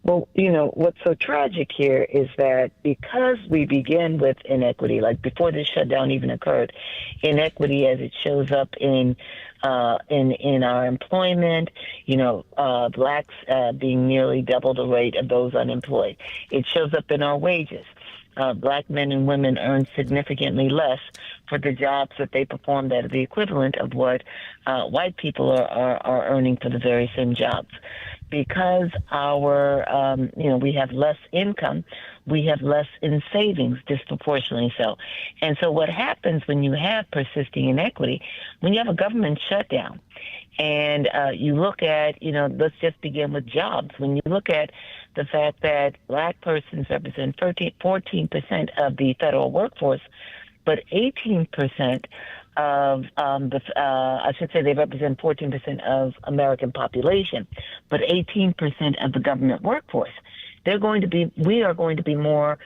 Well, you know, what's so tragic here is that because we begin with inequity, like before this shutdown even occurred, inequity as it shows up in our employment, you know, blacks being nearly double the rate of those unemployed. It shows up in our wages. Black men and women earn significantly less for the jobs that they perform that are the equivalent of what white people are earning for the very same jobs. Because we have less income, we have less in savings, disproportionately so. And so what happens when you have persisting inequity, when you have a government shutdown, and you look at, let's just begin with jobs. When you look at the fact that black persons represent 14% of the federal workforce, but 18% of they represent 14% of American population, but 18% of the government workforce. We are going to be more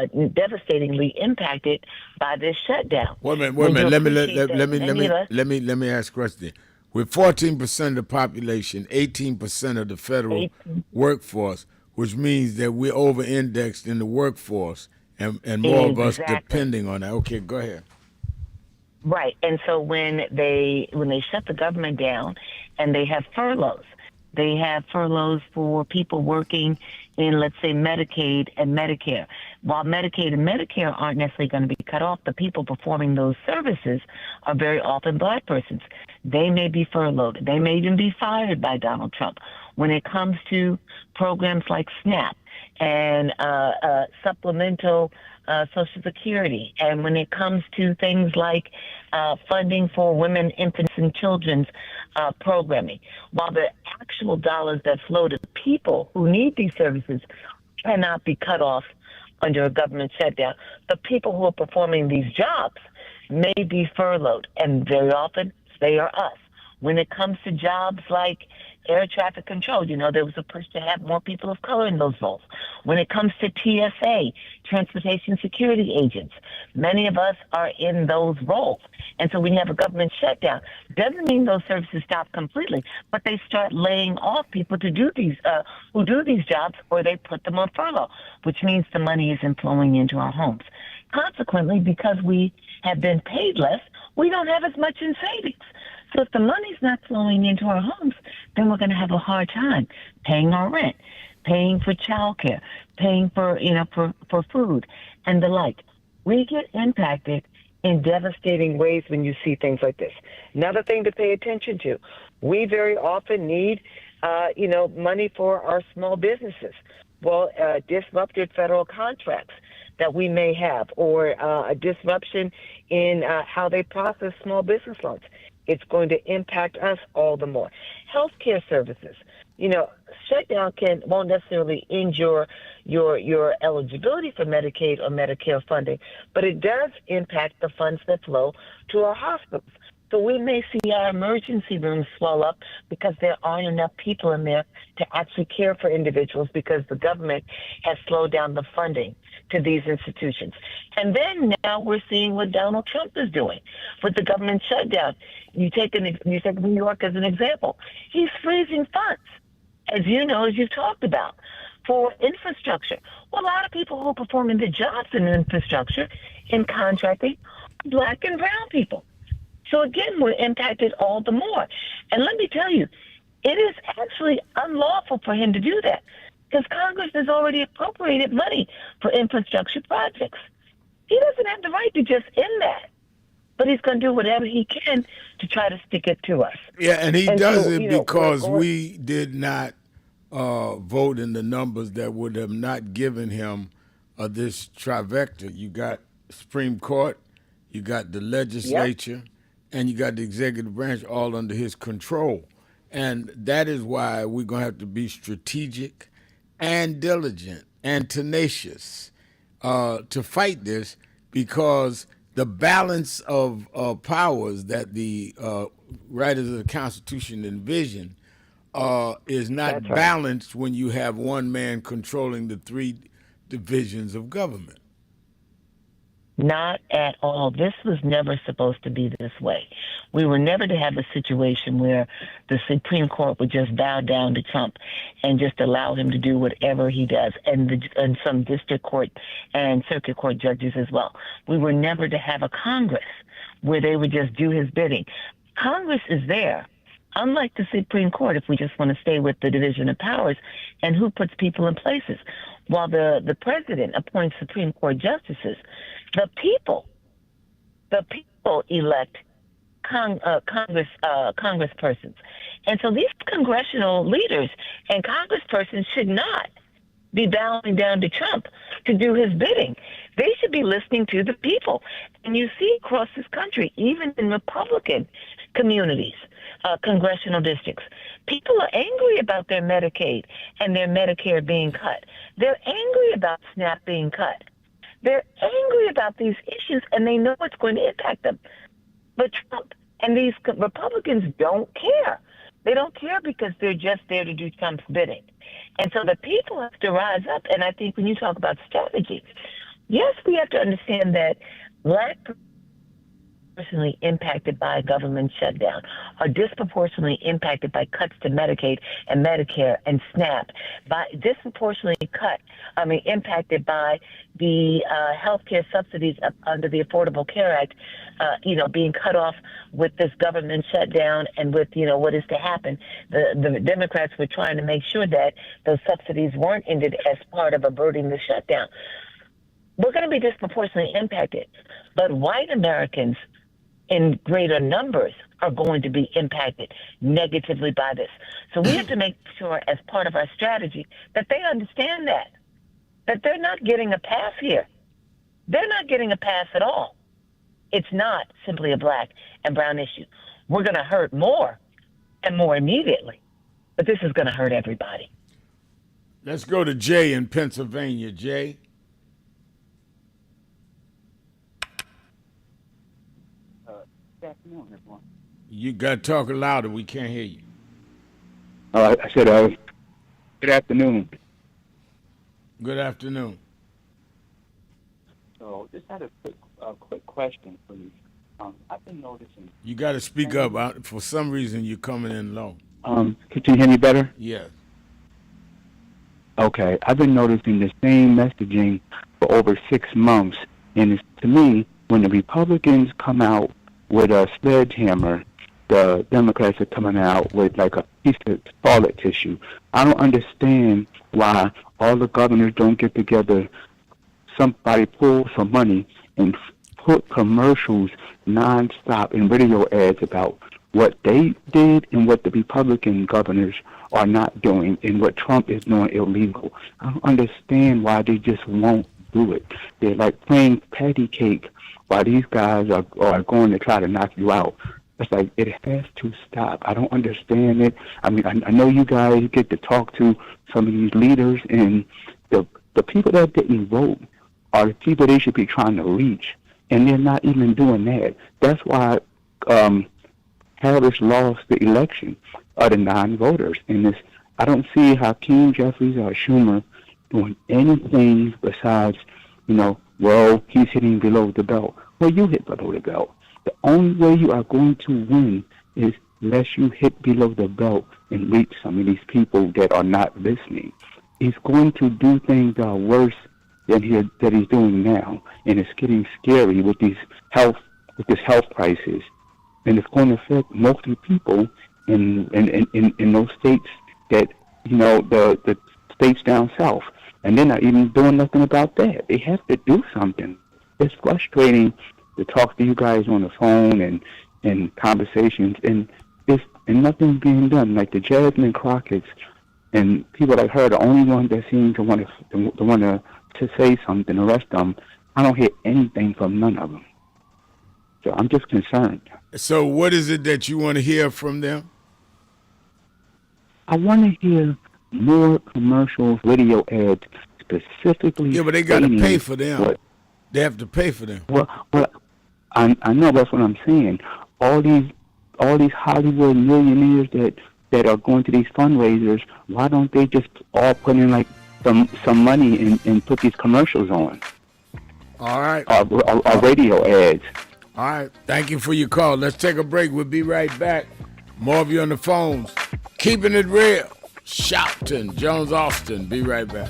devastatingly impacted by this shutdown. Wait a minute. Let me ask a question. With 14% of the population, 18% of the federal workforce, which means that we're over-indexed in the workforce, and more of us depending on that. Okay, go ahead. Right, and so when they shut the government down, and they have furloughs for people working in, let's say, Medicaid and Medicare. While Medicaid and Medicare aren't necessarily going to be cut off, the people performing those services are very often Black persons. They may be furloughed. They may even be fired by Donald Trump. When it comes to programs like SNAP and supplemental Social Security, and when it comes to things like funding for women, infants, and children's programming, while the actual dollars that flow to people who need these services cannot be cut off under a government shutdown, the people who are performing these jobs may be furloughed, and very often they are us. When it comes to jobs like air traffic control, there was a push to have more people of color in those roles. When it comes to TSA, transportation security agents, many of us are in those roles. And so when you have a government shutdown, doesn't mean those services stop completely, but they start laying off people to do these, who do these jobs, or they put them on furlough, which means the money isn't flowing into our homes. Consequently, because we have been paid less, we don't have as much in savings. So if the money's not flowing into our homes, then we're going to have a hard time paying our rent, paying for childcare, paying for, for food and the like. We get impacted in devastating ways when you see things like this. Another thing to pay attention to, we very often need, money for our small businesses. Well, disrupted federal contracts that we may have, or a disruption in how they process small business loans. It's going to impact us all the more. Healthcare services, shutdown won't necessarily end your eligibility for Medicaid or Medicare funding, but it does impact the funds that flow to our hospitals. So we may see our emergency rooms swell up because there aren't enough people in there to actually care for individuals because the government has slowed down the funding to these institutions. And then now we're seeing what Donald Trump is doing with the government shutdown. You take New York as an example. He's freezing funds, as you've talked about, for infrastructure. Well, a lot of people who are performing the jobs in infrastructure, in contracting, are Black and brown people. So again, we're impacted all the more. And let me tell you, it is actually unlawful for him to do that because Congress has already appropriated money for infrastructure projects. He doesn't have the right to just end that, but he's going to do whatever he can to try to stick it to us. Yeah, and he does it because we did not vote in the numbers that would have not given him this trifecta. You got Supreme Court, you got the legislature, and you got the executive branch all under his control. And that is why we're going to have to be strategic and diligent and tenacious to fight this, because the balance of powers that the writers of the Constitution envision is not balanced when you have one man controlling the three divisions of government. Not at all. This was never supposed to be this way. We were never to have a situation where the Supreme Court would just bow down to Trump and just allow him to do whatever he does, and some district court and circuit court judges as well. We were never to have a Congress where they would just do his bidding. Congress is there, unlike the Supreme Court, if we just want to stay with the division of powers and who puts people in places. While the president appoints Supreme Court justices, the people elect congresspersons. And so these congressional leaders and congresspersons should not be bowing down to Trump to do his bidding. They should be listening to the people. And you see across this country, even in Republican communities, congressional districts, people are angry about their Medicaid and their Medicare being cut. They're angry about SNAP being cut. They're angry about these issues, and they know it's going to impact them. But Trump and these Republicans don't care. They don't care because they're just there to do Trump's bidding. And so the people have to rise up. And I think when you talk about strategy, yes, we have to understand that Black, disproportionately impacted by a government shutdown, are disproportionately impacted by cuts to Medicaid and Medicare and SNAP, impacted by the health care subsidies under the Affordable Care Act, being cut off with this government shutdown and with, what is to happen. The Democrats were trying to make sure that those subsidies weren't ended as part of averting the shutdown. We're going to be disproportionately impacted, but white Americans in greater numbers are going to be impacted negatively by this. So we have to make sure as part of our strategy that they understand that they're not getting a pass here. They're not getting a pass at all. It's not simply a black and brown issue. We're going to hurt more and more immediately, but this is going to hurt everybody. Let's go to Jay in Pennsylvania. Jay. Good afternoon, everyone. You got to talk louder. We can't hear you. I said, good afternoon. Good afternoon. So, just had a quick question, please. I've been noticing. You got to speak up. For some reason, you're coming in low. Can you hear me better? Yes. Okay. I've been noticing the same messaging for over 6 months, and it's, to me, when the Republicans come out with a sledgehammer, the Democrats are coming out with like a piece of toilet tissue. I don't understand why all the governors don't get together, somebody pull some money and put commercials nonstop in radio ads about what they did and what the Republican governors are not doing and what Trump is doing illegal. I don't understand why they just won't do it. They're like playing patty cake while these guys are going to try to knock you out. It's like, it has to stop. I don't understand it. I mean, I know you guys get to talk to some of these leaders, and the people that didn't vote are the people they should be trying to reach, and they're not even doing that. That's why Harris lost the election, the non-voters. And I don't see how King, Jeffries, or Schumer doing anything besides, well, he's hitting below the belt. Well, you hit below the belt. The only way you are going to win is unless you hit below the belt and reach some of these people that are not listening. He's going to do things that are worse than he's doing now, and it's getting scary with this health crisis, and it's going to affect mostly people in those states that the states down south. And they're not even doing nothing about that. They have to do something. It's frustrating to talk to you guys on the phone and conversations, and nothing's being done. Like the Jasmine Crockett's and people like her, the only one that seem to want to say something. The rest of them, I don't hear anything from none of them. So I'm just concerned. So what is it that you want to hear from them? I want to hear more commercials, radio ads, specifically. Yeah, but they got to pay for them. They have to pay for them. Well, I know that's what I'm saying. All these Hollywood millionaires that are going to these fundraisers, why don't they just all put in like some money and put these commercials on? All right. Or radio ads. All right. Thank you for your call. Let's take a break. We'll be right back. More of you on the phones. Keeping it real. Shopton, Jones, Austin. Be right back.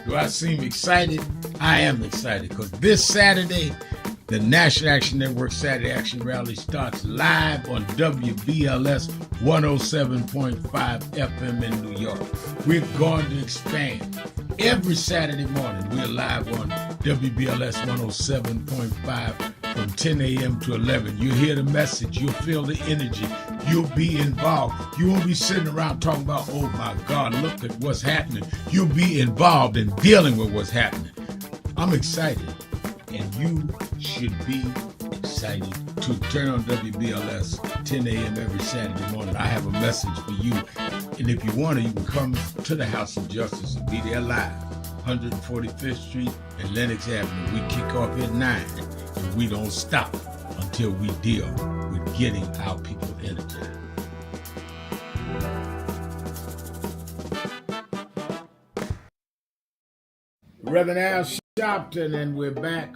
Do I seem excited? I am excited because this Saturday, the National Action Network Saturday Action Rally starts live on WBLS 107.5 FM in New York. We're going to expand. Every Saturday morning, we're live on WBLS 107.5 from 10 a.m. to 11. You'll hear the message. You'll feel the energy. You'll be involved. You won't be sitting around talking about, oh my God, look at what's happening. You'll be involved in dealing with what's happening. I'm excited, and you should be excited to turn on WBLS 10 a.m. every Saturday morning. I have a message for you, and if you want to, you can come to the House of Justice and be there live, 145th Street and Lenox Avenue. We kick off at 9, and we don't stop until we deal with getting our people energized. Reverend Al Sharpton, and we're back.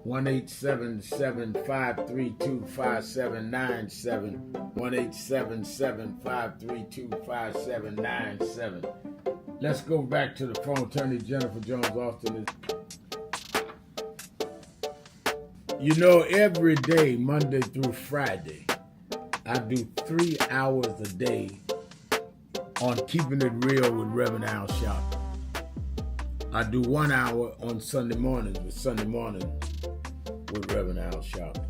1-877-532-5797. 1-877-532-5797. Let's go back to the phone. Attorney Jennifer Jones Austin is. You know, every day, Monday through Friday, I do 3 hours a day on Keeping It Real with Reverend Al Sharpton. I do 1 hour on Sunday mornings with Reverend Al Sharpton.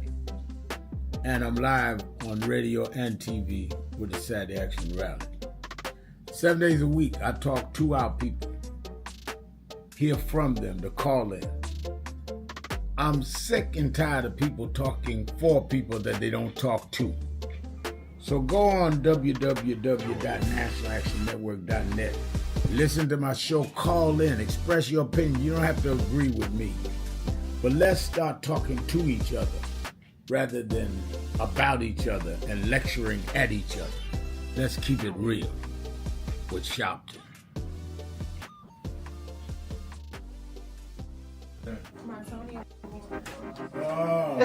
And I'm live on radio and TV with the Saturday Action Rally. 7 days a week, I talk to our people, hear from them, the call-in. I'm sick and tired of people talking for people that they don't talk to. So go on www.nationalactionnetwork.net. Listen to my show, call in, express your opinion. You don't have to agree with me. But let's start talking to each other rather than about each other and lecturing at each other. Let's keep it real with Sharpton. Oh.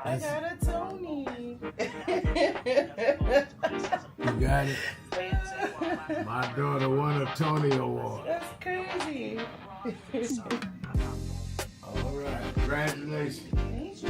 I got a Tony. You got it? My daughter won a Tony Award. That's crazy. All right. Congratulations. Thank you.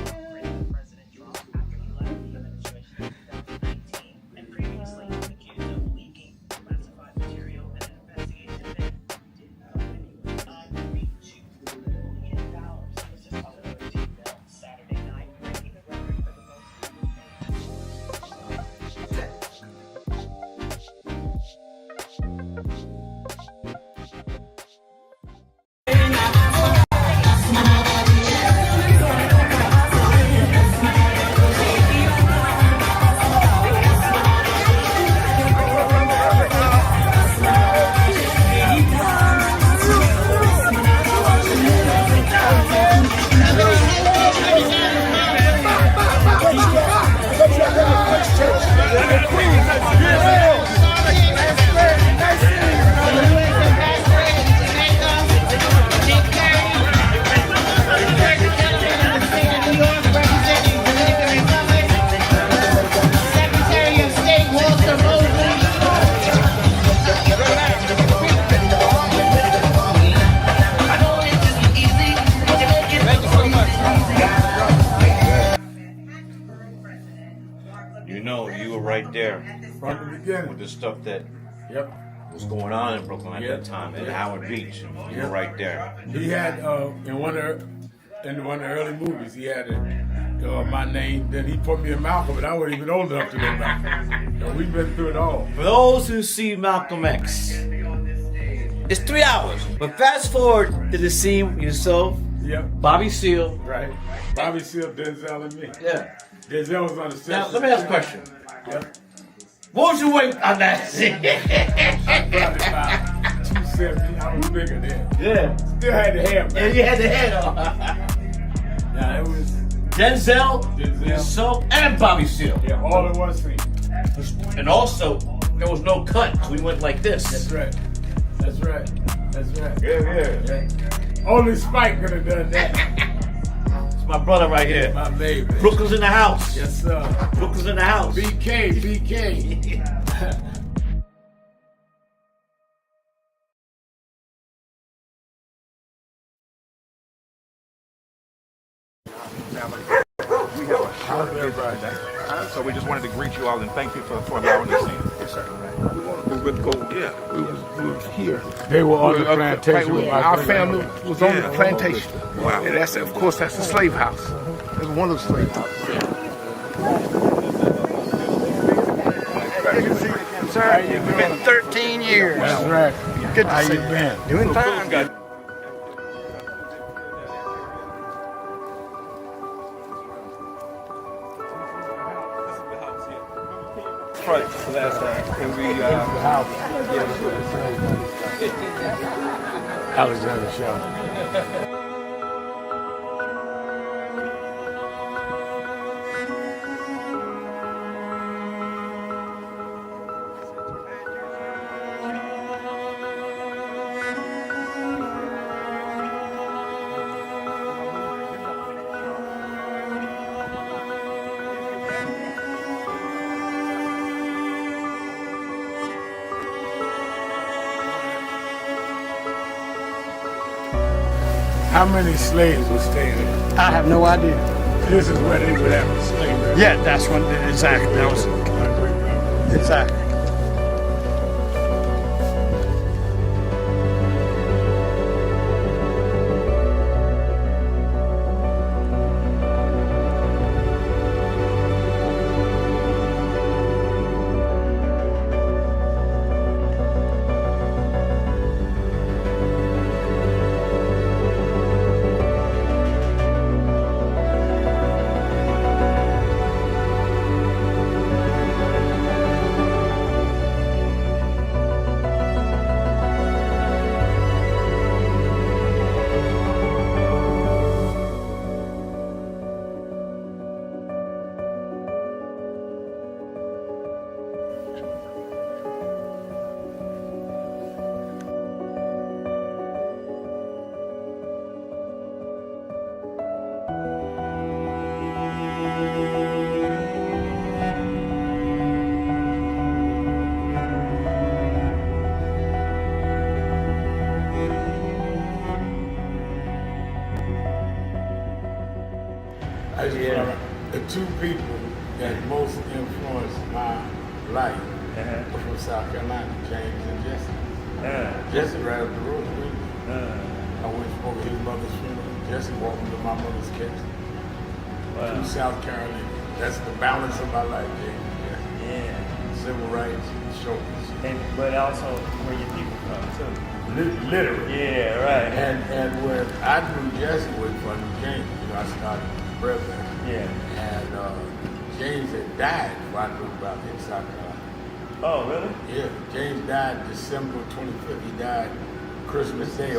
With the stuff that was going on in Brooklyn at that time, at Howard Beach. You were right there. He had in one of the early movies, he had my name. Then he put me in Malcolm, and I wasn't even old enough to know Malcolm. So we've been through it all. For those who see Malcolm X, it's 3 hours. But fast forward to the scene with yourself, Bobby Seale, right? Bobby Seale, Denzel, and me. Yeah. Denzel was on the set. Now let me ask a question. What was your weight on that scene? I probably about 270. I was bigger then. Yeah. Still had the hair, man. Yeah, you had the hair on. Yeah, it was Denzel, yourself, and Bobby Seale. Yeah, all in one scene. And also, there was no cut, so we went like this. That's right. That's right. That's right. Yeah. Only Spike could have done that. my brother right here. My baby. Brooklyn's in the house. Yes, sir. Brooklyn's in the house. BK. We have a short visit, so we just wanted to greet you all and thank you for allowing us in. Yes, sir. We were with Gold. Yeah, we was here. They were on the plantation. Our family was on the plantation. Wow. And that's, of course, that's the slave house. That's one of the slave houses. Sir, it's been 13 years. That's right. Good to How see you been? Doing fine. Front for last time. And we, Alexander Shaw. How many slaves were staying there? I have no idea. This is where they would have a slave. Yeah, that's when exactly. That was exactly. The two people that most influenced my life were from South Carolina, James and Jesse. Jesse right up the road with me. I went over his mother's funeral. Jesse walked me to my mother's casket. To South Carolina. That's the balance of my life, James. Yeah. Civil rights, shoulders. But also where your people from too. Literally. Yeah, right. And when I knew Jesse was from James, I started Brevard. Yeah. And James had died before I knew about him in South Carolina. Oh, really? Yeah. James died December 25th. He died Christmas Day.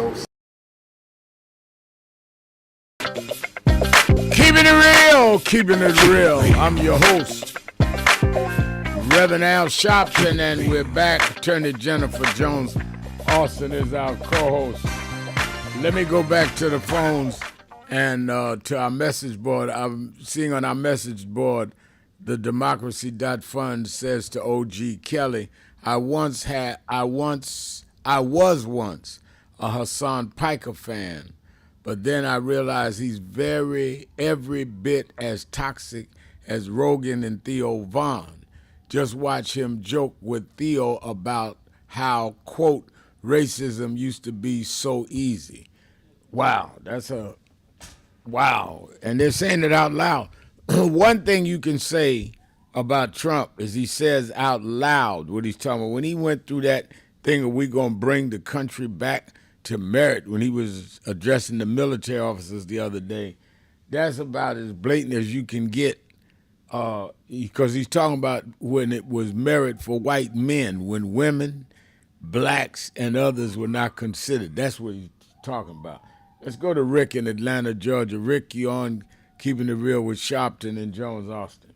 Keeping it real. I'm your host, Reverend Al Sharpton, and we're back. Attorney Jennifer Jones Austin is our co-host. Let me go back to the phones and to our message board. I'm seeing on our message board, the Democracy.Fund says to O.G. Kelly, I was once a Hassan Piker fan, but then I realized he's every bit as toxic as Rogan and Theo Vaughn. Just watch him joke with Theo about how, quote, racism used to be so easy. Wow, wow. And they're saying it out loud. One thing you can say about Trump is he says out loud what he's talking about. When he went through that thing of we going to bring the country back to merit when he was addressing the military officers the other day, that's about as blatant as you can get because he's talking about when it was merit for white men, when women, blacks, and others were not considered. That's what he's talking about. Let's go to Rick in Atlanta, Georgia. Rick, you on Keeping It Real with Sharpton and Jones Austin.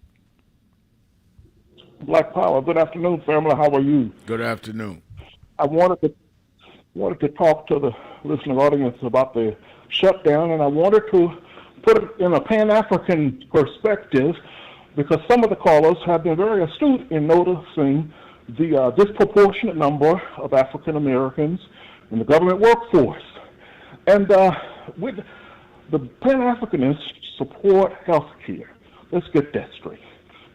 Black Power. Good afternoon, family. How are you? Good afternoon. I wanted to talk to the listening audience about the shutdown, and I wanted to put it in a Pan-African perspective, because some of the callers have been very astute in noticing the disproportionate number of African Americans in the government workforce. And with the Pan-Africanists support health care. Let's get that straight.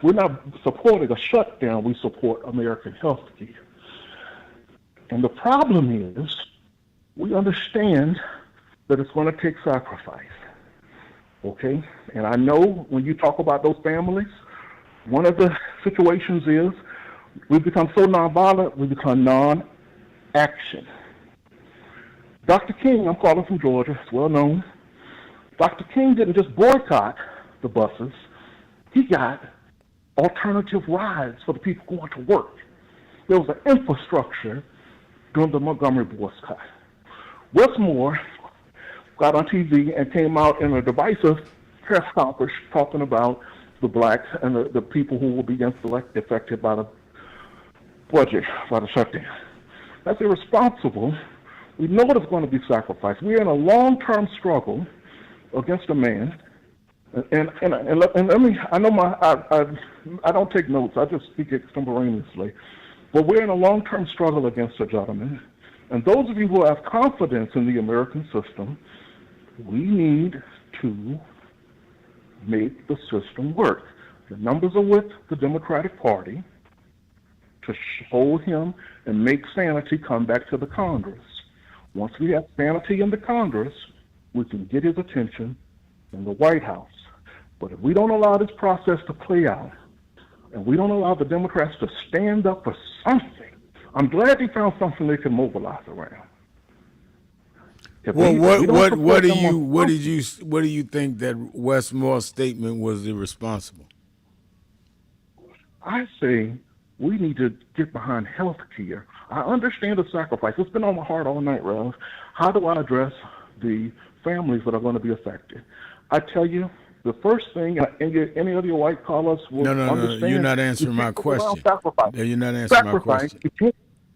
We're not supporting a shutdown, we support American health care. And the problem is, we understand that it's going to take sacrifice. Okay? And I know when you talk about those families, one of the situations is we become so nonviolent, we become non-action. Dr. King, I'm calling from Georgia, it's well known. Dr. King didn't just boycott the buses, he got alternative rides for the people going to work. There was an infrastructure during the Montgomery boycott. Westmore got on TV and came out in a divisive press conference talking about the blacks and the people who will be affected by the budget, by the shutdown. That's irresponsible. We know there's going to be sacrifice. We're in a long-term struggle against a man. And let me, I know I don't take notes, I just speak extemporaneously. But we're in a long-term struggle against a gentleman. And those of you who have confidence in the American system, we need to make the system work. The numbers are with the Democratic Party to hold him and make sanity come back to the Congress. Once we have sanity in the Congress, we can get his attention in the White House. But if we don't allow this process to play out, and we don't allow the Democrats to stand up for something, I'm glad they found something they can mobilize around. Well, what do you think that Westmore's statement was irresponsible? I say we need to get behind health care. I understand the sacrifice. It's been on my heart all night, Ralph. How do I address the families that are going to be affected? I tell you, the first thing, and any of your white callers will understand. No, you're not answering my question. You're not answering my question.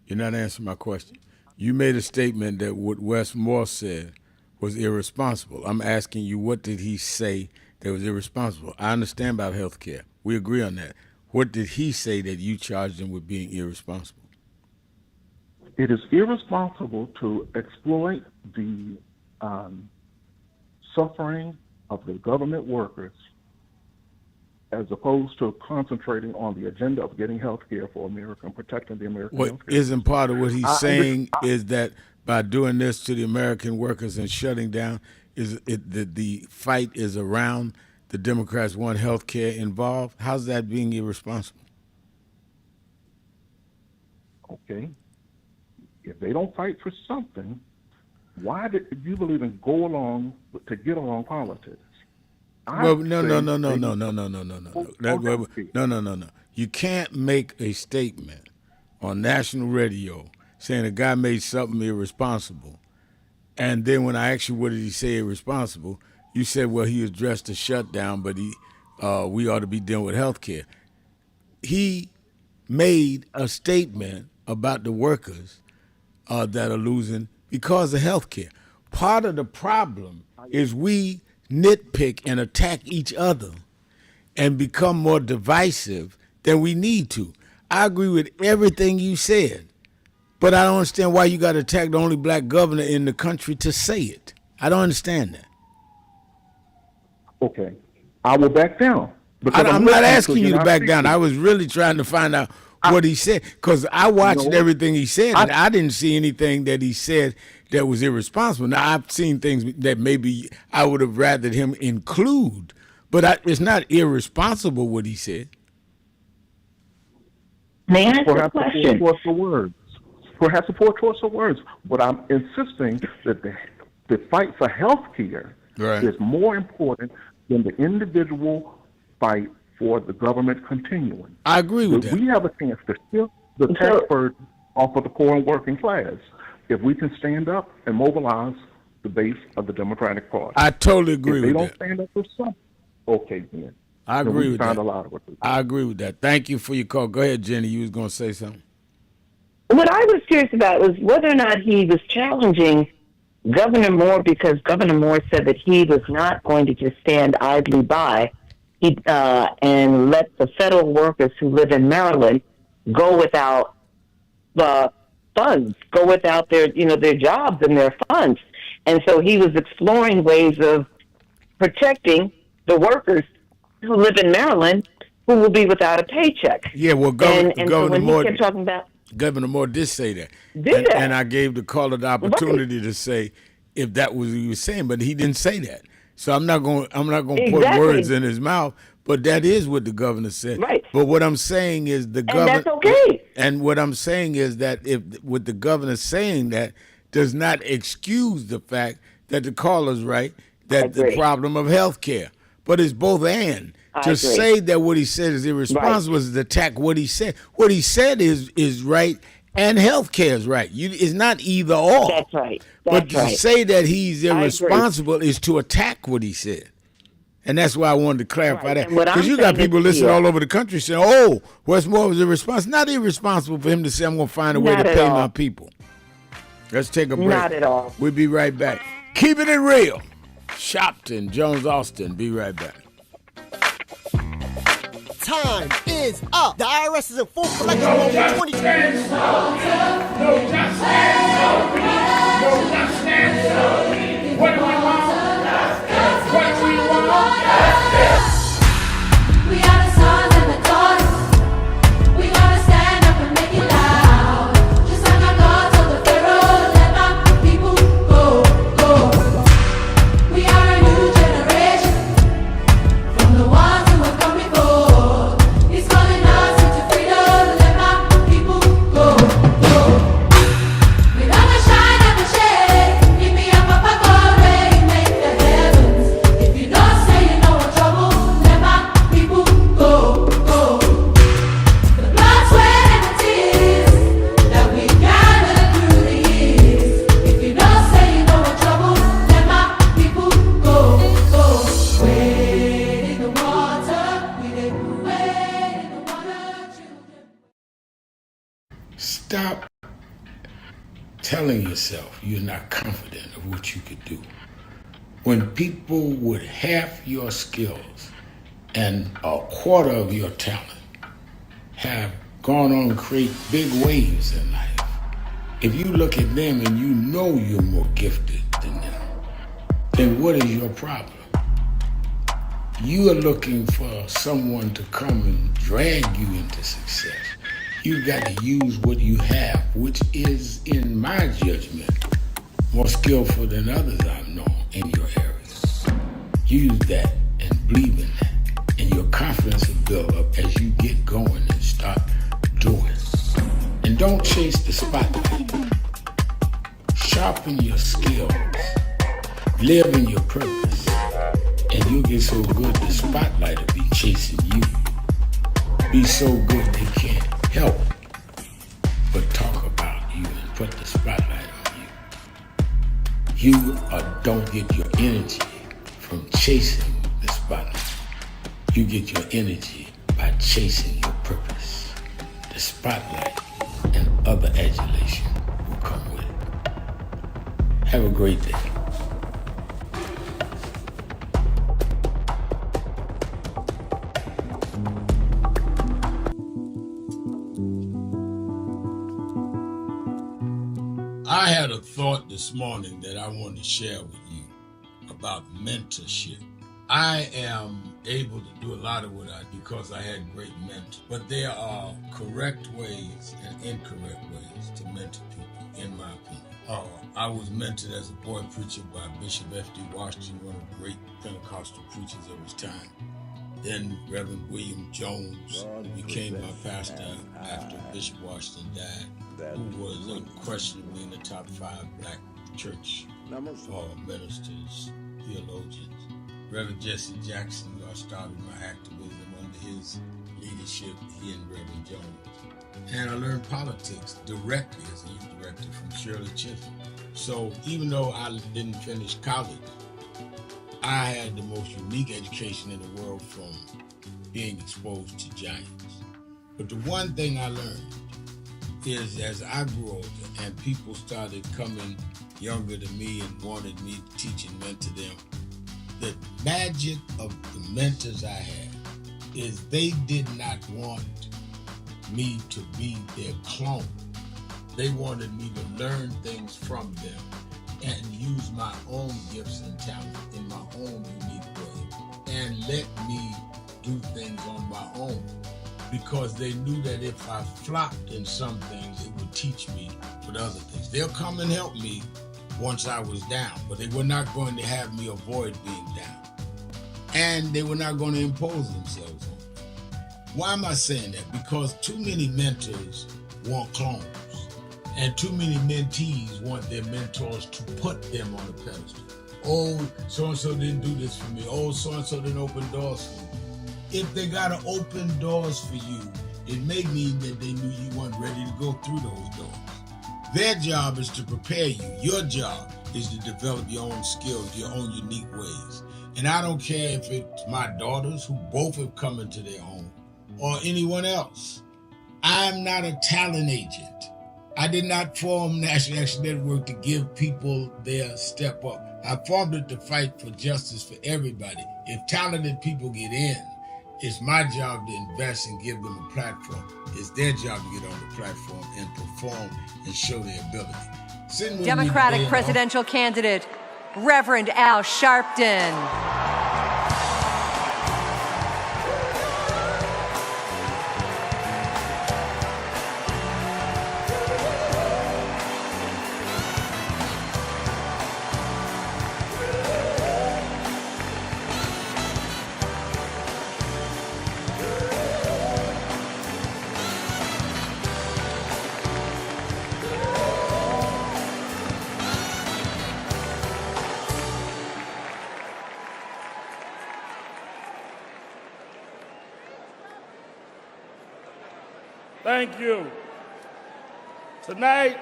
You're not answering my question. You made a statement that what Westmore said was irresponsible. I'm asking you, what did he say that was irresponsible? I understand about health care. We agree on that. What did he say that you charged him with being irresponsible? It is irresponsible to exploit the suffering of the government workers as opposed to concentrating on the agenda of getting health care for America and protecting the American health care. Isn't part of what he's saying is that by doing this to the American workers and shutting down, the fight is around the Democrats want health care involved? How's that being irresponsible? Okay. If they don't fight for something, why did you believe in go along to get along politics? No. You can't make a statement on national radio saying a guy made something irresponsible, and then when I asked you what did he say irresponsible, you said, well, he addressed the shutdown, but we ought to be dealing with health care. He made a statement about the workers that are losing because of health care. Part of the problem is we nitpick and attack each other and become more divisive than we need to. I agree with everything you said, but I don't understand why you got to attack the only black governor in the country to say it. I don't understand that. Okay. I will back down. I'm not asking you to back down. I was really trying to find out what he said, because I watched everything he said, and I didn't see anything that he said that was irresponsible. Now, I've seen things that maybe I would have rather him include, but it's not irresponsible what he said. May I ask a question? Perhaps a poor choice of words. But I'm insisting that the fight for health care is more important than the individual fight for the government continuing. I agree with that. We have a chance to shift the tax burden off of the poor and working class if we can stand up and mobilize the base of the Democratic Party. I totally agree with that. If they don't stand up for something, okay then. I agree with that. I agree with that. Thank you for your call. Go ahead, Jenny. You was going to say something. What I was curious about was whether or not he was challenging Governor Moore, because Governor Moore said that he was not going to just stand idly by and let the federal workers who live in Maryland go without funds, go without their jobs and their funds. And so he was exploring ways of protecting the workers who live in Maryland who will be without a paycheck. Yeah, well, Governor so when Moore, he kept talking about, Governor Moore did say that. Did that. And I gave the caller the opportunity to say if that was what he was saying, but he didn't say that. So I'm not going to put words in his mouth, but that is what the governor said. Right. But what I'm saying is the governor, and that's okay. And what I'm saying is that if with the governor saying that does not excuse the fact that the caller's right, that the problem of health care. But it's both and. To say that what he said is irresponsible is to attack what he said. What he said is right, and health care is right. It's not either or. That's right. But to say that he's irresponsible is to attack what he said. And that's why I wanted to clarify that. Because you got people listening all over the country saying, oh, Wes Moore was irresponsible. Not irresponsible for him to say, I'm going to find a way to pay my people. Let's take a break. Not at all. We'll be right back. Keeping it real. Shopton, Jones, Austin. Be right back. Time is up. The IRS is in full collection mode for 2020. What do we want? What do we want? We are the sons and the daughters. We gotta stand up and make it loud. Just like our God told the Pharaoh, let my people go, go. We are a new generation from the ones who have come before. He's calling us into freedom, let my people go, go. We're gonna shine and shade. Give me a papa glory, make the heavens. If you don't say you know what trouble, let my people go, go. The blood, sweat, and the tears that we gathered through the years. If you don't say you know what trouble, let my people go, go. Wade in the water, we did wade in the water, children. Stop telling yourself you're not confident of what you could do. When people with half your skills and a quarter of your talent have gone on to create big waves in life, if you look at them and you know you're more gifted than them, then what is your problem? You are looking for someone to come and drag you into success. You've got to use what you have, which is, in my judgment, more skillful than others I've known in your areas. Use that and believe in that, and your confidence will build up as you get going and start doing. And don't chase the spotlight. Sharpen your skills. Live in your purpose. And you'll get so good the spotlight will be chasing you. Be so good they can't help but talk about you and put the spotlight on you. You don't get your energy from chasing the spotlight. You get your energy by chasing your purpose. The spotlight and other adulation will come with it. Have a great day. I had a thought this morning that I want to share with you about mentorship. I am able to do a lot of what I do because I had great mentors, but there are correct ways and incorrect ways to mentor people, in my opinion. I was mentored as a boy preacher by Bishop F.D. Washington, one of the great Pentecostal preachers of his time. Then Reverend William Jones, who became my pastor after Bishop Washington died, who was unquestionably in the top 5 black church ministers, theologians. Reverend Jesse Jackson, who I started my activism under his leadership, he and Reverend Jones. And I learned politics directly as a youth director from Shirley Chisholm. So even though I didn't finish college, I had the most unique education in the world from being exposed to giants. But the one thing I learned is as I grew older and people started coming younger than me and wanted me to teach and mentor them, the magic of the mentors I had is they did not want me to be their clone. They wanted me to learn things from them and use my own gifts and talents in my own unique way and let me do things on my own, because they knew that if I flopped in some things, it would teach me with other things. They'll come and help me once I was down, but they were not going to have me avoid being down. And they were not going to impose themselves on me. Why am I saying that? Because too many mentors want clones, and too many mentees want their mentors to put them on a pedestal. Oh, so-and-so didn't do this for me. Oh, so-and-so didn't open doors for me. If they got to open doors for you, it may mean that they knew you weren't ready to go through those doors. Their job is to prepare you. Your job is to develop your own skills, your own unique ways. And I don't care if it's my daughters, who both have come into their own, or anyone else. I'm not a talent agent. I did not form National Action Network to give people their step up. I formed it to fight for justice for everybody. If talented people get in, it's my job to invest and give them a platform. It's their job to get on the platform and perform and show their ability. Democratic presidential candidate, Reverend Al Sharpton. Thank you. Tonight,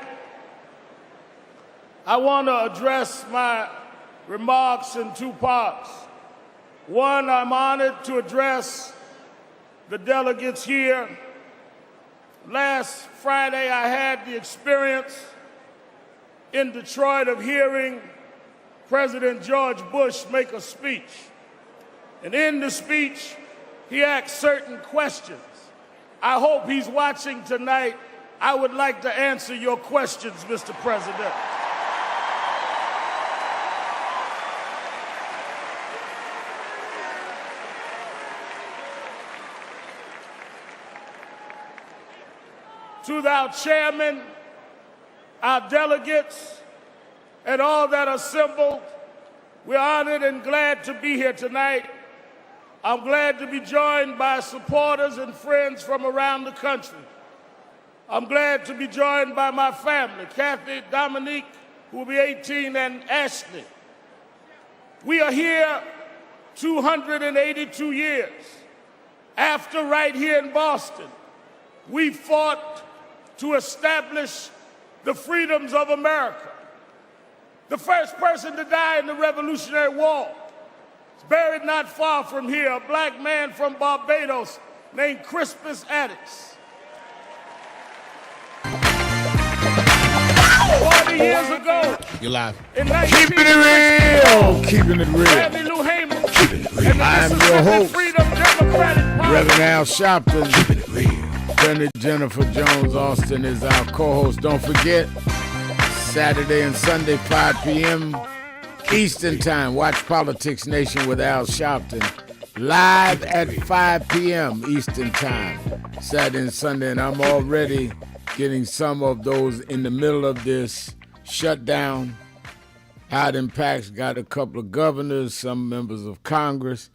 I want to address my remarks in two parts. One, I'm honored to address the delegates here. Last Friday, I had the experience in Detroit of hearing President George Bush make a speech. And in the speech, he asked certain questions. I hope he's watching tonight. I would like to answer your questions, Mr. President. To our chairman, our delegates, and all that are assembled, we're honored and glad to be here tonight. I'm glad to be joined by supporters and friends from around the country. I'm glad to be joined by my family, Kathy, Dominique, who will be 18, and Ashley. We are here 282 years after, right here in Boston, we fought to establish the freedoms of America. The first person to die in the Revolutionary War is buried not far from here, a black man from Barbados named Crispus Attucks. 40 years ago, You're live. in Keeping it real. Keeping it real. Fannie Lou Hamer, and the I'm your Mississippi host, Freedom Democratic Party. Reverend Al Sharpton. Keeping it real. Attorney Jennifer Jones Austin is our co-host. Don't forget, Saturday and Sunday, 5 p.m. Eastern Time. Watch Politics Nation with Al Sharpton. Live at 5 p.m. Eastern Time, Saturday and Sunday. And I'm already getting some of those in the middle of this shutdown. How it impacts, got a couple of governors, some members of Congress,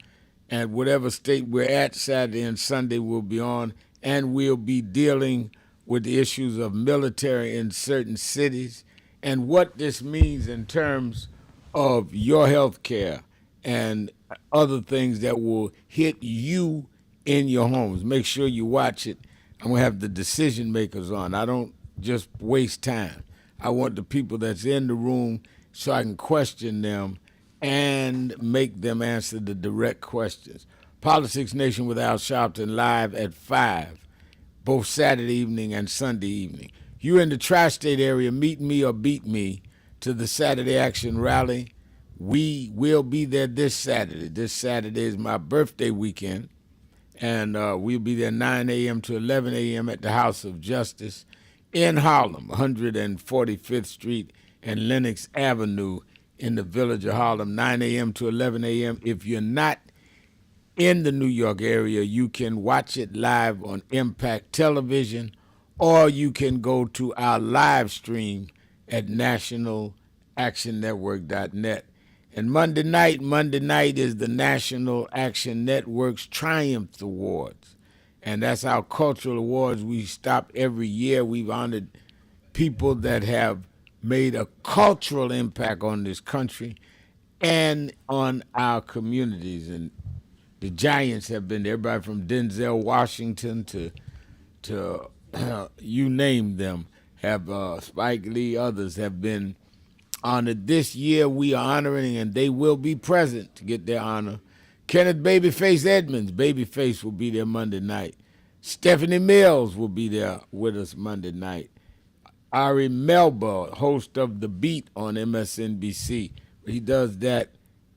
and whatever state we're at, Saturday and Sunday we'll be on, and we'll be dealing with the issues of military in certain cities and what this means in terms of your health care and other things that will hit you in your homes. Make sure you watch it. I'm going to have the decision makers on. I don't just waste time. I want the people that's in the room so I can question them and make them answer the direct questions. Politics Nation with Al Sharpton live at 5. both Saturday evening and Sunday evening. You in the tri-state area, meet me or beat me to the Saturday Action Rally. We will be there this Saturday. This Saturday is my birthday weekend, and we'll be there 9 a.m. to 11 a.m. at the House of Justice in Harlem, 145th Street and Lenox Avenue in the village of Harlem, 9 a.m. to 11 a.m. If you're not in the New York area, you can watch it live on Impact Television, or you can go to our live stream at nationalactionnetwork.net. And Monday night is the National Action Network's Triumph Awards. And that's our cultural awards. We stop every year. We've honored people that have made a cultural impact on this country and on our communities. And the giants have been there, everybody from Denzel Washington to you name them, have Spike Lee, others have been honored. This year we are honoring, and they will be present to get their honor, Kenneth Babyface Edmonds. Babyface will be there Monday night. Stephanie Mills will be there with us Monday night. Ari Melba, host of The Beat on MSNBC. He does that,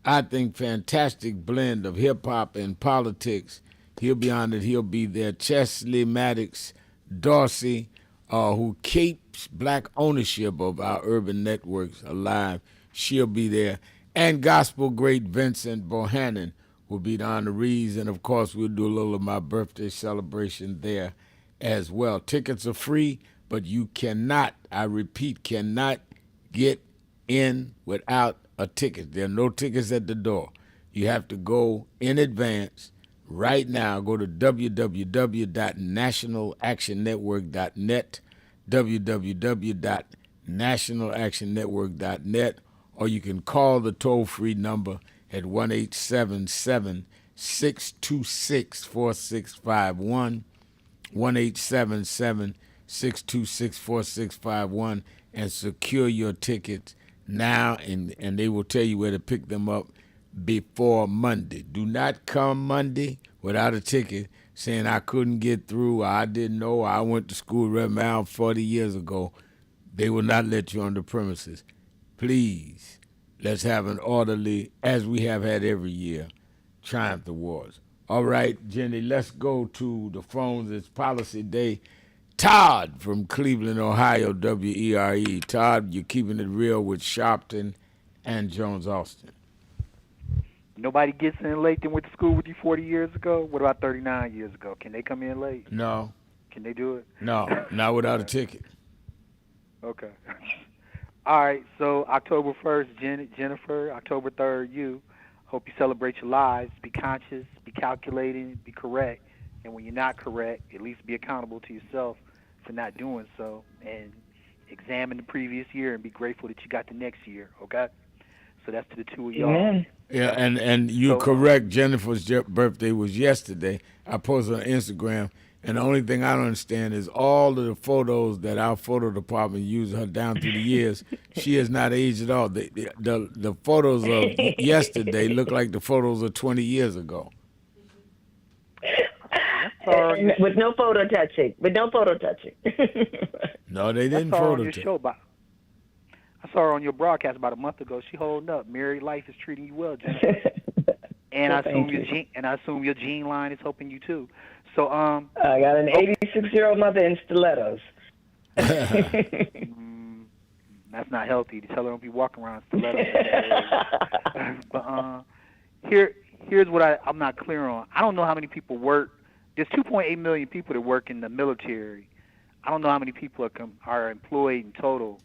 I think, fantastic blend of hip-hop and politics. He'll be honored. He'll be there. Chesley Maddox Dorsey, who keeps black ownership of our urban networks alive. She'll be there. And gospel great Vincent Bohannon will be the honorees. And, of course, we'll do a little of my birthday celebration there as well. Tickets are free, but you cannot, I repeat, cannot get in without a ticket. There are no tickets at the door. You have to go in advance. Right now, go to www.nationalactionnetwork.net, www.nationalactionnetwork.net, or you can call the toll-free number at 1-877-626-4651, 1-877-626-4651, and secure your tickets now, and they will tell you where to pick them up before Monday. Do not come Monday without a ticket saying I couldn't get through, or I didn't know, or I went to school with Reverend Al 40 years ago. They will not let you on the premises. Please, let's have an orderly, as we have had every year, Triumph Awards. All right, Jenny, let's go to the phones. It's Policy Day. Todd from Cleveland, Ohio, WERE. Todd, you're keeping it real with Sharpton and Jones Austin. Nobody gets in late and went to school with you 40 years ago? What about 39 years ago? Can they come in late? No. Can they do it? No, not without a ticket. Okay. All right, so October 1st, Jennifer. October 3rd, you. Hope you celebrate your lives. Be conscious, be calculating, be correct. And when you're not correct, at least be accountable to yourself for not doing so. And examine the previous year and be grateful that you got the next year, okay? So that's to the two of y'all. Amen. Yeah, and you're correct. Jennifer's birthday was yesterday. I posted on Instagram, and the only thing I don't understand is all of the photos that our photo department used her down through the years. She has not aged at all. The photos of yesterday look like the photos of 20 years ago. With no photo touching. No, they didn't I saw her on photo your touch. show I saw her on your broadcast about a month ago. She holding up. Married life is treating you well, Jennifer. And I assume your gene line is helping you too. So I got an 86-year-old mother in stilettos. That's not healthy. To tell her don't be walking around in stilettos. But here's what I'm not clear on. I don't know how many people work. There's 2.8 million people that work in the military. I don't know how many people are employed in total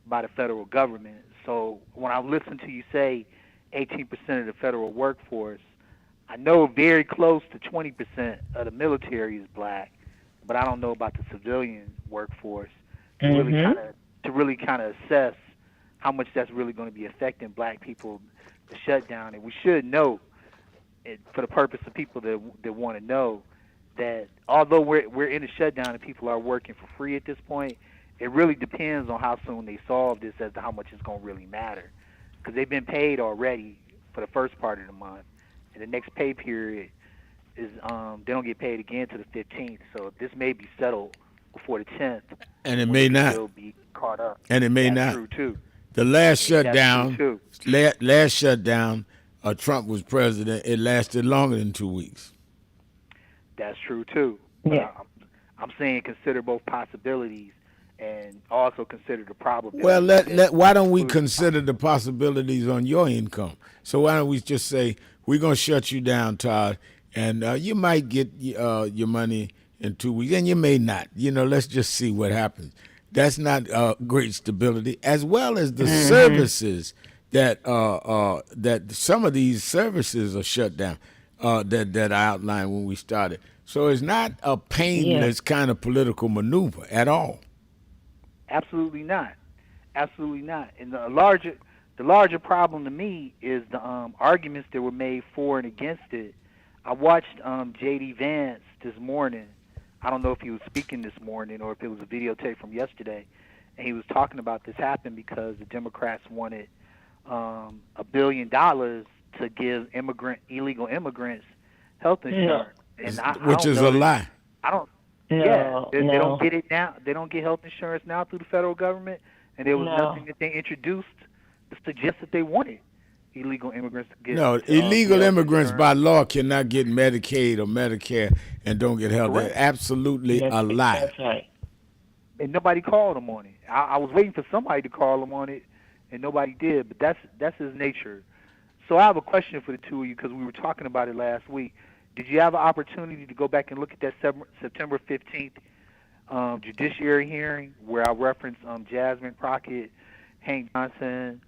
by the federal government. So when I listen to you say 18% of the federal workforce, I know very close to 20% of the military is black, but I don't know about the civilian workforce to really kind of assess how much that's really going to be affecting black people, the shutdown. And we should know, for the purpose of people that want to know, that although we're in a shutdown and people are working for free at this point, it really depends on how soon they solve this as to how much it's going to really matter. Because they've been paid already for the first part of the month. And the next pay period is they don't get paid again to the 15th. So this may be settled before the 10th, and it may not. Still be caught up. And it may That's not. true too. The last That's shutdown, true too. last shutdown, Trump was president. It lasted longer than 2 weeks. That's true too. Yeah. I'm saying consider both possibilities and also consider the probability. Well, why don't we consider the possibilities on your income? So why don't we just say we're gonna shut you down, Todd, and you might get your money in 2 weeks, and you may not. Let's just see what happens. That's not great stability, as well as the services that some of these services are shut down. That I outlined when we started. So it's not a painless kind of political maneuver at all. Absolutely not. Absolutely not. And the larger problem to me is the arguments that were made for and against it. I watched J.D. Vance this morning. I don't know if he was speaking this morning or if it was a videotape from yesterday, and he was talking about this happened because the Democrats wanted $1 billion to give illegal immigrants health insurance, which is a lie. I don't. No, they don't get it now. They don't get health insurance now through the federal government, and there was nothing that they introduced to suggest that they wanted illegal immigrants to get. No, illegal immigrants by law cannot get Medicaid or Medicare and don't get health. That's absolutely a lie. That's right. And nobody called him on it. I was waiting for somebody to call him on it, and nobody did. But that's his nature. So I have a question for the two of you because we were talking about it last week. Did you have an opportunity to go back and look at that September 15th judiciary hearing where I referenced Jasmine Crockett, Hank Johnson,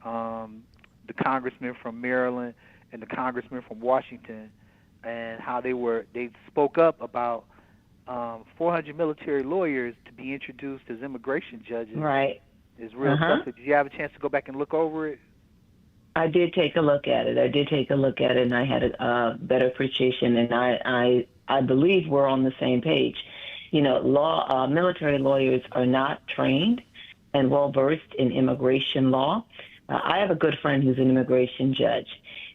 the congressman from Maryland, and the congressman from Washington, and how they spoke up about 400 military lawyers to be introduced as immigration judges. Right. Is real stuff. Did you have a chance to go back and look over it? I did take a look at it. And I had a better appreciation, and I believe we're on the same page. Military lawyers are not trained and well versed in immigration law. I have a good friend who's an immigration judge,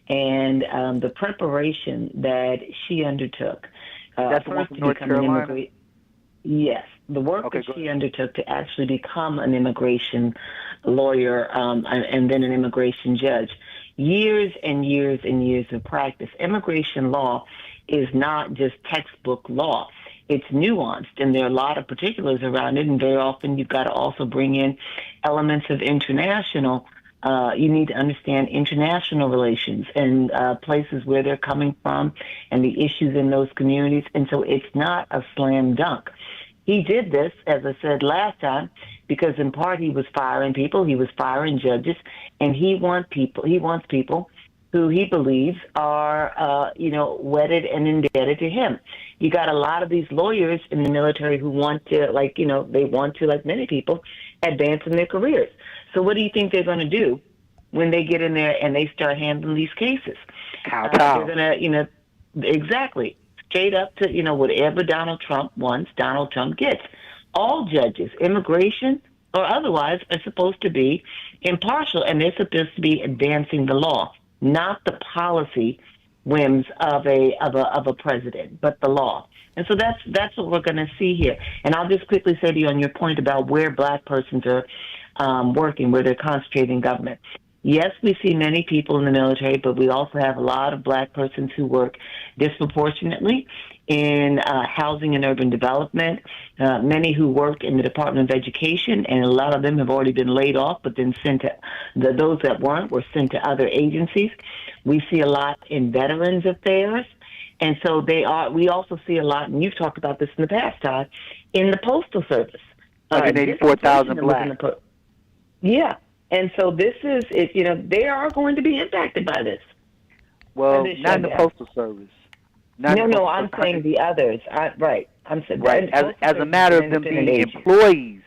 and the preparation that she undertook. That's the one from North Carolina. Yes, the work that she undertook to actually become an immigration lawyer and then an immigration judge. Years and years and years of practice. Immigration law is not just textbook law. It's nuanced, and there are a lot of particulars around it, and very often you've got to also bring in elements of international. You need to understand international relations and places where they're coming from and the issues in those communities, and so it's not a slam dunk. He did this, as I said last time, because in part he was firing people, he was firing judges, and he wants people who he believes are, wedded and indebted to him. You got a lot of these lawyers in the military who want to, like many people, advance in their careers. So what do you think they're going to do when they get in there and they start handling these cases? They're going to, exactly. Straight up to, whatever Donald Trump wants, Donald Trump gets. All judges, immigration or otherwise, are supposed to be impartial, and they're supposed to be advancing the law, not the policy whims of a president, but the law. And so that's what we're going to see here. And I'll just quickly say to you on your point about where black persons are working, where they're concentrating government. Yes, we see many people in the military, but we also have a lot of black persons who work disproportionately in housing and urban development, many who work in the Department of Education, and a lot of them have already been laid off, but then sent to those that weren't were sent to other agencies. We see a lot in Veterans Affairs, and so we also see a lot, and you've talked about this in the past, Todd, in the Postal Service. 184,000 black. Yeah. And so this is, they are going to be impacted by this. Well, not in the Postal Service. No, I'm saying the others. Right. I'm saying right. As a matter of them being employees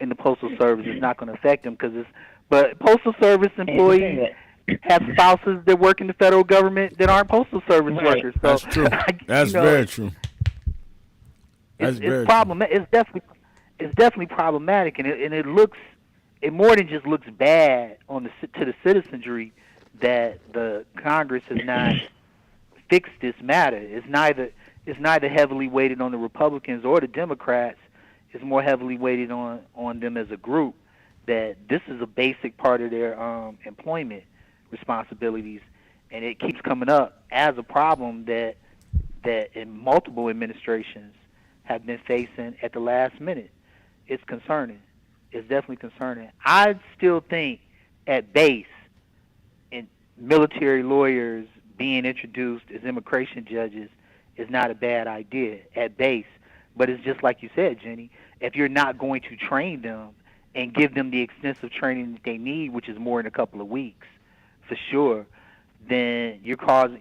in the Postal Service, it's not going to affect them but Postal Service employees have spouses that work in the federal government that aren't Postal Service workers. So, that's true. That's very true. That's very true. It's definitely problematic, and it looks. It more than just looks bad to the citizenry that the Congress has not fix this matter. It's neither heavily weighted on the Republicans or the Democrats. It's more heavily weighted on them as a group, that this is a basic part of their employment responsibilities, and it keeps coming up as a problem that in multiple administrations have been facing at the last minute. It's concerning. It's definitely concerning. I still think at base, in military lawyers being introduced as immigration judges is not a bad idea at base. But it's just like you said, Jenny, if you're not going to train them and give them the extensive training that they need, which is more in a couple of weeks, for sure, then you're causing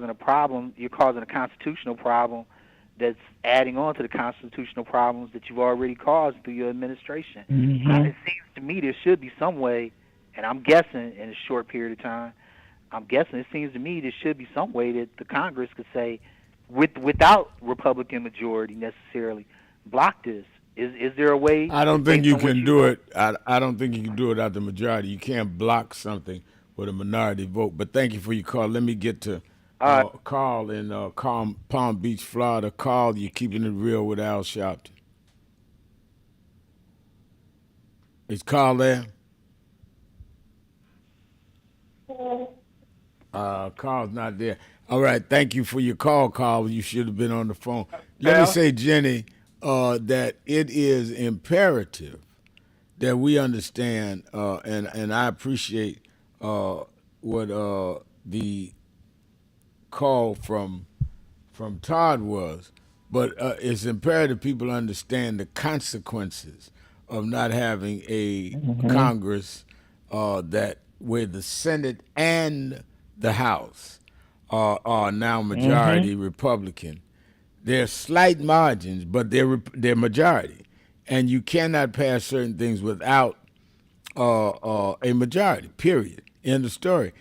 a problem. You're causing a constitutional problem that's adding on to the constitutional problems that you've already caused through your administration. It seems to me there should be some way, and I'm guessing in a short period of time, it seems to me there should be some way that the Congress could say, without Republican majority necessarily, block this. Is there a way? I don't think you can do it. I don't think you can do it out the majority. You can't block something with a minority vote. But thank you for your call. Let me get to Carl in Palm Beach, Florida. Carl, you're keeping it real with Al Sharpton. Is Carl there? Carl's not there. All right, thank you for your call, Carl. You should have been on the phone. Let me say, Jenny, that it is imperative that we understand, and I appreciate what the call from Todd was, but it's imperative people understand the consequences of not having a Congress that where the Senate and the House are now majority Republican. There's slight margins, but they're majority, and you cannot pass certain things without a majority. Period. End of story.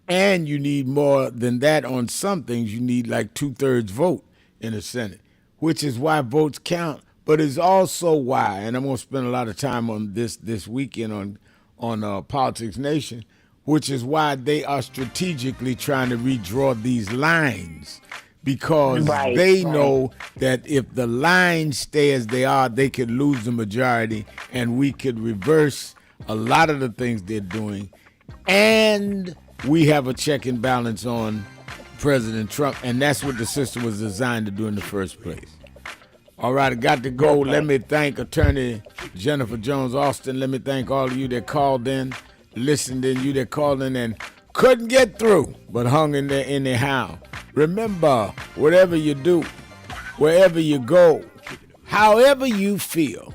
And you need more than that on some things. You need like 2/3 vote in the Senate, which is why votes count. But it's also why, and I'm going to spend a lot of time on this weekend on Politics Nation, which is why they are strategically trying to redraw these lines, because they know that if the lines stay as they are, they could lose the majority, and we could reverse a lot of the things they're doing. And we have a check and balance on President Trump, and that's what the system was designed to do in the first place. All right, I got to go. Let me thank Attorney Jennifer Jones-Austin. Let me thank all of you that called in, listened in, you that called in and couldn't get through, but hung in there anyhow. Remember, whatever you do, wherever you go, however you feel,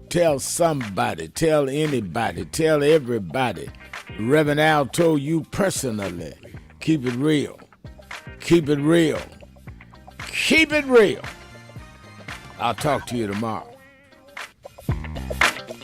tell somebody, tell anybody, tell everybody. Reverend Al told you personally, keep it real. Keep it real. Keep it real. I'll talk to you tomorrow.